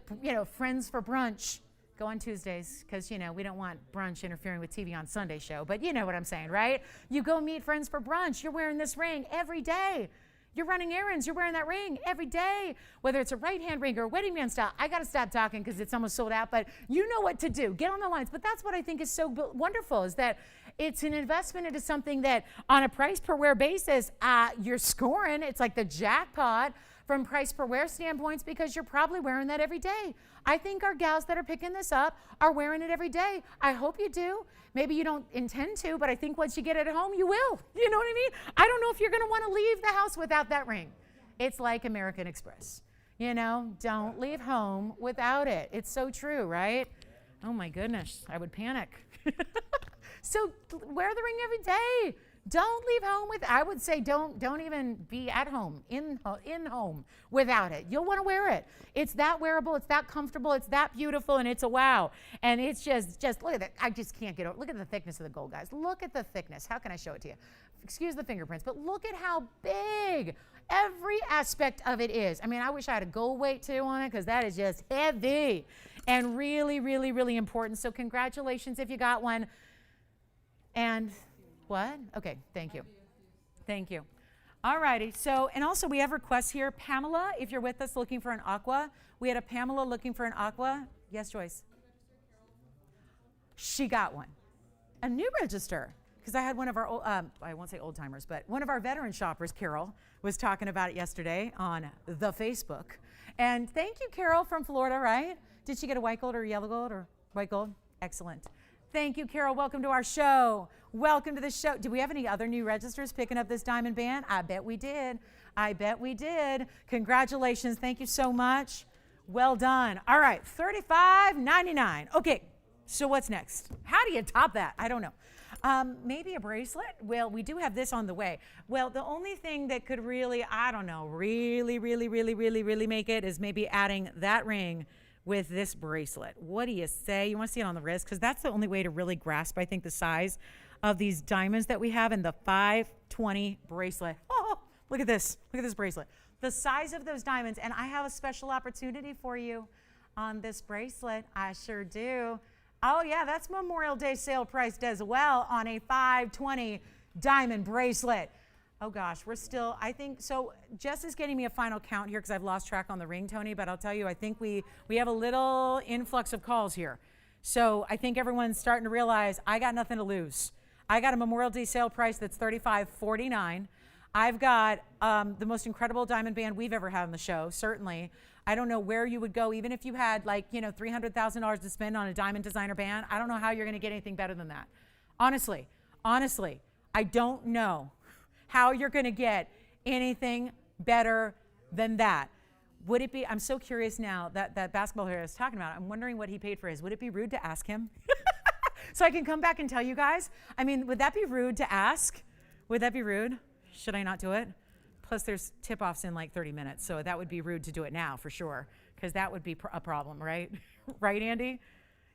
friends for brunch. Go on Tuesdays because, we don't want brunch interfering with TVON Sunday show. But you know what I'm saying, right? You go meet friends for brunch. You're wearing this ring every day. You're running errands. You're wearing that ring every day, whether it's a right-hand ring or a wedding band style. I got to stop talking because it's almost sold out, but you know what to do. Get on the lines. But that's what I think is so wonderful is that it's an investment into something that on a price per wear basis, you're scoring. It's like the jackpot from price per wear standpoints because you're probably wearing that every day. I think our gals that are picking this up are wearing it every day. I hope you do. Maybe you don't intend to, but I think once you get it at home, you will. You know what I mean? I don't know if you're going to want to leave the house without that ring. It's like American Express. Don't leave home without it. It's so true, right? Oh my goodness, I would panic. So wear the ring every day. Don't leave home I would say don't even be at home, in home without it. You'll want to wear it. It's that wearable, it's that comfortable, it's that beautiful, and it's a wow. And it's just look at that. I just can't get over. Look at the thickness of the gold, guys. Look at the thickness. How can I show it to you? Excuse the fingerprints, but look at how big every aspect of it is. I mean, I wish I had a gold weight too on it because that is just heavy and really, really, really important. So congratulations if you got one. And what? Okay, thank you. Thank you. All righty. So, and also we have requests here. Pamela, if you're with us looking for an aqua. We had a Pamela looking for an aqua. Yes, Joyce? She got one. A new register. Because I had one of our, I won't say old timers, but one of our veteran shoppers, Carol, was talking about it yesterday on the Facebook. And thank you, Carol from Florida, right? Did she get a white gold or yellow gold or white gold? Excellent. Thank you, Carol. Welcome to our show. Welcome to the show. Do we have any other new registers picking up this diamond band? I bet we did. I bet we did. Congratulations. Thank you so much. Well done. All right, $35.99. Okay, so what's next? How do you top that? I don't know. Maybe a bracelet? Well, we do have this on the way. Well, the only thing that could really, I don't know, really make it is maybe adding that ring with this bracelet. What do you say? You want to see it on the wrist? Because that's the only way to really grasp, I think, the size of these diamonds that we have in the 520 bracelet. Oh, look at this. Look at this bracelet. The size of those diamonds. And I have a special opportunity for you on this bracelet. I sure do. Oh, yeah, that's Memorial Day sale priced as well on a 520 diamond bracelet. Oh gosh, we're still, I think, so Jess is getting me a final count here because I've lost track on the ring, Tony, but I'll tell you, I think we have a little influx of calls here. So I think everyone's starting to realize I got nothing to lose. I got a Memorial Day sale price that's $35.49. I've got the most incredible diamond band we've ever had on the show, certainly. I don't know where you would go, even if you had like, $300,000 to spend on a diamond designer band. I don't know how you're gonna get anything better than that. Honestly, I don't know how you're going to get anything better than that. Would it be, I'm so curious now that basketball player I was talking about, I'm wondering what he paid for his. Would it be rude to ask him? So I can come back and tell you guys? I mean, would that be rude to ask? Would that be rude? Should I not do it? Plus there's tip-offs in like 30 minutes, so that would be rude to do it now for sure, because that would be a problem, right? Right, Andy?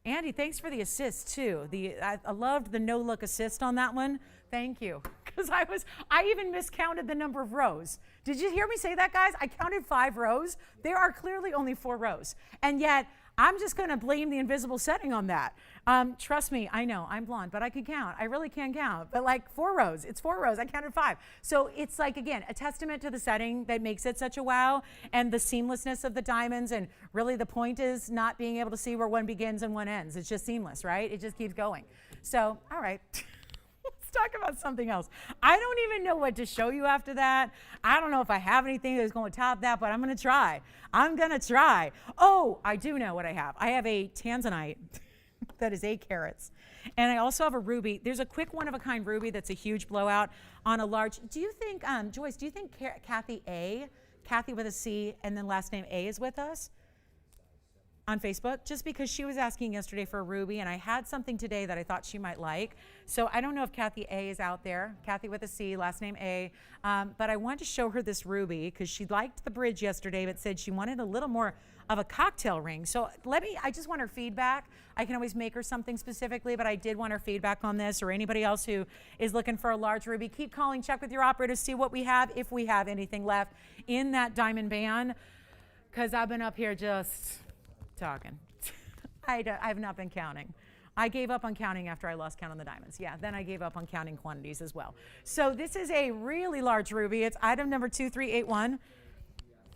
Andy, thanks for the assist too. I loved the no-look assist on that one. Thank you. Because I even miscounted the number of rows. Did you hear me say that, guys? I counted 5 rows. There are clearly only 4 rows. And yet, I'm just going to blame the invisible setting on that. Trust me, I know, I'm blonde, but I can count. I really can count. But like 4 rows, it's 4 rows. I counted 5. So it's like, again, a testament to the setting that makes it such a wow and the seamlessness of the diamonds. And really the point is not being able to see where one begins and one ends. It's just seamless, right? It just keeps going. So, all right. Let's talk about something else. I don't even know what to show you after that. I don't know if I have anything that's going to top that, but I'm going to try. Oh, I do know what I have. I have a Tanzanite that is 8 carats. And I also have a ruby. There's a quick one-of-a-kind ruby that's a huge blowout on a large. Do you think, Joyce, do you think Kathy with a C and then last name A is with us on Facebook? Just because she was asking yesterday for a ruby, and I had something today that I thought she might like. So I don't know if Kathy A is out there. Kathy with a C, last name A. But I wanted to show her this ruby because she liked the bridge yesterday, but said she wanted a little more of a cocktail ring. So I just want her feedback. I can always make her something specifically, but I did want her feedback on this, or anybody else who is looking for a large ruby. Keep calling, check with your operator, see what we have, if we have anything left in that diamond band, because I've been up here just talking. I've not been counting. I gave up on counting after I lost count on the diamonds. Yeah, then I gave up on counting quantities as well. So this is a really large ruby. It's item number 2381.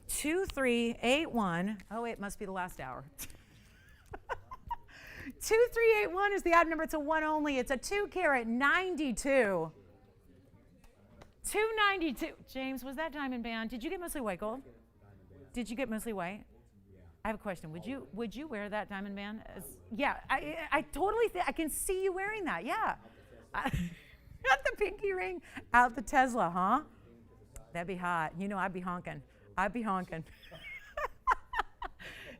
2381. Oh, it must be the last hour. 2381 is the item number. It's a one only. It's a 2 carat 92. 292. James, was that diamond band? Did you get mostly white gold? Did you get mostly white? I have a question. Would you wear that diamond band? Yeah, I totally I can see you wearing that. Yeah. Not the pinky ring, out the Tesla, huh? That'd be hot. You know, I'd be honking.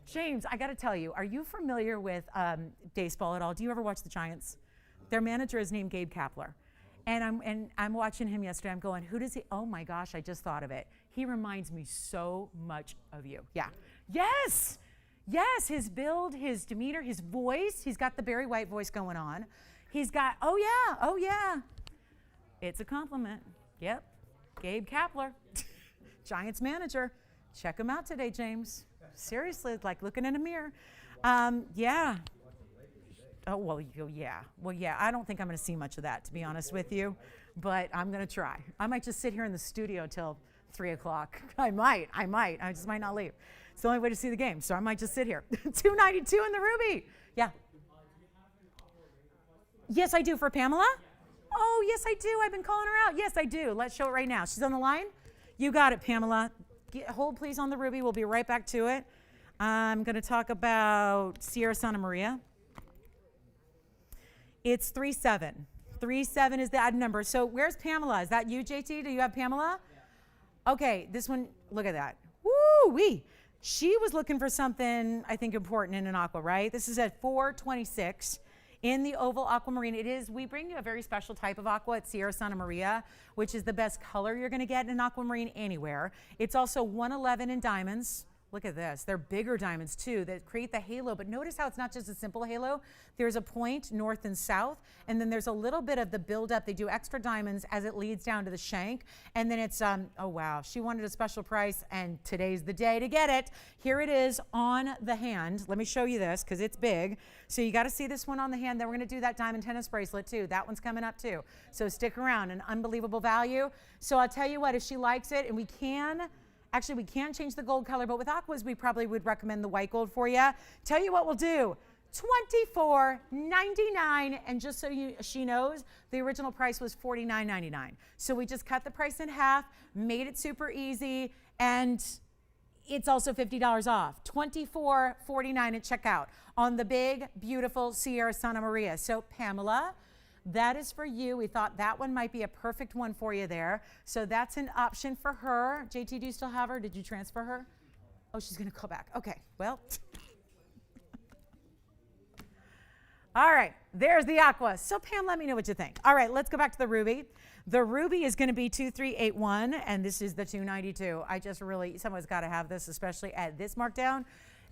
James, I got to tell you, are you familiar with baseball at all? Do you ever watch the Giants? Their manager is named Gabe Kapler. And I'm watching him yesterday. I'm going, who does he? Oh my gosh, I just thought of it. He reminds me so much of you. Yeah. Yes. His build, his demeanor, his voice. He's got the Barry White voice going on. He's got, oh yeah. It's a compliment. Yep. Gabe Kapler, Giants manager. Check him out today, James. Seriously, it's like looking in a mirror. Yeah. Oh, well, yeah. Well, yeah, I don't think I'm going to see much of that, to be honest with you, but I'm going to try. I might just sit here in the studio till 3 o'clock. I might. I just might not leave. It's the only way to see the game, so I might just sit here. 292 in the ruby. Yeah. Yes, I do. For Pamela? Oh, yes, I do. I've been calling her out. Yes, I do. Let's show it right now. She's on the line. You got it, Pamela. Hold, please, on the ruby. We'll be right back to it. I'm going to talk about Sierra Santa Maria. It's 3-7. 3-7 is the item number. So where's Pamela? Is that you, JT? Do you have Pamela? Yeah. Okay, this one, look at that. Woo-wee. She was looking for something, I think, important in an aqua, right? This is at 426 in the oval aquamarine. It is, we bring you a very special type of aqua at Sierra Santa Maria, which is the best color you're going to get in an aquamarine anywhere. It's also 111 in diamonds. Look at this. They're bigger diamonds, too, that create the halo. But notice how it's not just a simple halo. There's a point north and south, and then there's a little bit of the buildup. They do extra diamonds as it leads down to the shank. And then it's, oh, wow. She wanted a special price, and today's the day to get it. Here it is on the hand. Let me show you this, because it's big. So you got to see this one on the hand. Then we're going to do that diamond tennis bracelet, too. That one's coming up, too. So stick around. An unbelievable value. So I'll tell you what, if she likes it, and we can... Actually, we can change the gold color, but with aquas, we probably would recommend the white gold for you. Tell you what we'll do, $24.99, and just so she knows, the original price was $49.99. So we just cut the price in half, made it super easy, and it's also $50 off. $24.49 at checkout on the big, beautiful Sierra Santa Maria. So Pamela, that is for you. We thought that one might be a perfect one for you there. So that's an option for her. JT, do you still have her? Did you transfer her? Oh, she's going to call back. Okay, well. All right, there's the aqua. So Pam, let me know what you think. All right, let's go back to the ruby. The ruby is going to be 2381, and this is the 292. I just really, someone's got to have this, especially at this markdown.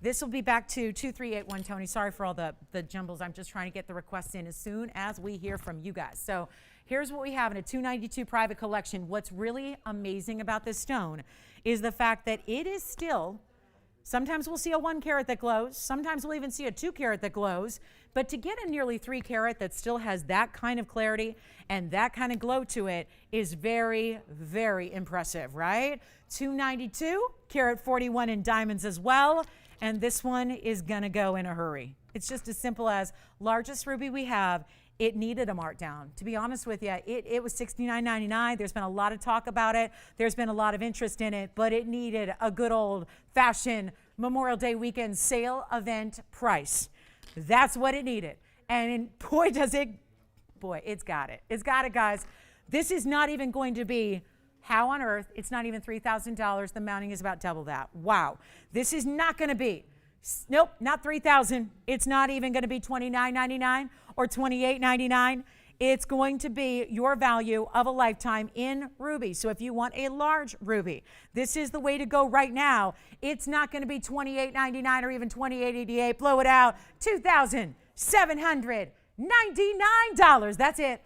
This will be back to 2381, Tony. Sorry for all the jumbles. I'm just trying to get the requests in as soon as we hear from you guys. So here's what we have in a 292 private collection. What's really amazing about this stone is the fact that it is still, sometimes we'll see a 1 carat that glows. Sometimes we'll even see a 2 carat that glows. But to get a nearly 3 carat that still has that kind of clarity and that kind of glow to it is very, very impressive, right? 292, carat 41 in diamonds as well. And this one is gonna go in a hurry. It's just as simple as largest ruby we have it needed a markdown. To be honest with you, it was $69.99. There's been a lot of talk about it. There's been a lot of interest in it, but it needed a good old-fashioned Memorial Day weekend sale event price. That's what it needed. And boy, does it, boy, it's got it. It's got it, guys. This is not even going to be, how on earth, it's not even $3,000. The mounting is about double that. Wow. This is not going to be, nope, not $3,000. It's not even going to be $29.99 or $28.99. It's going to be your value of a lifetime in ruby. So if you want a large ruby, this is the way to go right now. It's not going to be $28.99 or even $28.88. Blow it out. $2,799. That's it.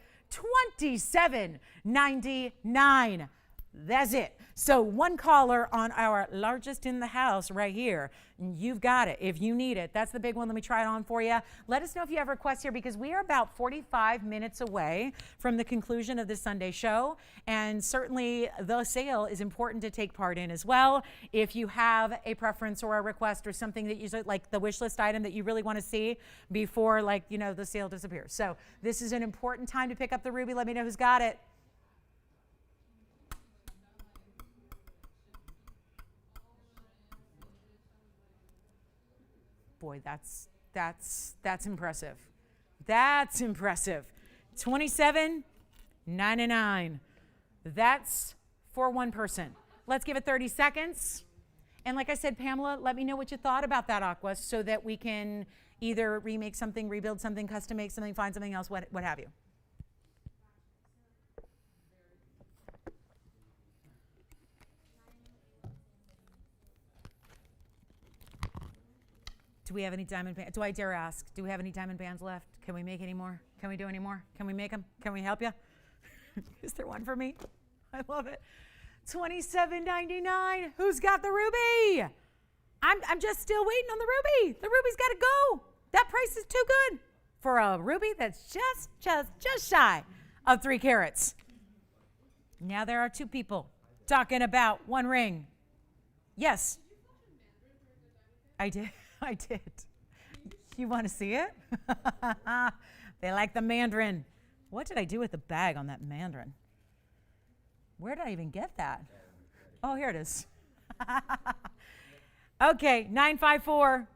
$27.99. That's it. So one caller on our largest in the house right here. You've got it if you need it. That's the big one. Let me try it on for you. Let us know if you have requests here because we are about 45 minutes away from the conclusion of this Sunday show. And certainly the sale is important to take part in as well. If you have a preference or a request or something that you like, the wish list item that you really want to see before, like, you know, the sale disappears. So this is an important time to pick up the ruby. Let me know who's got it. Boy, that's impressive. That's impressive. $27.99. That's for one person. Let's give it 30 seconds. And like I said, Pamela, let me know what you thought about that aqua so that we can either remake something, rebuild something, custom make something, find something else, what have you. Do we have any diamond bands? Do I dare ask? Do we have any diamond bands left? Can we make any more? Can we do any more? Can we make them? Can we help you? Is there one for me? I love it. $27.99. Who's got the ruby? I'm just still waiting on the ruby. The ruby's got to go. That price is too good for a ruby that's just shy of 3 carats. Now there are 2 people talking about one ring. Yes. I did. I did. You want to see it? They like the mandarin. What did I do with the bag on that mandarin? Where did I even get that? Oh, here it is. Okay, 954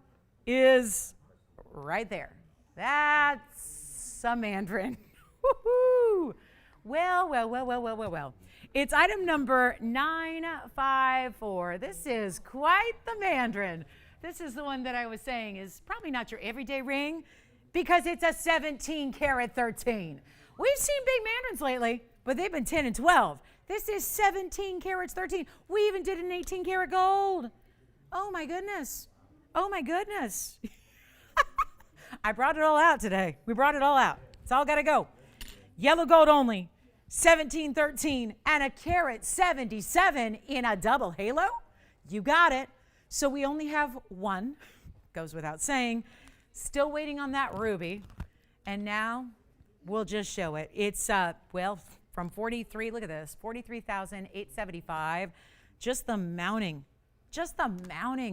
is right there. That's a mandarin. Woo-hoo. Well. It's item number 954. This is quite the mandarin. This is the one that I was saying is probably not your everyday ring because it's a 17 karat 13. We've seen big mandarins lately, but they've been 10 and 12. This is 17 carats 13. We even did an 18 karat gold. Oh my goodness. Oh my goodness. I brought it all out today. We brought it all out. It's all got to go. Yellow gold only. 17, 13, and a carat 77 in a double halo. You got it. So we only have one, goes without saying, still waiting on that ruby. And now we'll just show it. It's, from 43, look at this, 43,875. Just the mounting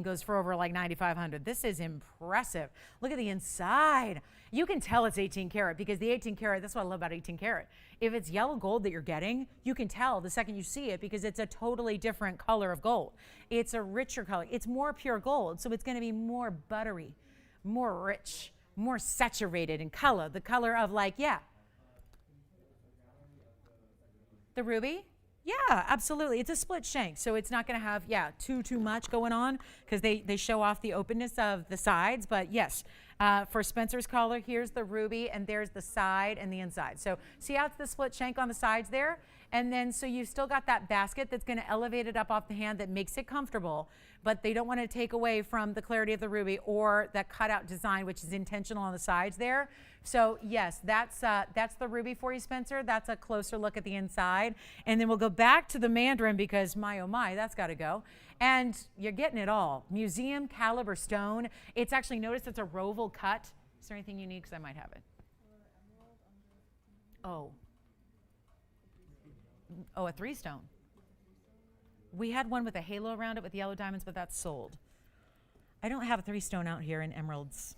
goes for over like 9,500. This is impressive. Look at the inside. You can tell it's 18 karat because the 18 karat, that's what I love about 18 karat. If it's yellow gold that you're getting, you can tell the second you see it because it's a totally different color of gold. It's a richer color. It's more pure gold, so it's going to be more buttery, more rich, more saturated in color. The color of like, yeah. The ruby? Yeah, absolutely. It's a split shank, so it's not going to have, too much going on because they show off the openness of the sides. But yes, for Spencer's collar, here's the ruby, and there's the side and the inside. So see how it's the split shank on the sides there? And then so you've still got that basket that's going to elevate it up off the hand that makes it comfortable, but they don't want to take away from the clarity of the ruby or that cutout design, which is intentional on the sides there. So yes, that's the ruby for you, Spencer. That's a closer look at the inside. And then we'll go back to the mandarin because my, oh my, that's got to go. And you're getting it all. Museum caliber stone. It's actually, notice it's a roval cut. Is there anything you need? Because I might have it. Oh, a 3-stone. We had one with a halo around it with yellow diamonds, but that's sold. I don't have a 3-stone out here in emeralds.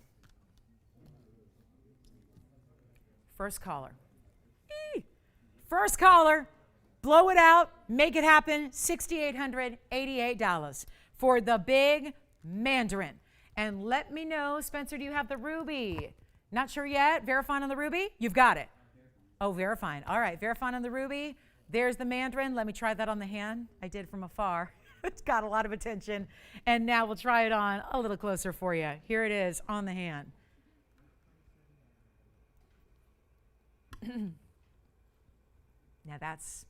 First caller. First caller. Blow it out. Make it happen. $6,888 for the big mandarin. And let me know, Spencer, do you have the ruby? Not sure yet. Verifine on the ruby? You've got it. Oh, verifine. All right, verifine on the ruby. There's the mandarin. Let me try that on the hand. I did from afar. It's got a lot of attention. And now we'll try it on a little closer for you. Here it is on the hand. Now that's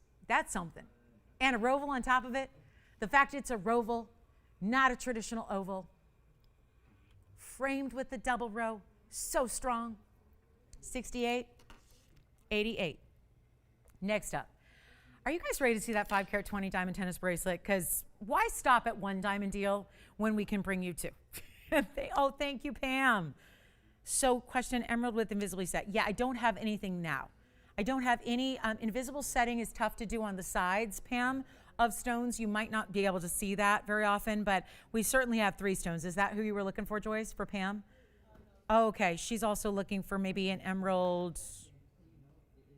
something. And a roval on top of it. The fact it's a roval, not a traditional oval. Framed with the double row. So strong. 68.88. Next up. Are you guys ready to see that 5-carat 20 diamond tennis bracelet? Because why stop at one diamond deal when we can bring you two? Oh, thank you, Pam. So question, emerald with invisibly set. Yeah, I don't have anything now. I don't have any. Invisible setting is tough to do on the sides, Pam, of stones. You might not be able to see that very often, but we certainly have 3 stones. Is that who you were looking for, Joyce, for Pam? Oh, okay. She's also looking for maybe an emerald.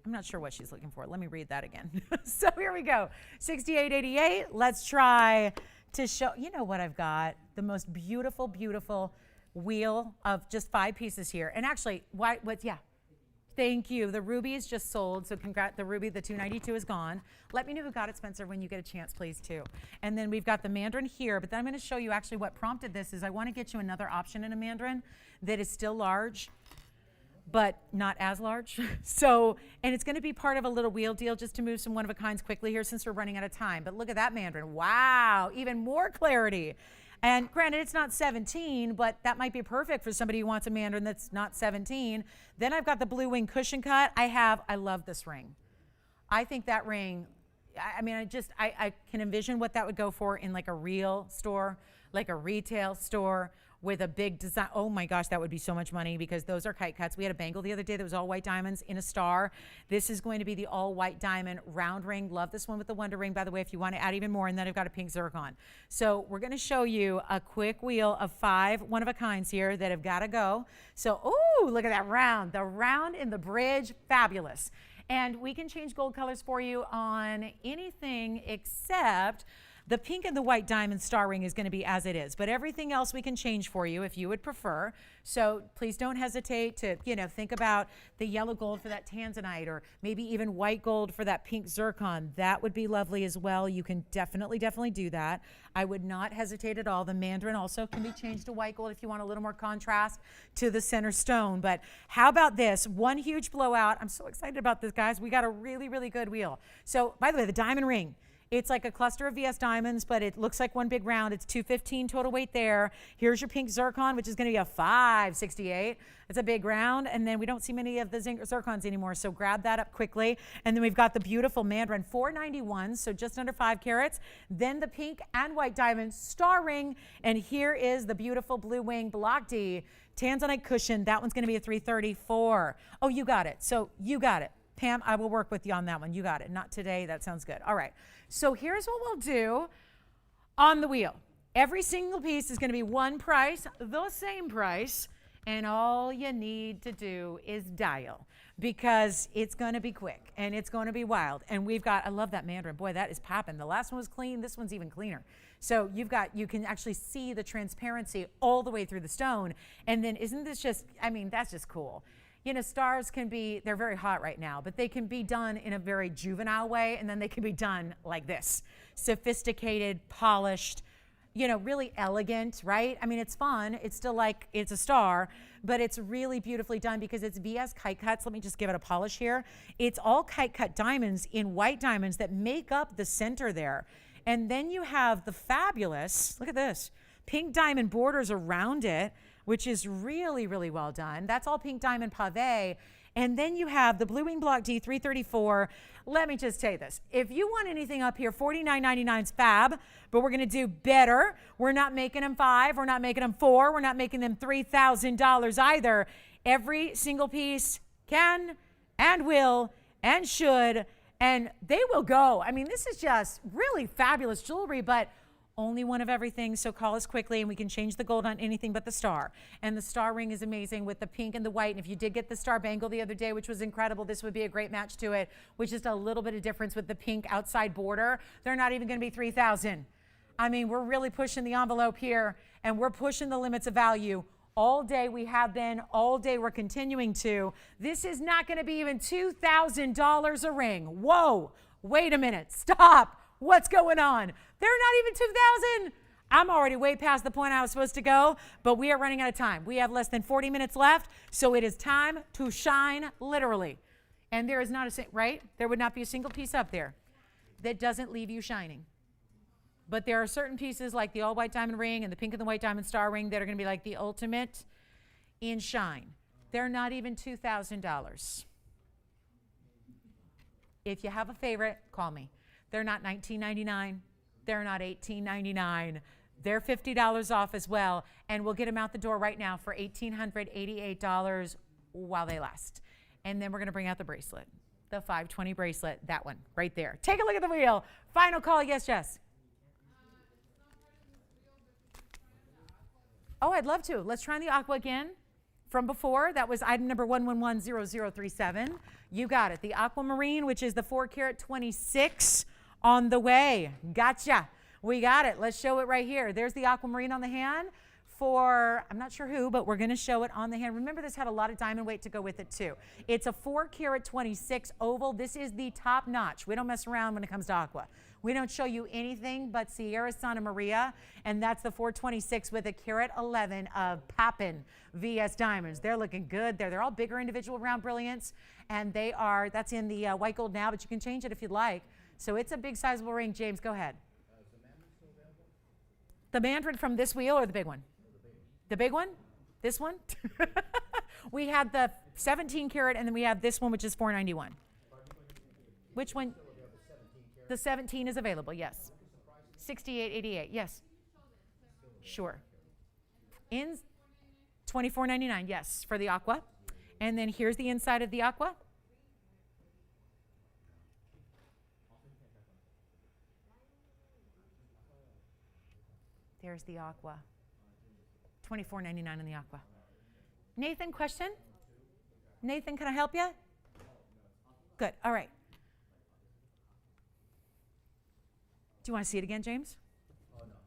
I'm not sure what she's looking for. Let me read that again. So here we go. 68.88. Let's try to show. You know what I've got? The most beautiful, beautiful wheel of just 5 pieces here. And actually, yeah. Thank you. The ruby is just sold, so congrats. The ruby, the 292 is gone. Let me know who got it, Spencer, when you get a chance, please, too. And then we've got the mandarin here, but then I'm going to show you actually what prompted this is I want to get you another option in a mandarin that is still large, but not as large. So, and it's going to be part of a little wheel deal just to move some one-of-a-kinds quickly here since we're running out of time. But look at that mandarin. Wow, even more clarity. And granted, it's not 17, but that might be perfect for somebody who wants a mandarin that's not 17. Then I've got the blue wing cushion cut. I love this ring. I think that ring, I mean, I can envision what that would go for in like a real store, like a retail store with a big design. Oh my gosh, that would be so much money because those are kite cuts. We had a bangle the other day that was all white diamonds in a star. This is going to be the all white diamond round ring. Love this one with the wonder ring, by the way, if you want to add even more. And then I've got a pink zircon. So we're going to show you a quick wheel of 5 one-of-a-kinds here that have got to go. So, oh, look at that round. The round in the bridge, fabulous. And we can change gold colors for you on anything except the pink and the white diamond star ring is going to be as it is, but everything else we can change for you if you would prefer. So please don't hesitate to, think about the yellow gold for that Tanzanite or maybe even white gold for that pink zircon. That would be lovely as well. You can definitely do that. I would not hesitate at all. The mandarin also can be changed to white gold if you want a little more contrast to the center stone. But how about this? One huge blowout. I'm so excited about this, guys. We got a really, really good wheel. So by the way, the diamond ring. It's like a cluster of VS diamonds, but it looks like one big round. It's 215 total weight there. Here's your pink zircon, which is going to be a 568. It's a big round, and then we don't see many of the zircons anymore, so grab that up quickly. And then we've got the beautiful mandarin, 491, so just under 5 carats. Then the pink and white diamond star ring, and here is the beautiful blue wing block D Tanzanite cushion. That one's going to be a 334. Oh, you got it. So you got it. Pam, I will work with you on that one. You got it. Not today. That sounds good. All right. So here's what we'll do on the wheel. Every single piece is going to be one price, the same price, and all you need to do is dial because it's going to be quick and it's going to be wild. And we've got, I love that mandarin. Boy, that is popping. The last one was clean. This one's even cleaner. So you can actually see the transparency all the way through the stone. And then isn't this just, that's just cool. Stars they're very hot right now, but they can be done in a very juvenile way, and then they can be done like this. Sophisticated, polished, really elegant, right? It's fun. It's still like it's a star, but it's really beautifully done because it's VS kite cuts. Let me just give it a polish here. It's all kite cut diamonds in white diamonds that make up the center there. And then you have the fabulous, look at this, pink diamond borders around it, which is really, really well done. That's all pink diamond pave. And then you have the blue wing block D 334. Let me just tell you this. If you want anything up here, $49.99's fab, but we're gonna do better. We're not making them $5, we're not making them $4, we're not making them $3,000 either. Every single piece can and will and should, and they will go. This is just really fabulous jewelry, but Only one of everything, so call us quickly and we can change the gold on anything but the star. And the star ring is amazing with the pink and the white. And if you did get the star bangle the other day, which was incredible, this would be a great match to it, with just a little bit of difference with the pink outside border. They're not even going to be $3,000. I mean, we're really pushing the envelope here, and we're pushing the limits of value. All day we have been, all day we're continuing to. This is not going to be even $2,000 a ring. Whoa, wait a minute, stop. What's going on? They're not even 2,000. I'm already way past the point I was supposed to go, but we are running out of time. We have less than 40 minutes left, so it is time to shine, literally. And there is not a, right? There would not be a single piece up there that doesn't leave you shining. But there are certain pieces like the all white diamond ring and the pink and the white diamond star ring that are going to be like the ultimate in shine. They're not even $2,000. If you have a favorite, call me. They're not $19.99. They're not $18.99. They're $50 off as well. And we'll get them out the door right now for $1,888 while they last. And then we're going to bring out the bracelet, the 520 bracelet, that one right there. Take a look at the wheel. Final call. Yes, Jess. Oh, I'd love to. Let's try the aqua again from before. That was item number 1110037. You got it. The aquamarine, which is the 4 carat 26. On the way. Gotcha. We got it. Let's show it right here. There's the aquamarine on the hand for, I'm not sure who, but we're going to show it on the hand. Remember, this had a lot of diamond weight to go with it too. It's a 4 carat 26 oval. This is the top notch. We don't mess around when it comes to aqua. We don't show you anything but Sierra Santa Maria, and that's the 426 with a carat 11 of Papin VS diamonds. They're looking good there. They're all bigger individual round brilliants, and they are, that's in the white gold now, but you can change it if you'd like. So it's a big sizable ring. James, go ahead. Is the mandarin still available? The mandarin from this wheel or the big one? The big one? This one? We had the 17 carat, and then we have this one, which is 491. Which one? The 17 is available, yes. 68.88, yes. Sure. In 24.99, yes, for the aqua. And then here's the inside of the aqua. There's the aqua. $24.99 in the aqua. Nathan, question? Nathan, can I help you? Good. All right. Do you want to see it again, James?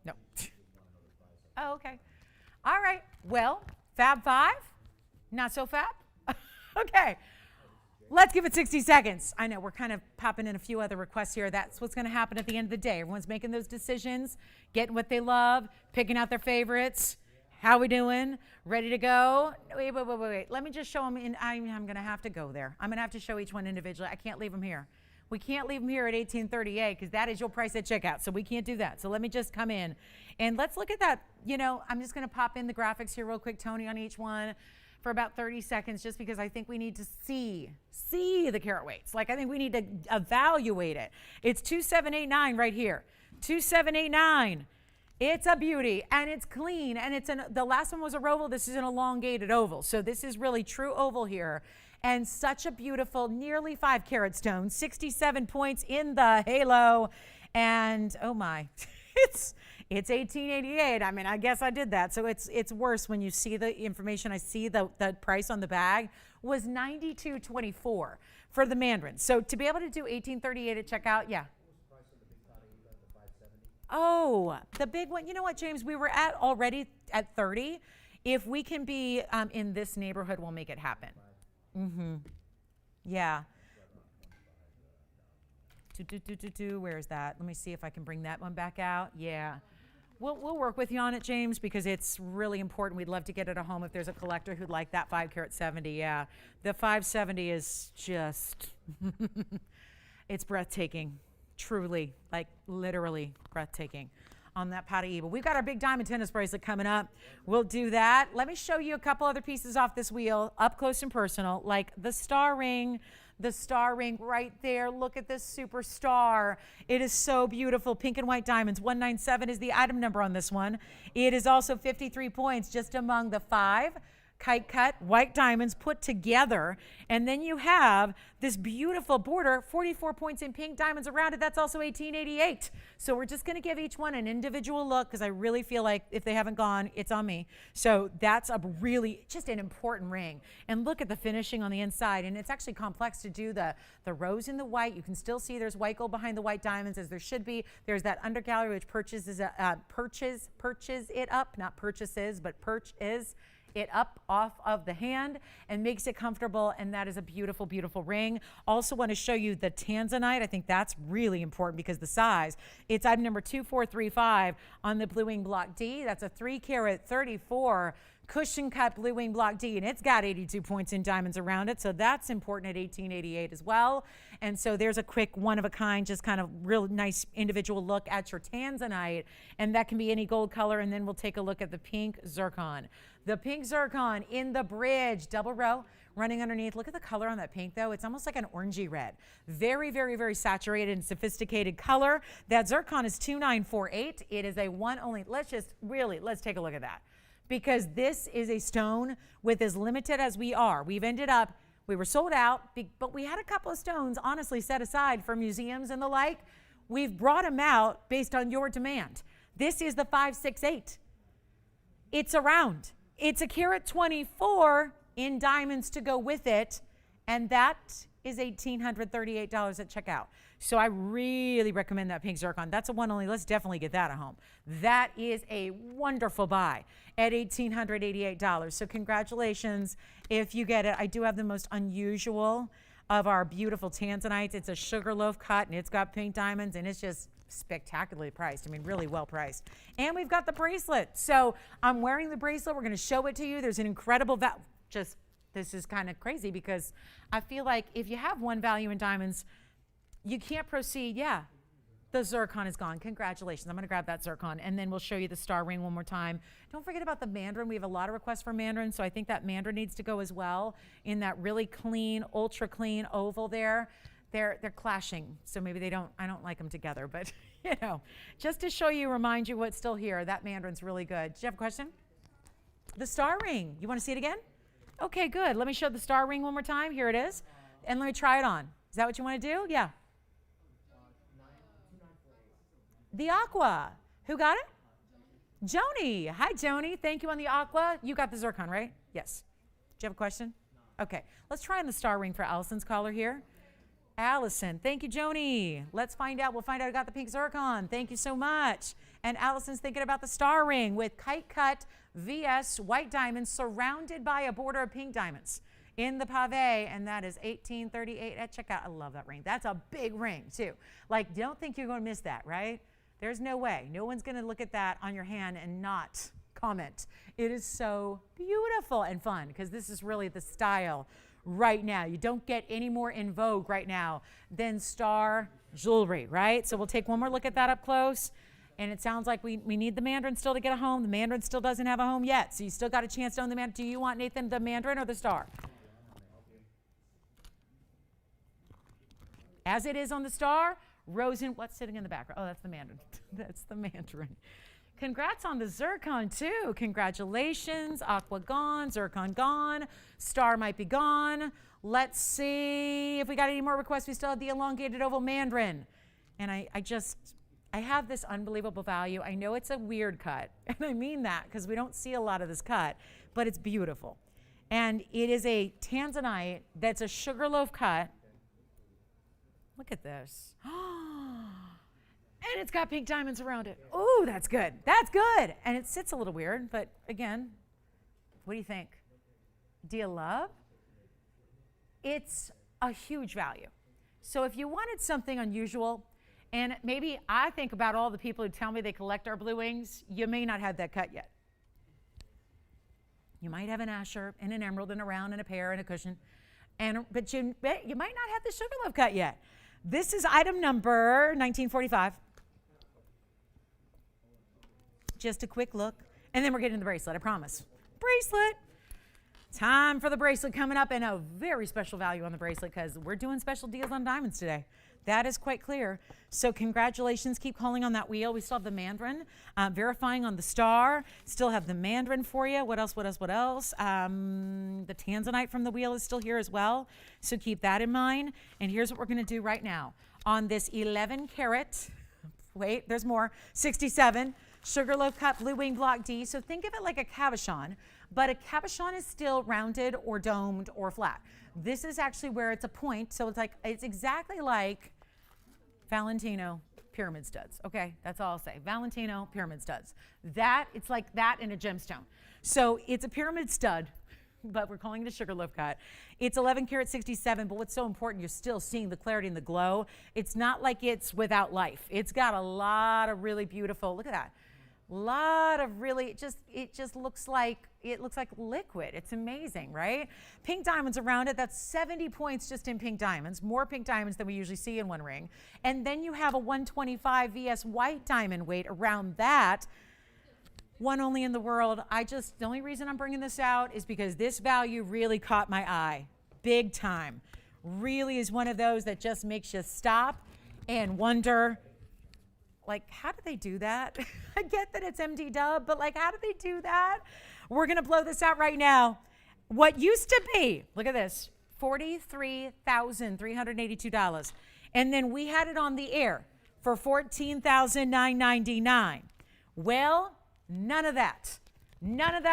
No. Oh, okay. All right. Well, Fab 5? Not so fab? Okay. Let's give it 60 seconds. I know we're kind of popping in a few other requests here. That's what's going to happen at the end of the day. Everyone's making those decisions, getting what they love, picking out their favorites. How we doing? Ready to go? Wait. Let me just show them. I'm going to have to go there. I'm going to have to show each one individually. I can't leave them here. We can't leave them here at $1,838 because that is your price at checkout. So we can't do that. So let me just come in and let's look at that. You know, I'm just going to pop in the graphics here real quick, Tony, on each one for about 30 seconds, just because I think we need to see the carat weights. Like, I think we need to evaluate it. It's 2789 right here. 2789. It's a beauty, and it's clean, and the last one was a roval. This is an elongated oval. So this is really true oval here. And such a beautiful, nearly 5 carat stone, 67 points in the halo. And oh my, it's 1888. I mean, I guess I did that. So it's worse when you see the information. I see the price on the bag was $92.24 for the mandarin. So to be able to do $1838 at checkout, yeah. What was the price of the big paraiba, the 570? Oh, the big one. You know what, James? We were already at 30. If we can be in this neighborhood, we'll make it happen. Mm-hmm. Yeah. Where is that? Let me see if I can bring that one back out. Yeah. We'll work with you on it, James, because it's really important. We'd love to get it at home if there's a collector who'd like that 5 carat 70. Yeah. The 570 is just, it's breathtaking. Truly, like literally breathtaking on that paraiba. We've got our big diamond tennis bracelet coming up. We'll do that. Let me show you a couple other pieces off this wheel, up close and personal, like the star ring. The star ring right there. Look at this superstar. It is so beautiful. Pink and white diamonds. 197 is the item number on this one. It is also 53 points just among the 5, kite cut white diamonds put together, and then you have this beautiful border, 44 points in pink diamonds around it. That's also 1888. So we're just going to give each one an individual look because I really feel like if they haven't gone, it's on me. So that's a really just an important ring. And look at the finishing on the inside, and it's actually complex to do the rose in the white. You can still see there's white gold behind the white diamonds as there should be. There's that undergallery which perches it up, not purchases, but perches it up off of the hand and makes it comfortable, and that is a beautiful, beautiful ring. Also want to show you the Tanzanite. I think that's really important because the size. It's item number 2435 on the Blue Wing Block D. That's a 3 carat 34 cushion cut Blue Wing Block D, and it's got 82 points in diamonds around it, so that's important at 1888 as well. And so there's a quick one-of-a-kind, just kind of real nice individual look at your Tanzanite, and that can be any gold color. And then we'll take a look at the pink zircon. The pink zircon in the bridge, double row, running underneath. Look at the color on that pink, though. It's almost like an orangey red. Very, very, very saturated and sophisticated color. That zircon is 2948. It is a one only. Let's take a look at that, because this is a stone with as limited as we are. We were sold out, but we had a couple of stones honestly set aside for museums and the like. We've brought them out based on your demand. This is the 568. It's a round. It's a carat 24 in diamonds to go with it, and that is $1,838 at checkout. So I really recommend that pink zircon. That's a one only. Let's definitely get that at home. That is a wonderful buy at $1,888. So congratulations if you get it. I do have the most unusual of our beautiful Tanzanites. It's a sugar loaf cut, and it's got pink diamonds, and it's just spectacularly priced. I mean, really well priced. And we've got the bracelet. So I'm wearing the bracelet. We're going to show it to you. There's an incredible this is kind of crazy because I feel like if you have one value in diamonds, you can't proceed. Yeah, the zircon is gone. Congratulations. I'm going to grab that zircon, and then we'll show you the star ring one more time. Don't forget about the mandarin. We have a lot of requests for mandarin, so I think that mandarin needs to go as well in that really clean, ultra clean oval there. They're clashing, so maybe I don't like them together, but just to show you, remind you what's still here. That mandarin's really good. Did you have a question? The star ring. You want to see it again? Okay, good. Let me show the star ring one more time. Here it is. And let me try it on. Is that what you want to do? Yeah. The aqua. Who got it? Joni. Hi, Joni. Thank you on the aqua. You got the zircon, right? Yes. Do you have a question? Okay. Let's try on the star ring for Allison's caller here. Allison. Thank you, Joni. Let's find out. We'll find out who got the pink zircon. Thank you so much. And Allison's thinking about the star ring with kite cut VS white diamonds surrounded by a border of pink diamonds in the pave, and that is $1,838 at checkout. I love that ring. That's a big ring too. Like, don't think you're going to miss that, right? There's no way. No one's going to look at that on your hand and not comment. It is so beautiful and fun because this is really the style right now. You don't get any more in vogue right now than star jewelry, right? So we'll take one more look at that up close. And it sounds like we need the mandarin still to get a home. The mandarin still doesn't have a home yet. So you still got a chance to own the mandarin. Do you want, Nathan, the mandarin or the star? As it is on the star, Rosen, what's sitting in the background? Oh, that's the mandarin. That's the mandarin. Congrats on the zircon, too. Congratulations. Aqua gone, zircon gone, star might be gone. Let's see if we got any more requests. We still have the elongated oval mandarin. And I have this unbelievable value. I know it's a weird cut, and I mean that because we don't see a lot of this cut, but it's beautiful. And it is a Tanzanite that's a sugar loaf cut. Look at this. And it's got pink diamonds around it. Ooh, that's good. That's good. And it sits a little weird, but again, what do you think? Do you love? It's a huge value. So if you wanted something unusual, and maybe I think about all the people who tell me they collect our blue wings, you may not have that cut yet. You might have an Asher and an emerald and a round and a pear and a cushion, but you might not have the sugar loaf cut yet. This is item number 1945. Just a quick look, and then we're getting the bracelet, I promise. Bracelet. Time for the bracelet coming up, and a very special value on the bracelet because we're doing special deals on diamonds today. That is quite clear. So congratulations. Keep calling on that wheel. We still have the mandarin. Verifying on the star. Still have the mandarin for you. What else? The Tanzanite from the wheel is still here as well. So keep that in mind. And here's what we're going to do right now. On this 11 karat, wait, there's more, 67, Sugarloaf cut blue wing block D. So think of it like a cabochon, but a cabochon is still rounded or domed or flat. This is actually where it's a point. So it's exactly like Valentino pyramid studs. Okay, that's all I'll say. Valentino pyramid studs. It's like that in a gemstone. So it's a pyramid stud, but we're calling it a Sugarloaf cut. It's 11 karat 67, but what's so important, you're still seeing the clarity and the glow. It's not like it's without life. It's got a lot of really beautiful, look at that. Lot of really, it just looks like liquid. It's amazing, right? Pink diamonds around it. That's 70 points just in pink diamonds. More pink diamonds than we usually see in one ring. And then you have a 125 VS white diamond weight around that. One only in the world. The only reason I'm bringing this out is because this value really caught my eye. Big time. Really is one of those that just makes you stop and wonder, like, how did they do that? I get that it's MD Dub, but like, how did they do that? We're going to blow this out right now. What used to be, look at this, $43,382. And then we had it on the air for $14,999. Well, none of that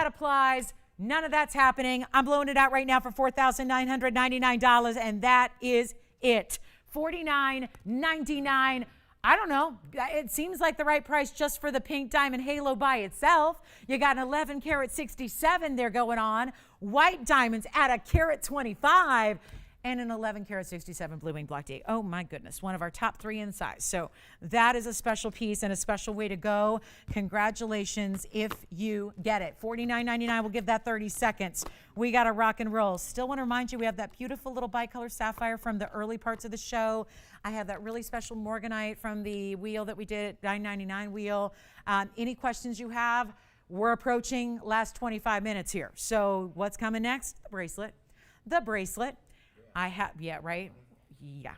applies. None of that's happening. I'm blowing it out right now for $4,999, and that is it. $49.99. I don't know. It seems like the right price just for the pink diamond halo by itself. You got an 11 karat 67 there going on. White diamonds at a carat 25. And an 11 karat 67 blue wing block D. Oh my goodness, one of our top 3 in size. So that is a special piece and a special way to go. Congratulations if you get it. $49.99, we'll give that 30 seconds. We got to rock and roll. Still want to remind you, we have that beautiful little bicolor sapphire from the early parts of the show. I have that really special morganite from the wheel that we did at $9.99 wheel. Any questions you have, we're approaching last 25 minutes here. So what's coming next? The bracelet. Yeah, right? Yeah.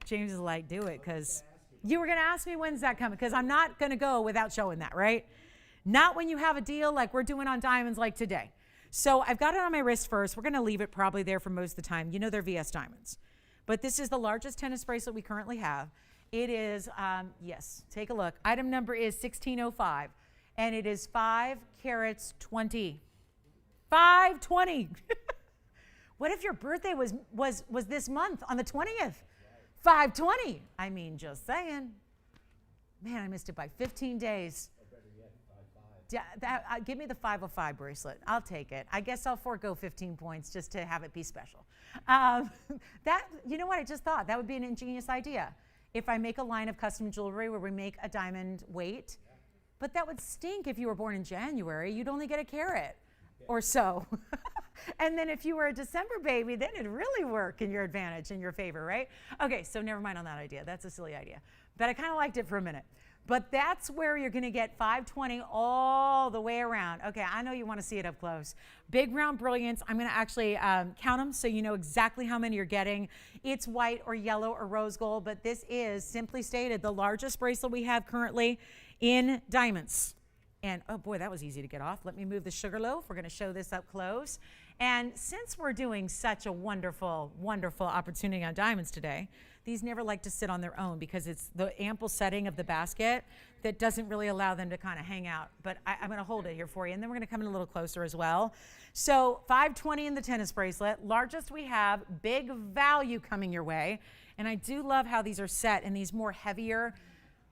James is like, do it, because you were going to ask me when's that coming, because I'm not going to go without showing that, right? Not when you have a deal like we're doing on diamonds like today. So I've got it on my wrist first. We're going to leave it probably there for most of the time. You know they're VS diamonds. But this is the largest tennis bracelet we currently have. It is, yes, take a look. Item number is 1605, and it is 5 carats 20. 520. What if your birthday was this month on the 20th? 520. I mean, just saying. Man, I missed it by 15 days. Give me the 505 bracelet. I'll take it. I guess I'll forego 15 points just to have it be special. You know what I just thought? That would be an ingenious idea. If I make a line of custom jewelry where we make a diamond weight, but that would stink if you were born in January. You'd only get a carat or so. And then if you were a December baby, then it'd really work in your advantage, in your favor, right? Okay, so never mind on that idea. That's a silly idea. But I kind of liked it for a minute. But that's where you're going to get 520 all the way around. Okay, I know you want to see it up close. Big round brilliance. I'm going to actually count them so you know exactly how many you're getting. It's white or yellow or rose gold, but this is, simply stated, the largest bracelet we have currently in diamonds. And oh boy, that was easy to get off. Let me move the Sugarloaf. We're going to show this up close. And since we're doing such a wonderful, wonderful opportunity on diamonds today, these never like to sit on their own because it's the ample setting of the basket that doesn't really allow them to kind of hang out. But I'm going to hold it here for you, and then we're going to come in a little closer as well. So 520 in the tennis bracelet, largest we have, big value coming your way. And I do love how these are set in these more heavier,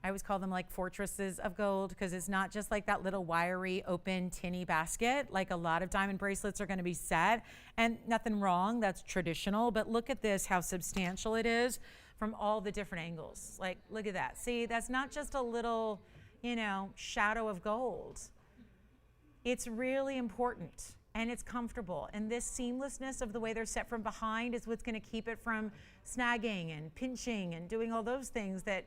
I always call them like fortresses of gold, because it's not just like that little wiry, open, tinny basket. Like a lot of diamond bracelets are going to be set, and nothing wrong, that's traditional. But look at this, how substantial it is from all the different angles. Like, look at that. See, that's not just a little, shadow of gold. It's really important, and it's comfortable. And this seamlessness of the way they're set from behind is what's going to keep it from snagging and pinching and doing all those things that,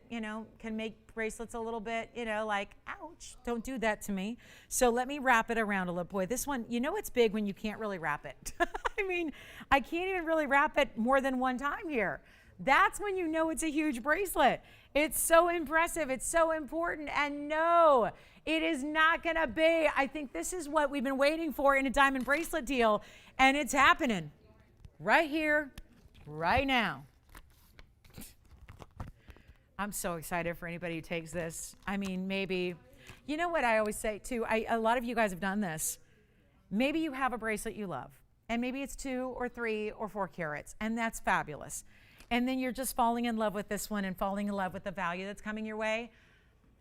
can make bracelets a little bit, like, ouch, don't do that to me. So let me wrap it around a little. Boy, this one, it's big when you can't really wrap it. I mean, I can't even really wrap it more than one time here. That's when you know it's a huge bracelet. It's so impressive. It's so important. And no, it is not going to be. I think this is what we've been waiting for in a diamond bracelet deal. And it's happening right here, right now. I'm so excited for anybody who takes this. I mean, maybe, you know what I always say too, a lot of you guys have done this. Maybe you have a bracelet you love, and maybe it's 2 or 3 or 4 carats, and that's fabulous. And then you're just falling in love with this one and falling in love with the value that's coming your way.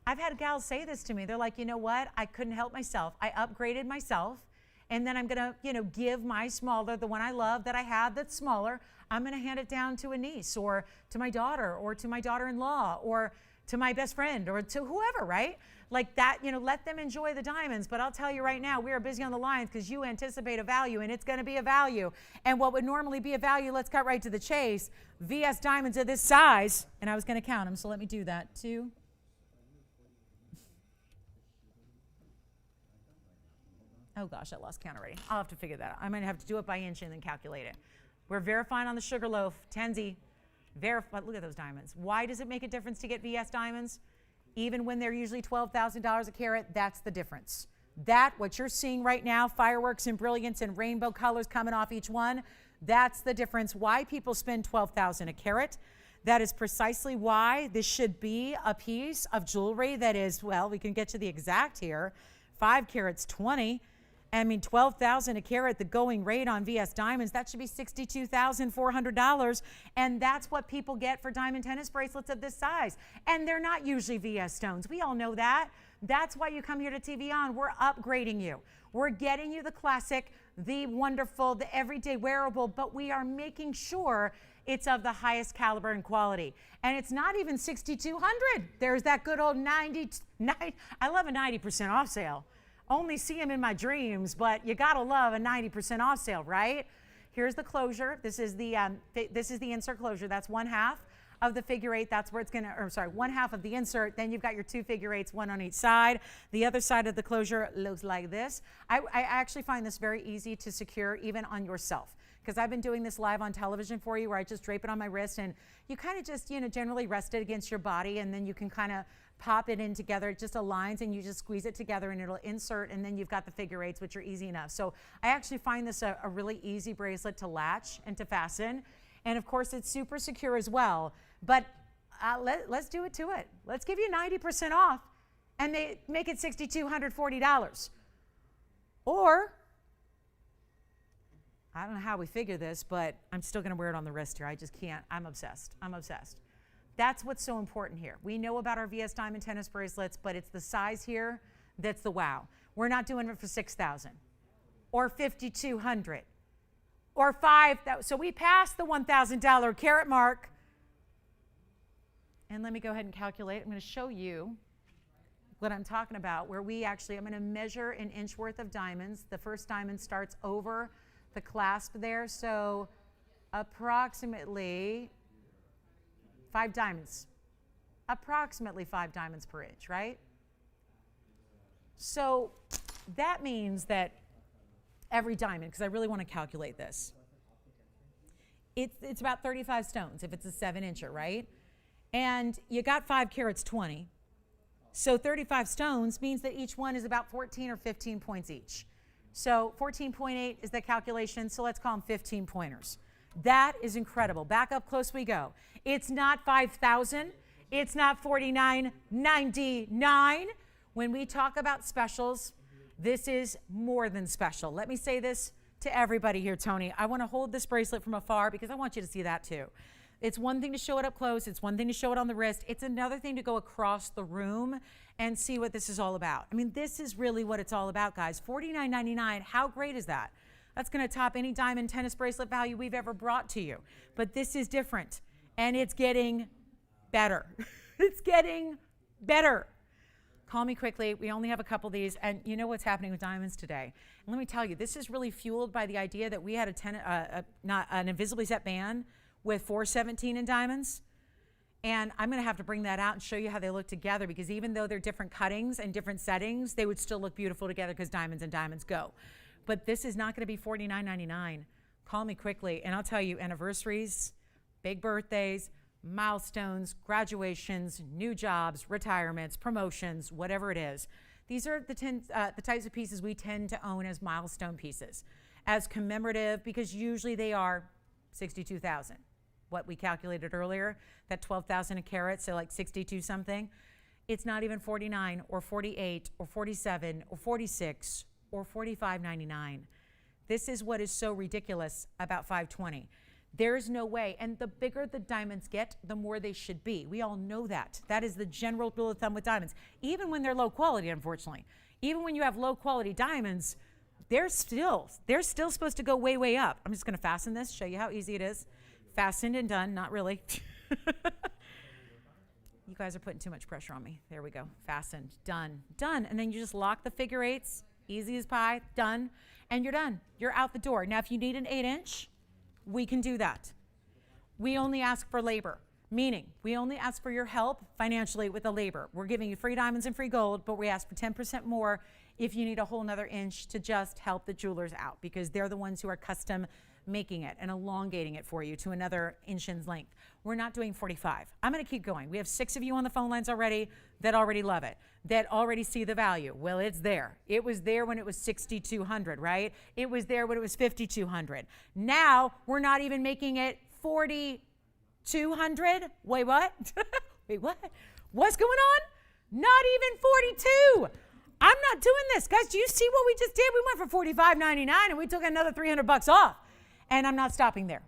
I've had gals say this to me. They're like, you know what? I couldn't help myself. I upgraded myself, and then I'm going to, give my smaller, the one I love that I have that's smaller, I'm going to hand it down to a niece or to my daughter or to my daughter-in-law or to my best friend or to whoever, right? Like that, let them enjoy the diamonds. But I'll tell you right now, we are busy on the lines because you anticipate a value, and it's going to be a value. And what would normally be a value, let's cut right to the chase, VS diamonds of this size, and I was going to count them, so let me do that. 2. Oh gosh, I lost count already. I'll have to figure that out. I'm going to have to do it by inch and then calculate it. We're verifying on the sugar loaf. Tenzi, verify. Look at those diamonds. Why does it make a difference to get VS diamonds? Even when they're usually $12,000 a carat, that's the difference. What you're seeing right now, fireworks and brilliance and rainbow colors coming off each one, that's the difference. Why people spend $12,000 a carat. That is precisely why this should be a piece of jewelry that is, well, we can get to the exact here, 5 carats 20. I mean, $12,000 a carat, the going rate on VS diamonds, that should be $62,400. And that's what people get for diamond tennis bracelets of this size. And they're not usually VS stones. We all know that. That's why you come here to TVON. We're upgrading you. We're getting you the classic, the wonderful, the everyday wearable, but we are making sure it's of the highest caliber and quality. And it's not even $6,200. There's that good old 90, I love a 90% off sale. Only see them in my dreams, but you gotta love a 90% off sale, right? Here's the closure. This is the insert closure. That's 1/2 of the figure 8. That's where it's gonna, or sorry, 1/2 of the insert. Then you've got your 2 figure 8s, one on each side. The other side of the closure looks like this. I actually find this very easy to secure even on yourself, because I've been doing this live on television for you where I just drape it on my wrist and you kind of just, generally rest it against your body, and then you can kind of pop it in together. It just aligns and you just squeeze it together and it'll insert, and then you've got the figure 8s, which are easy enough. So I actually find this a really easy bracelet to latch and to fasten. And of course it's super secure as well, but let's do it to it. Let's give you 90% off and they make it $6,240. Or, I don't know how we figure this, but I'm still gonna wear it on the wrist here. I just can't, I'm obsessed. That's what's so important here. We know about our VS Diamond tennis bracelets, but it's the size here that's the wow. We're not doing it for $6,000 or $5,200 or $5,000. So we passed the $1,000 carat mark. And let me go ahead and calculate. I'm going to show you what I'm talking about, where I'm going to measure an inch worth of diamonds. The first diamond starts over the clasp there. So approximately 5 diamonds, approximately 5 diamonds per inch, right? So that means that every diamond, because I really want to calculate this, it's about 35 stones if it's a 7-incher, right? And you got 5 carats 20. So 35 stones means that each one is about 14 or 15 points each. So 14.8 is the calculation, so let's call them 15 pointers. That is incredible. Back up close we go. It's not $5,000. It's not $49.99. When we talk about specials, this is more than special. Let me say this to everybody here, Tony. I want to hold this bracelet from afar because I want you to see that too. It's one thing to show it up close. It's one thing to show it on the wrist. It's another thing to go across the room and see what this is all about. I mean, this is really what it's all about, guys. $49.99. How great is that? That's going to top any diamond tennis bracelet value we've ever brought to you. But this is different, and it's getting better. It's getting better. Call me quickly. We only have a couple of these, and you know what's happening with diamonds today. And let me tell you, this is really fueled by the idea that we had an invisibly set band with 417 in diamonds. And I'm going to have to bring that out and show you how they look together, because even though they're different cuttings and different settings, they would still look beautiful together because diamonds and diamonds go. But this is not going to be $49.99. Call me quickly, and I'll tell you, anniversaries, big birthdays, milestones, graduations, new jobs, retirements, promotions, whatever it is. These are the types of pieces we tend to own as milestone pieces, as commemorative, because usually they are 62,000. What we calculated earlier, that 12,000 a carat, so like 62 something. It's not even 49 or 48 or 47 or 46 or 45.99. This is what is so ridiculous about 520. There's no way. And the bigger the diamonds get, the more they should be. We all know that. That is the general rule of thumb with diamonds. Even when they're low quality, unfortunately. Even when you have low quality diamonds, they're still supposed to go way, way up. I'm just going to fasten this, show you how easy it is. Fastened and done. Not really. You guys are putting too much pressure on me. There we go. Fastened. Done. Done. And then you just lock the figure eights. Easy as pie. Done. And you're done. You're out the door. Now, if you need an 8-inch, we can do that. We only ask for labor, meaning we only ask for your help financially with the labor. We're giving you free diamonds and free gold, but we ask for 10% more if you need a whole nother inch to just help the jewelers out, because they're the ones who are custom making it and elongating it for you to another inch in length. We're not doing 45. I'm going to keep going. We have 6 of you on the phone lines already that already love it, that already see the value. Well, it's there. It was there when it was 6,200, right? It was there when it was 5,200. Now we're not even making it 4,200. Wait, what? Wait, what? What's going on? Not even 42. I'm not doing this. Guys, do you see what we just did? We went for $45.99 and we took another $300 off. And I'm not stopping there.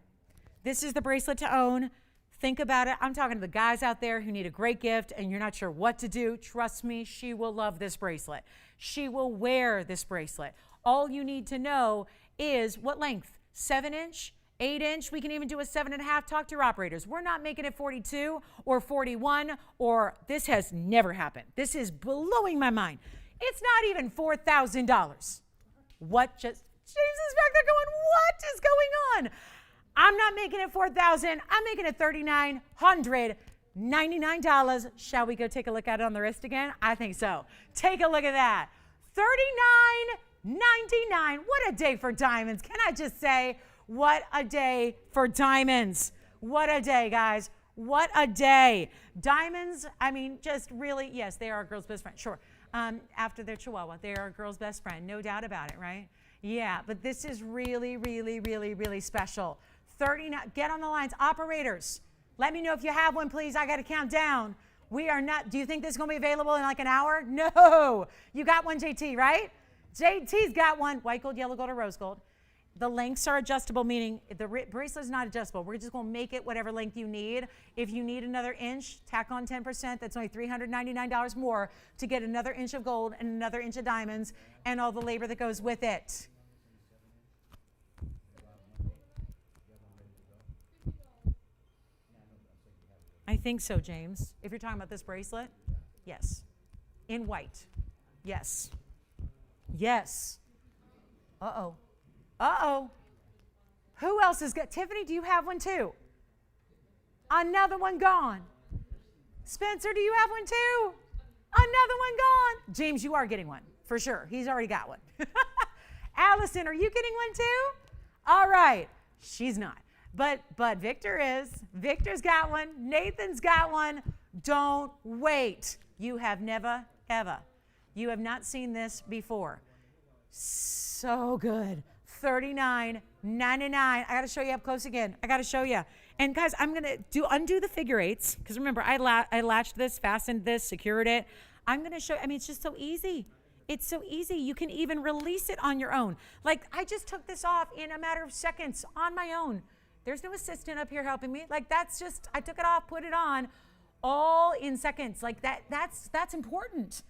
This is the bracelet to own. Think about it. I'm talking to the guys out there who need a great gift and you're not sure what to do. Trust me, she will love this bracelet. She will wear this bracelet. All you need to know is what length? 7-inch, 8-inch. We can even do a 7.5. Talk to your operators. We're not making it 42 or 41, or this has never happened. This is blowing my mind. It's not even $4,000. What just... James is back there going, what is going on? I'm not making it $4,000. I'm making it $3,999. Shall we go take a look at it on the wrist again? I think so. Take a look at that. $39.99. What a day for diamonds. Can I just say, what a day for diamonds. What a day, guys. What a day. Diamonds, I mean, just really, yes, they are a girl's best friend. Sure. After their Chihuahua, they are a girl's best friend. No doubt about it, right? Yeah, but this is really, really, really, really special. 39, get on the lines. Operators, let me know if you have one, please. I got to count down. We are not, do you think this is going to be available in like an hour? No. You got one, JT, right? JT's got one. White gold, yellow gold, or rose gold. The lengths are adjustable, meaning the bracelet is not adjustable. We're just going to make it whatever length you need. If you need another inch, tack on 10%. That's only $399 more to get another inch of gold and another inch of diamonds and all the labor that goes with it. I think so, James. If you're talking about this bracelet, yes. In white, yes. Yes. Uh-oh. Uh-oh. Who else has got? Tiffany, do you have one too? Another one gone. Spencer, do you have one too? Another one gone. James, you are getting one, for sure. He's already got one. Allison, are you getting one too? All right. She's not. But Victor is. Victor's got one. Nathan's got one. Don't wait. You have never, ever. You have not seen this before. So good. $39.99. I got to show you up close again. I got to show you. And guys, I'm going to undo the figure eights, because remember, I latched this, fastened this, secured it. I'm going to show you. I mean, it's just so easy. It's so easy. You can even release it on your own. Like, I just took this off in a matter of seconds on my own. There's no assistant up here helping me. Like, that's just, I took it off, put it on, all in seconds. Like, that's important.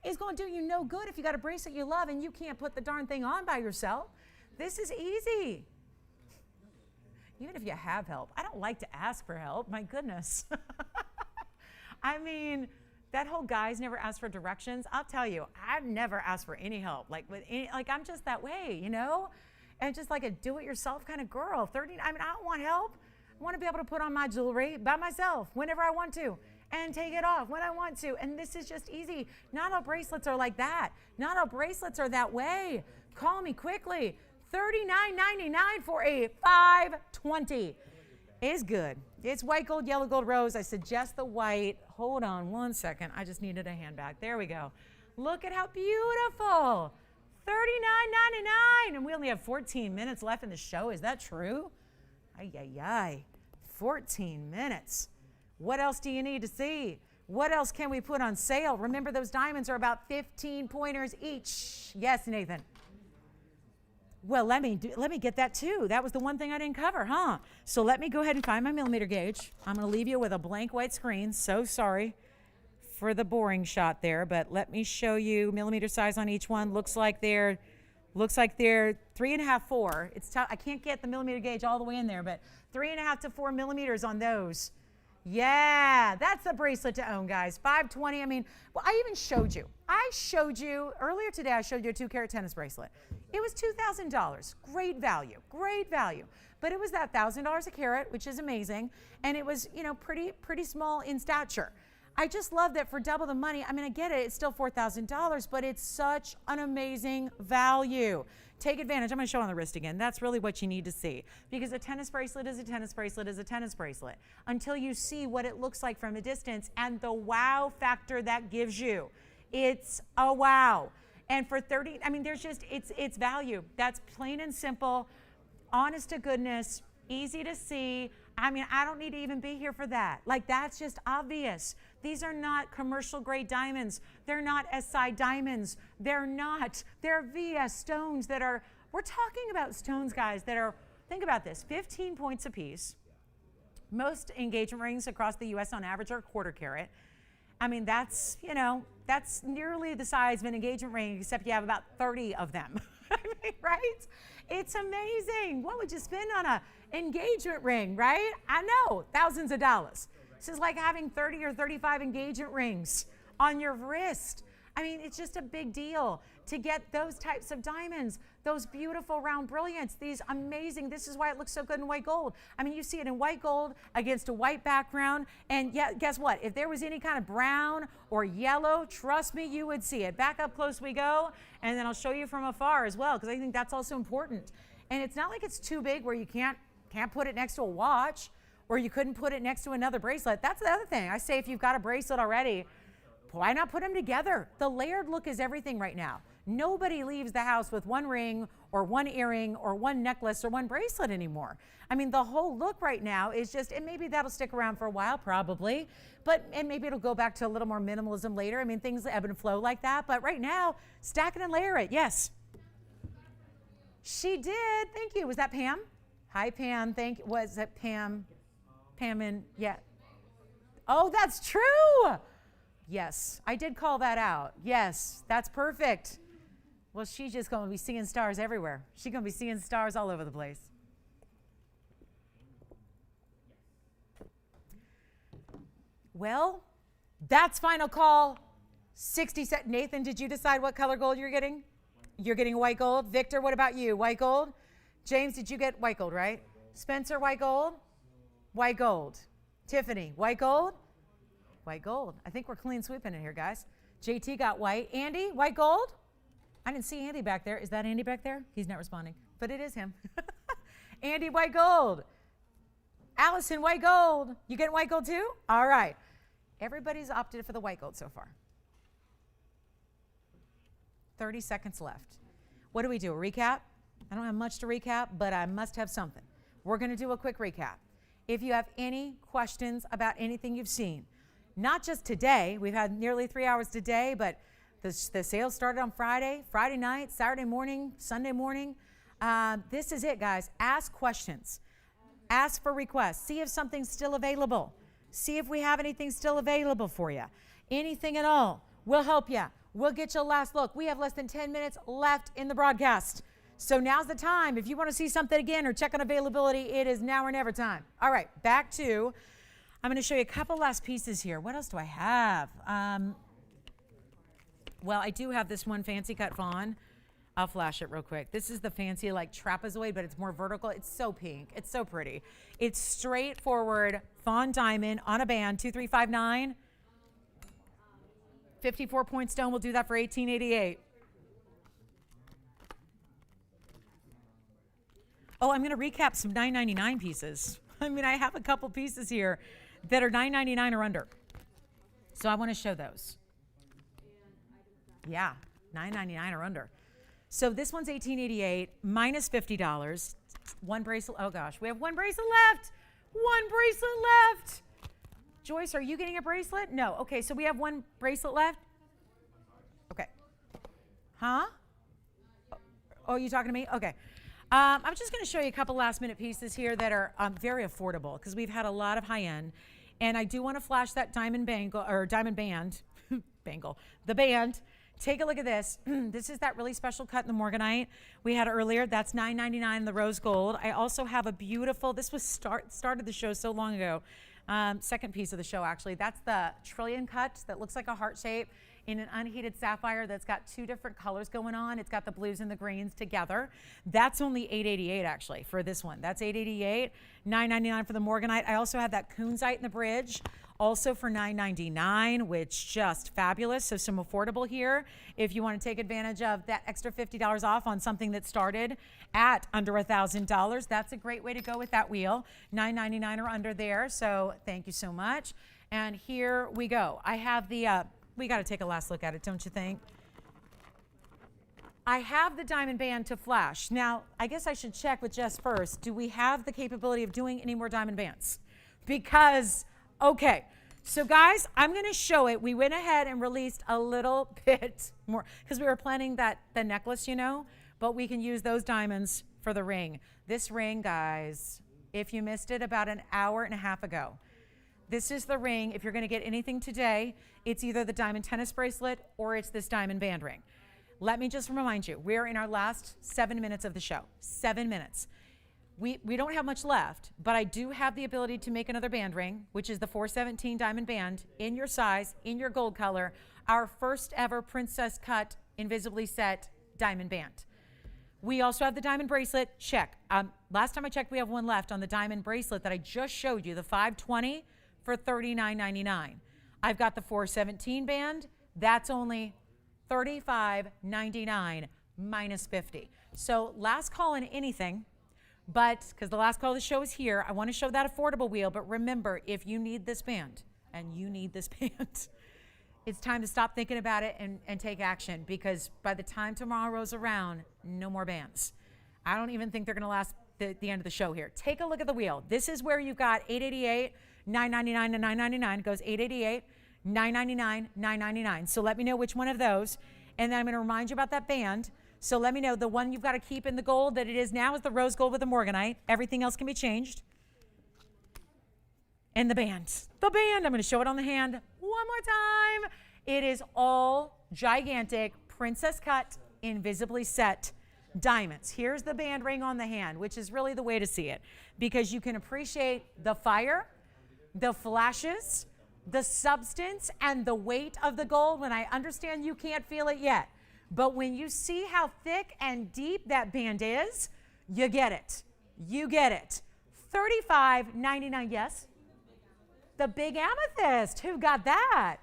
It's going to do you no good if you got a bracelet you love and you can't put the darn thing on by yourself. This is easy. Even if you have help. I don't like to ask for help. My goodness. I mean, that whole guys never ask for directions. I'll tell you, I've never asked for any help. Like I'm just that way, you know? And just like a do-it-yourself kind of girl. I mean, I don't want help. I want to be able to put on my jewelry by myself whenever I want to and take it off when I want to. And this is just easy. Not all bracelets are like that. Not all bracelets are that way. Call me quickly. $39.99 for a 520. It's good. It's white gold, yellow gold, rose. I suggest the white. Hold on one second. I just needed a handbag. There we go. Look at how beautiful. $39.99. And we only have 14 minutes left in the show. Is that true? Ay, ay, ay. 14 minutes. What else do you need to see? What else can we put on sale? Remember, those diamonds are about 15 pointers each. Yes, Nathan. Well, let me get that too. That was the one thing I didn't cover, huh? So let me go ahead and find my millimeter gauge. I'm going to leave you with a blank white screen. So sorry for the boring shot there, but let me show you millimeter size on each one. Looks like they're 3.5, 4. It's tough. I can't get the millimeter gauge all the way in there, but 3.5 to 4 millimeters on those. Yeah, that's a bracelet to own, guys. 520. I mean, well, I even showed you. Earlier today, I showed you a 2-carat tennis bracelet. It was $2,000. Great value, great value. But it was that $1,000 a carat, which is amazing. And it was, you know, pretty small in stature. I just love that for double the money. I mean, I get it. It's still $4,000, but it's such an amazing value. Take advantage. I'm going to show on the wrist again. That's really what you need to see, because a tennis bracelet is a tennis bracelet is a tennis bracelet until you see what it looks like from a distance and the wow factor that gives you. It's a wow. And for 30, I mean, there's just, it's value. That's plain and simple, honest to goodness, easy to see. I mean, I don't need to even be here for that. Like, that's just obvious. These are not commercial grade diamonds. They're not SI diamonds. They're VS stones that are, we're talking about stones, guys, that are, think about this, 15 points apiece. Most engagement rings across the U.S. on average are 1/4 carat. I mean, that's, you know, that's nearly the size of an engagement ring, except you have about 30 of them. I mean, right? It's amazing. What would you spend on an engagement ring, right? I know, thousands of dollars. This is like having 30 or 35 engagement rings on your wrist. I mean, it's just a big deal to get those types of diamonds, those beautiful round brilliants, these amazing, this is why it looks so good in white gold. I mean, you see it in white gold against a white background, and yeah, guess what? If there was any kind of brown or yellow, trust me, you would see it. Back up close we go, and then I'll show you from afar as well, because I think that's also important. And it's not like it's too big where you can't put it next to a watch, or you couldn't put it next to another bracelet. That's the other thing. I say if you've got a bracelet already, why not put them together? The layered look is everything right now. Nobody leaves the house with one ring or one earring or one necklace or one bracelet anymore. I mean, the whole look right now is just, and maybe that'll stick around for a while, probably, and maybe it'll go back to a little more minimalism later. I mean, things ebb and flow like that, but right now, stack it and layer it. Yes. She did. Thank you. Was that Pam? Hi, Pam. Thank you. Was it Pam? Pam and, yeah. Oh, that's true. Yes, I did call that out. Yes, that's perfect. Well, she's just going to be seeing stars everywhere. She's going to be seeing stars all over the place. Well, that's final call. 60 cents. Nathan, did you decide what color gold you're getting? You're getting white gold. Victor, what about you? White gold? James, did you get white gold, right? Spencer, white gold? White gold. Tiffany, white gold? White gold. I think we're clean sweeping it here, guys. JT got white. Andy, white gold? I didn't see Andy back there. Is that Andy back there? He's not responding, but it is him. Andy, white gold. Allison, white gold. You getting white gold too? All right. Everybody's opted for the white gold so far. 30 seconds left. What do we do? A recap? I don't have much to recap, but I must have something. We're going to do a quick recap. If you have any questions about anything you've seen, not just today, we've had nearly 3 hours today, but the sale started on Friday night, Saturday morning, Sunday morning. This is it, guys. Ask questions. Ask for requests. See if something's still available. See if we have anything still available for you. Anything at all. We'll help you. We'll get you a last look. We have less than 10 minutes left in the broadcast. So now's the time. If you want to see something again or check on availability, it is now or never time. All right, back to, I'm going to show you a couple last pieces here. What else do I have? Well, I do have this one fancy cut fawn. I'll flash it real quick. This is the fancy like trapezoid, but it's more vertical. It's so pink. It's so pretty. It's straightforward fawn diamond on a band, 2359. 54-point stone. We'll do that for $1888. Oh, I'm going to recap some $9.99 pieces. I mean, I have a couple pieces here that are $9.99 or under. So I want to show those. Yeah, $9.99 or under. So this one's $18.88 minus $50. One bracelet. Oh gosh, we have one bracelet left. One bracelet left. Joyce, are you getting a bracelet? No. Okay, so we have one bracelet left. Okay. Huh? Oh, you talking to me? Okay. I'm just going to show you a couple last minute pieces here that are very affordable because we've had a lot of high end. And I do want to flash that diamond bangle or diamond band, bangle, the band. Take a look at this. This is that really special cut in the morganite we had earlier. That's $9.99 in the rose gold. I also have a beautiful, this was started the show so long ago. Second piece of the show, actually. That's the trillion cut that looks like a heart shape in an unheated sapphire that's got two different colors going on. It's got the blues and the greens together. That's only $8.88 actually for this one. That's $8.88, $9.99 for the morganite. I also have that kunzite in the bridge, also for $9.99, which just fabulous. So some affordable here. If you want to take advantage of that extra $50 off on something that started at under $1,000, that's a great way to go with that wheel. $9.99 or under there. So thank you so much. And here we go. I have the, we got to take a last look at it, don't you think? I have the diamond band to flash. Now, I guess I should check with Jess first. Do we have the capability of doing any more diamond bands? Because, okay, so guys, I'm going to show it. We went ahead and released a little bit more because we were planning the necklace, you know, but we can use those diamonds for the ring. This ring, guys, if you missed it about an hour and a half ago, this is the ring. If you're going to get anything today, it's either the diamond tennis bracelet or it's this diamond band ring. Let me just remind you, we're in our last 7 minutes of the show. 7 minutes. We don't have much left, but I do have the ability to make another band ring, which is the 417 diamond band in your size, in your gold color, our first ever princess cut, invisibly set diamond band. We also have the diamond bracelet, check. Last time I checked, we have one left on the diamond bracelet that I just showed you, the 520 for $39.99. I've got the 417 band, that's only $35.99 minus $50. So last call on anything, but because the last call of the show is here, I want to show that affordable wheel. But remember, if you need this band and you need this band, it's time to stop thinking about it and take action, because by the time tomorrow rolls around, no more bands. I don't even think they're going to last the end of the show here. Take a look at the wheel. This is where you've got $8.88, $9.99 to $9.99. It goes $8.88, $9.99, $9.99. So let me know which one of those. And then I'm going to remind you about that band. So let me know the one you've got to keep in the gold that it is now is the rose gold with the morganite. Everything else can be changed. And the band. The band. I'm going to show it on the hand one more time. It is all gigantic princess cut, invisibly set diamonds. Here's the band ring on the hand, which is really the way to see it, because you can appreciate the fire, the flashes, the substance, and the weight of the gold. When I understand you can't feel it yet, but when you see how thick and deep that band is, you get it. You get it. $35.99, yes? The big amethyst. Who got that?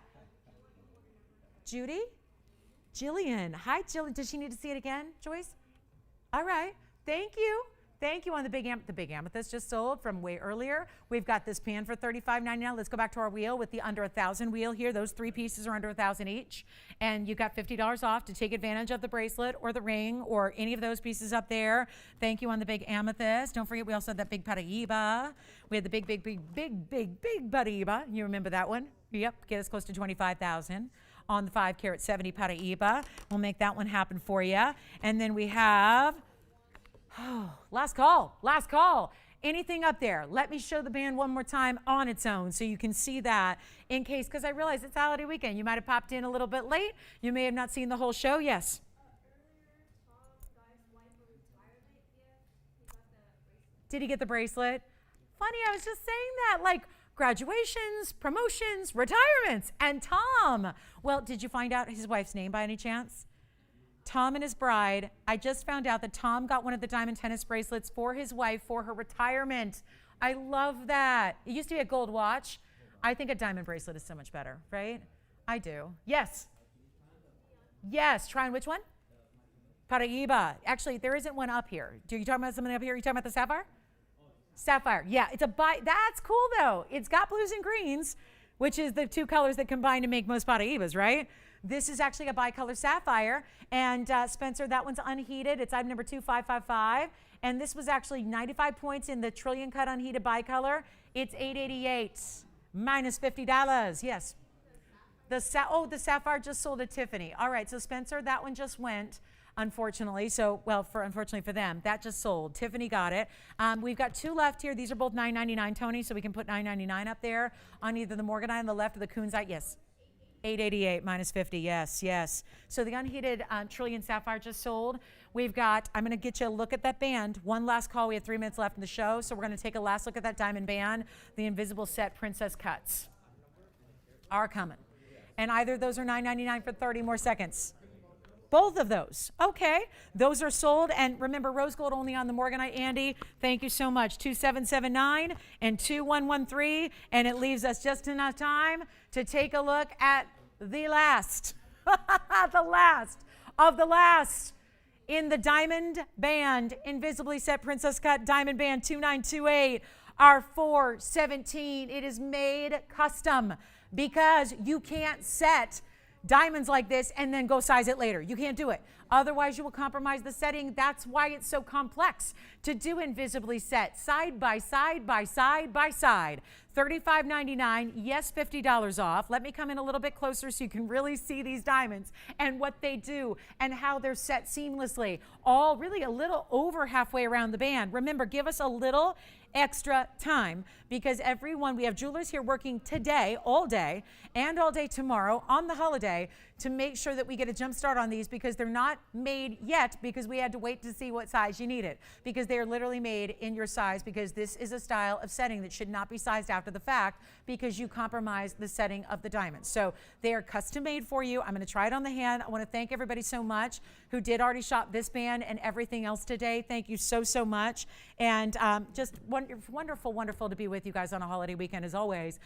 Judy? Jillian. Hi, Jillian. Does she need to see it again, Joyce? All right. Thank you. Thank you on the big amethyst just sold from way earlier. We've got this pan for $35.99. Let's go back to our wheel with the under 1,000 wheel here. Those three pieces are under 1,000 each. And you got $50 off to take advantage of the bracelet or the ring or any of those pieces up there. Thank you on the big amethyst. Don't forget, we also had that big paraiba. We had the big paraiba. You remember that one? Yep, get us close to 25,000 on the 5 carat 70 paraiba. We'll make that one happen for you. And then we have, oh, last call. Anything up there? Let me show the band one more time on its own so you can see that in case, because I realize it's holiday weekend. You might have popped in a little bit late. You may have not seen the whole show. Yes? Did he get the bracelet? Funny, I was just saying that. Like graduations, promotions, retirements, and Tom. Well, did you find out his wife's name by any chance? Tom and his bride. I just found out that Tom got one of the diamond tennis bracelets for his wife for her retirement. I love that. It used to be a gold watch. I think a diamond bracelet is so much better, right? I do. Yes. Yes. Trying which one? Paraiba. Actually, there isn't one up here. Do you talking about something up here? Are you talking about the sapphire? Sapphire. Yeah, it's a that's cool though. It's got blues and greens, which is the two colors that combine to make most paraibas, right? This is actually a bicolor sapphire. And Spencer, that one's unheated. It's item number 2555. And this was actually 95 points in the trillion cut unheated bicolor. It's $888 minus $50. Yes. The sapphire just sold at Tiffany. All right, so Spencer, that one just went, unfortunately. So, well, unfortunately for them, that just sold. Tiffany got it. We've got two left here. These are both $9.99, Tony, so we can put $9.99 up there on either the Morganite on the left or the Kunzite. Yes. $888 minus 50. Yes, yes. So the unheated trillion sapphire just sold. We've got, I'm going to get you a look at that band. One last call. We have 3 minutes left in the show, so we're going to take a last look at that diamond band. The invisible set princess cuts are coming. And either of those are $9.99 for 30 more seconds. Both of those. Okay. Those are sold. And remember, rose gold only on the Morganite. Andy, thank you so much. 2779 and 2113. And it leaves us just enough time to take a look at the last, the last of the last in the diamond band, invisibly set princess cut diamond band 2928, our 417. It is made custom because you can't set diamonds like this and then go size it later. You can't do it. Otherwise, you will compromise the setting. That's why it's so complex to do invisibly set side by side by side by side. $35.99, yes, $50 off. Let me come in a little bit closer so you can really see these diamonds and what they do and how they're set seamlessly. All really a little over halfway around the band. Remember, give us a little extra time because everyone, we have jewelers here working today, all day, and all day tomorrow on the holiday to make sure that we get a jump start on these because they're not made yet because we had to wait to see what size you needed because they are literally made in your size because this is a style of setting that should not be sized after the fact because you compromise the setting of the diamonds. So they are custom made for you. I'm going to try it on the hand. I want to thank everybody so much who did already shop this band and everything else today. Thank you so, so much. And just wonderful, wonderful to be with you guys on a holiday weekend as always.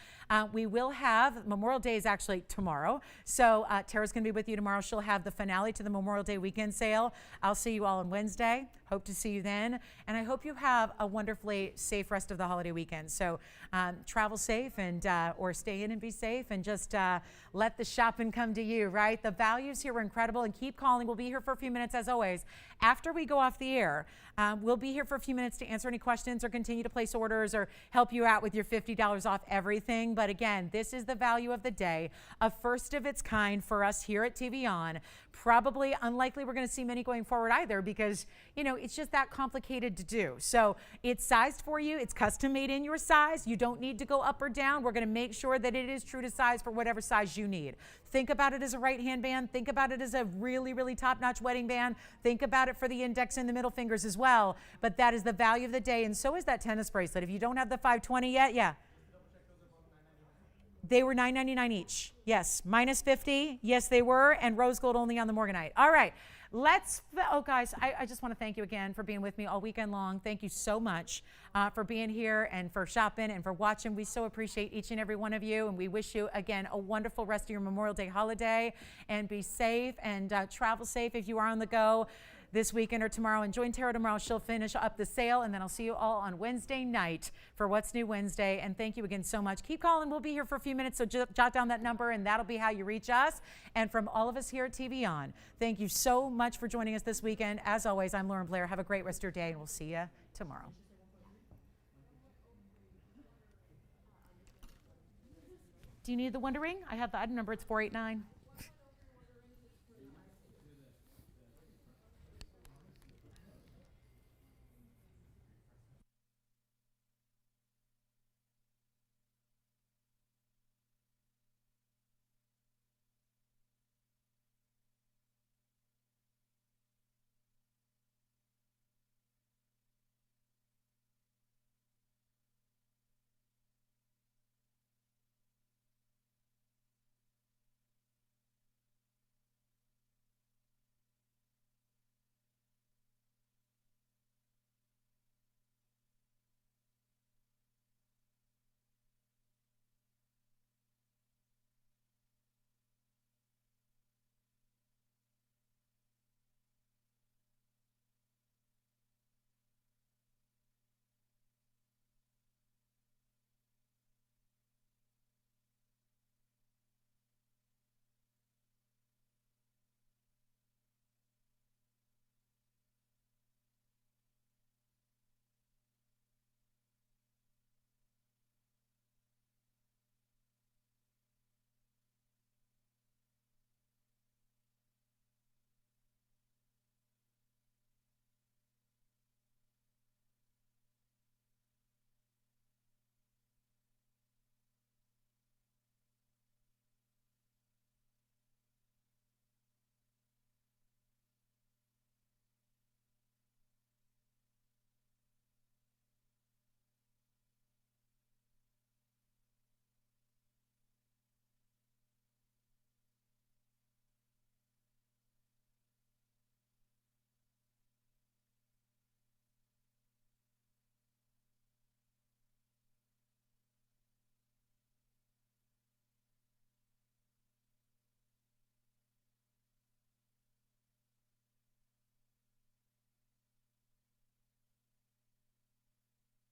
We will have, Memorial Day is actually tomorrow. So Tara's going to be with you tomorrow. She'll have the finale to the Memorial Day weekend sale. I'll see you all on Wednesday. Hope to see you then. And I hope you have a wonderfully safe rest of the holiday weekend. So travel safe and or stay in and be safe and just let the shopping come to you, right? The values here were incredible and keep calling. We'll be here for a few minutes as always. After we go off the air, we'll be here for a few minutes to answer any questions or continue to place orders or help you out with your $50 off everything. But again, this is the value of the day, a first of its kind for us here at TVON. Probably unlikely we're going to see many going forward either because, you know, it's just that complicated to do. So it's sized for you. It's custom made in your size. You don't need to go up or down. We're going to make sure that it is true to size for whatever size you need. Think about it as a right hand band. Think about it as a really, really top-notch wedding band. Think about it for the index and the middle fingers as well. But that is the value of the day. And so is that tennis bracelet. If you don't have the 520 yet, yeah. They were $9.99 each. Yes, minus 50. Yes, they were. And rose gold only on the Morganite. All right. Guys, I just want to thank you again for being with me all weekend long. Thank you so much for being here and for shopping and for watching. We so appreciate each and every one of you. And we wish you, again, a wonderful rest of your Memorial Day holiday. And be safe and travel safe if you are on the go this weekend or tomorrow. And join Tara tomorrow. She'll finish up the sale. And then I'll see you all on Wednesday night for What's New Wednesday. And thank you again so much. Keep calling. We'll be here for a few minutes. So jot down that number and that'll be how you reach us. And from all of us here at TVON, thank you so much for joining us this weekend. As always, I'm Lauren Blair. Have a great rest of your day and we'll see you tomorrow. Do you need the Wonder Ring? I have the item number. It's 489.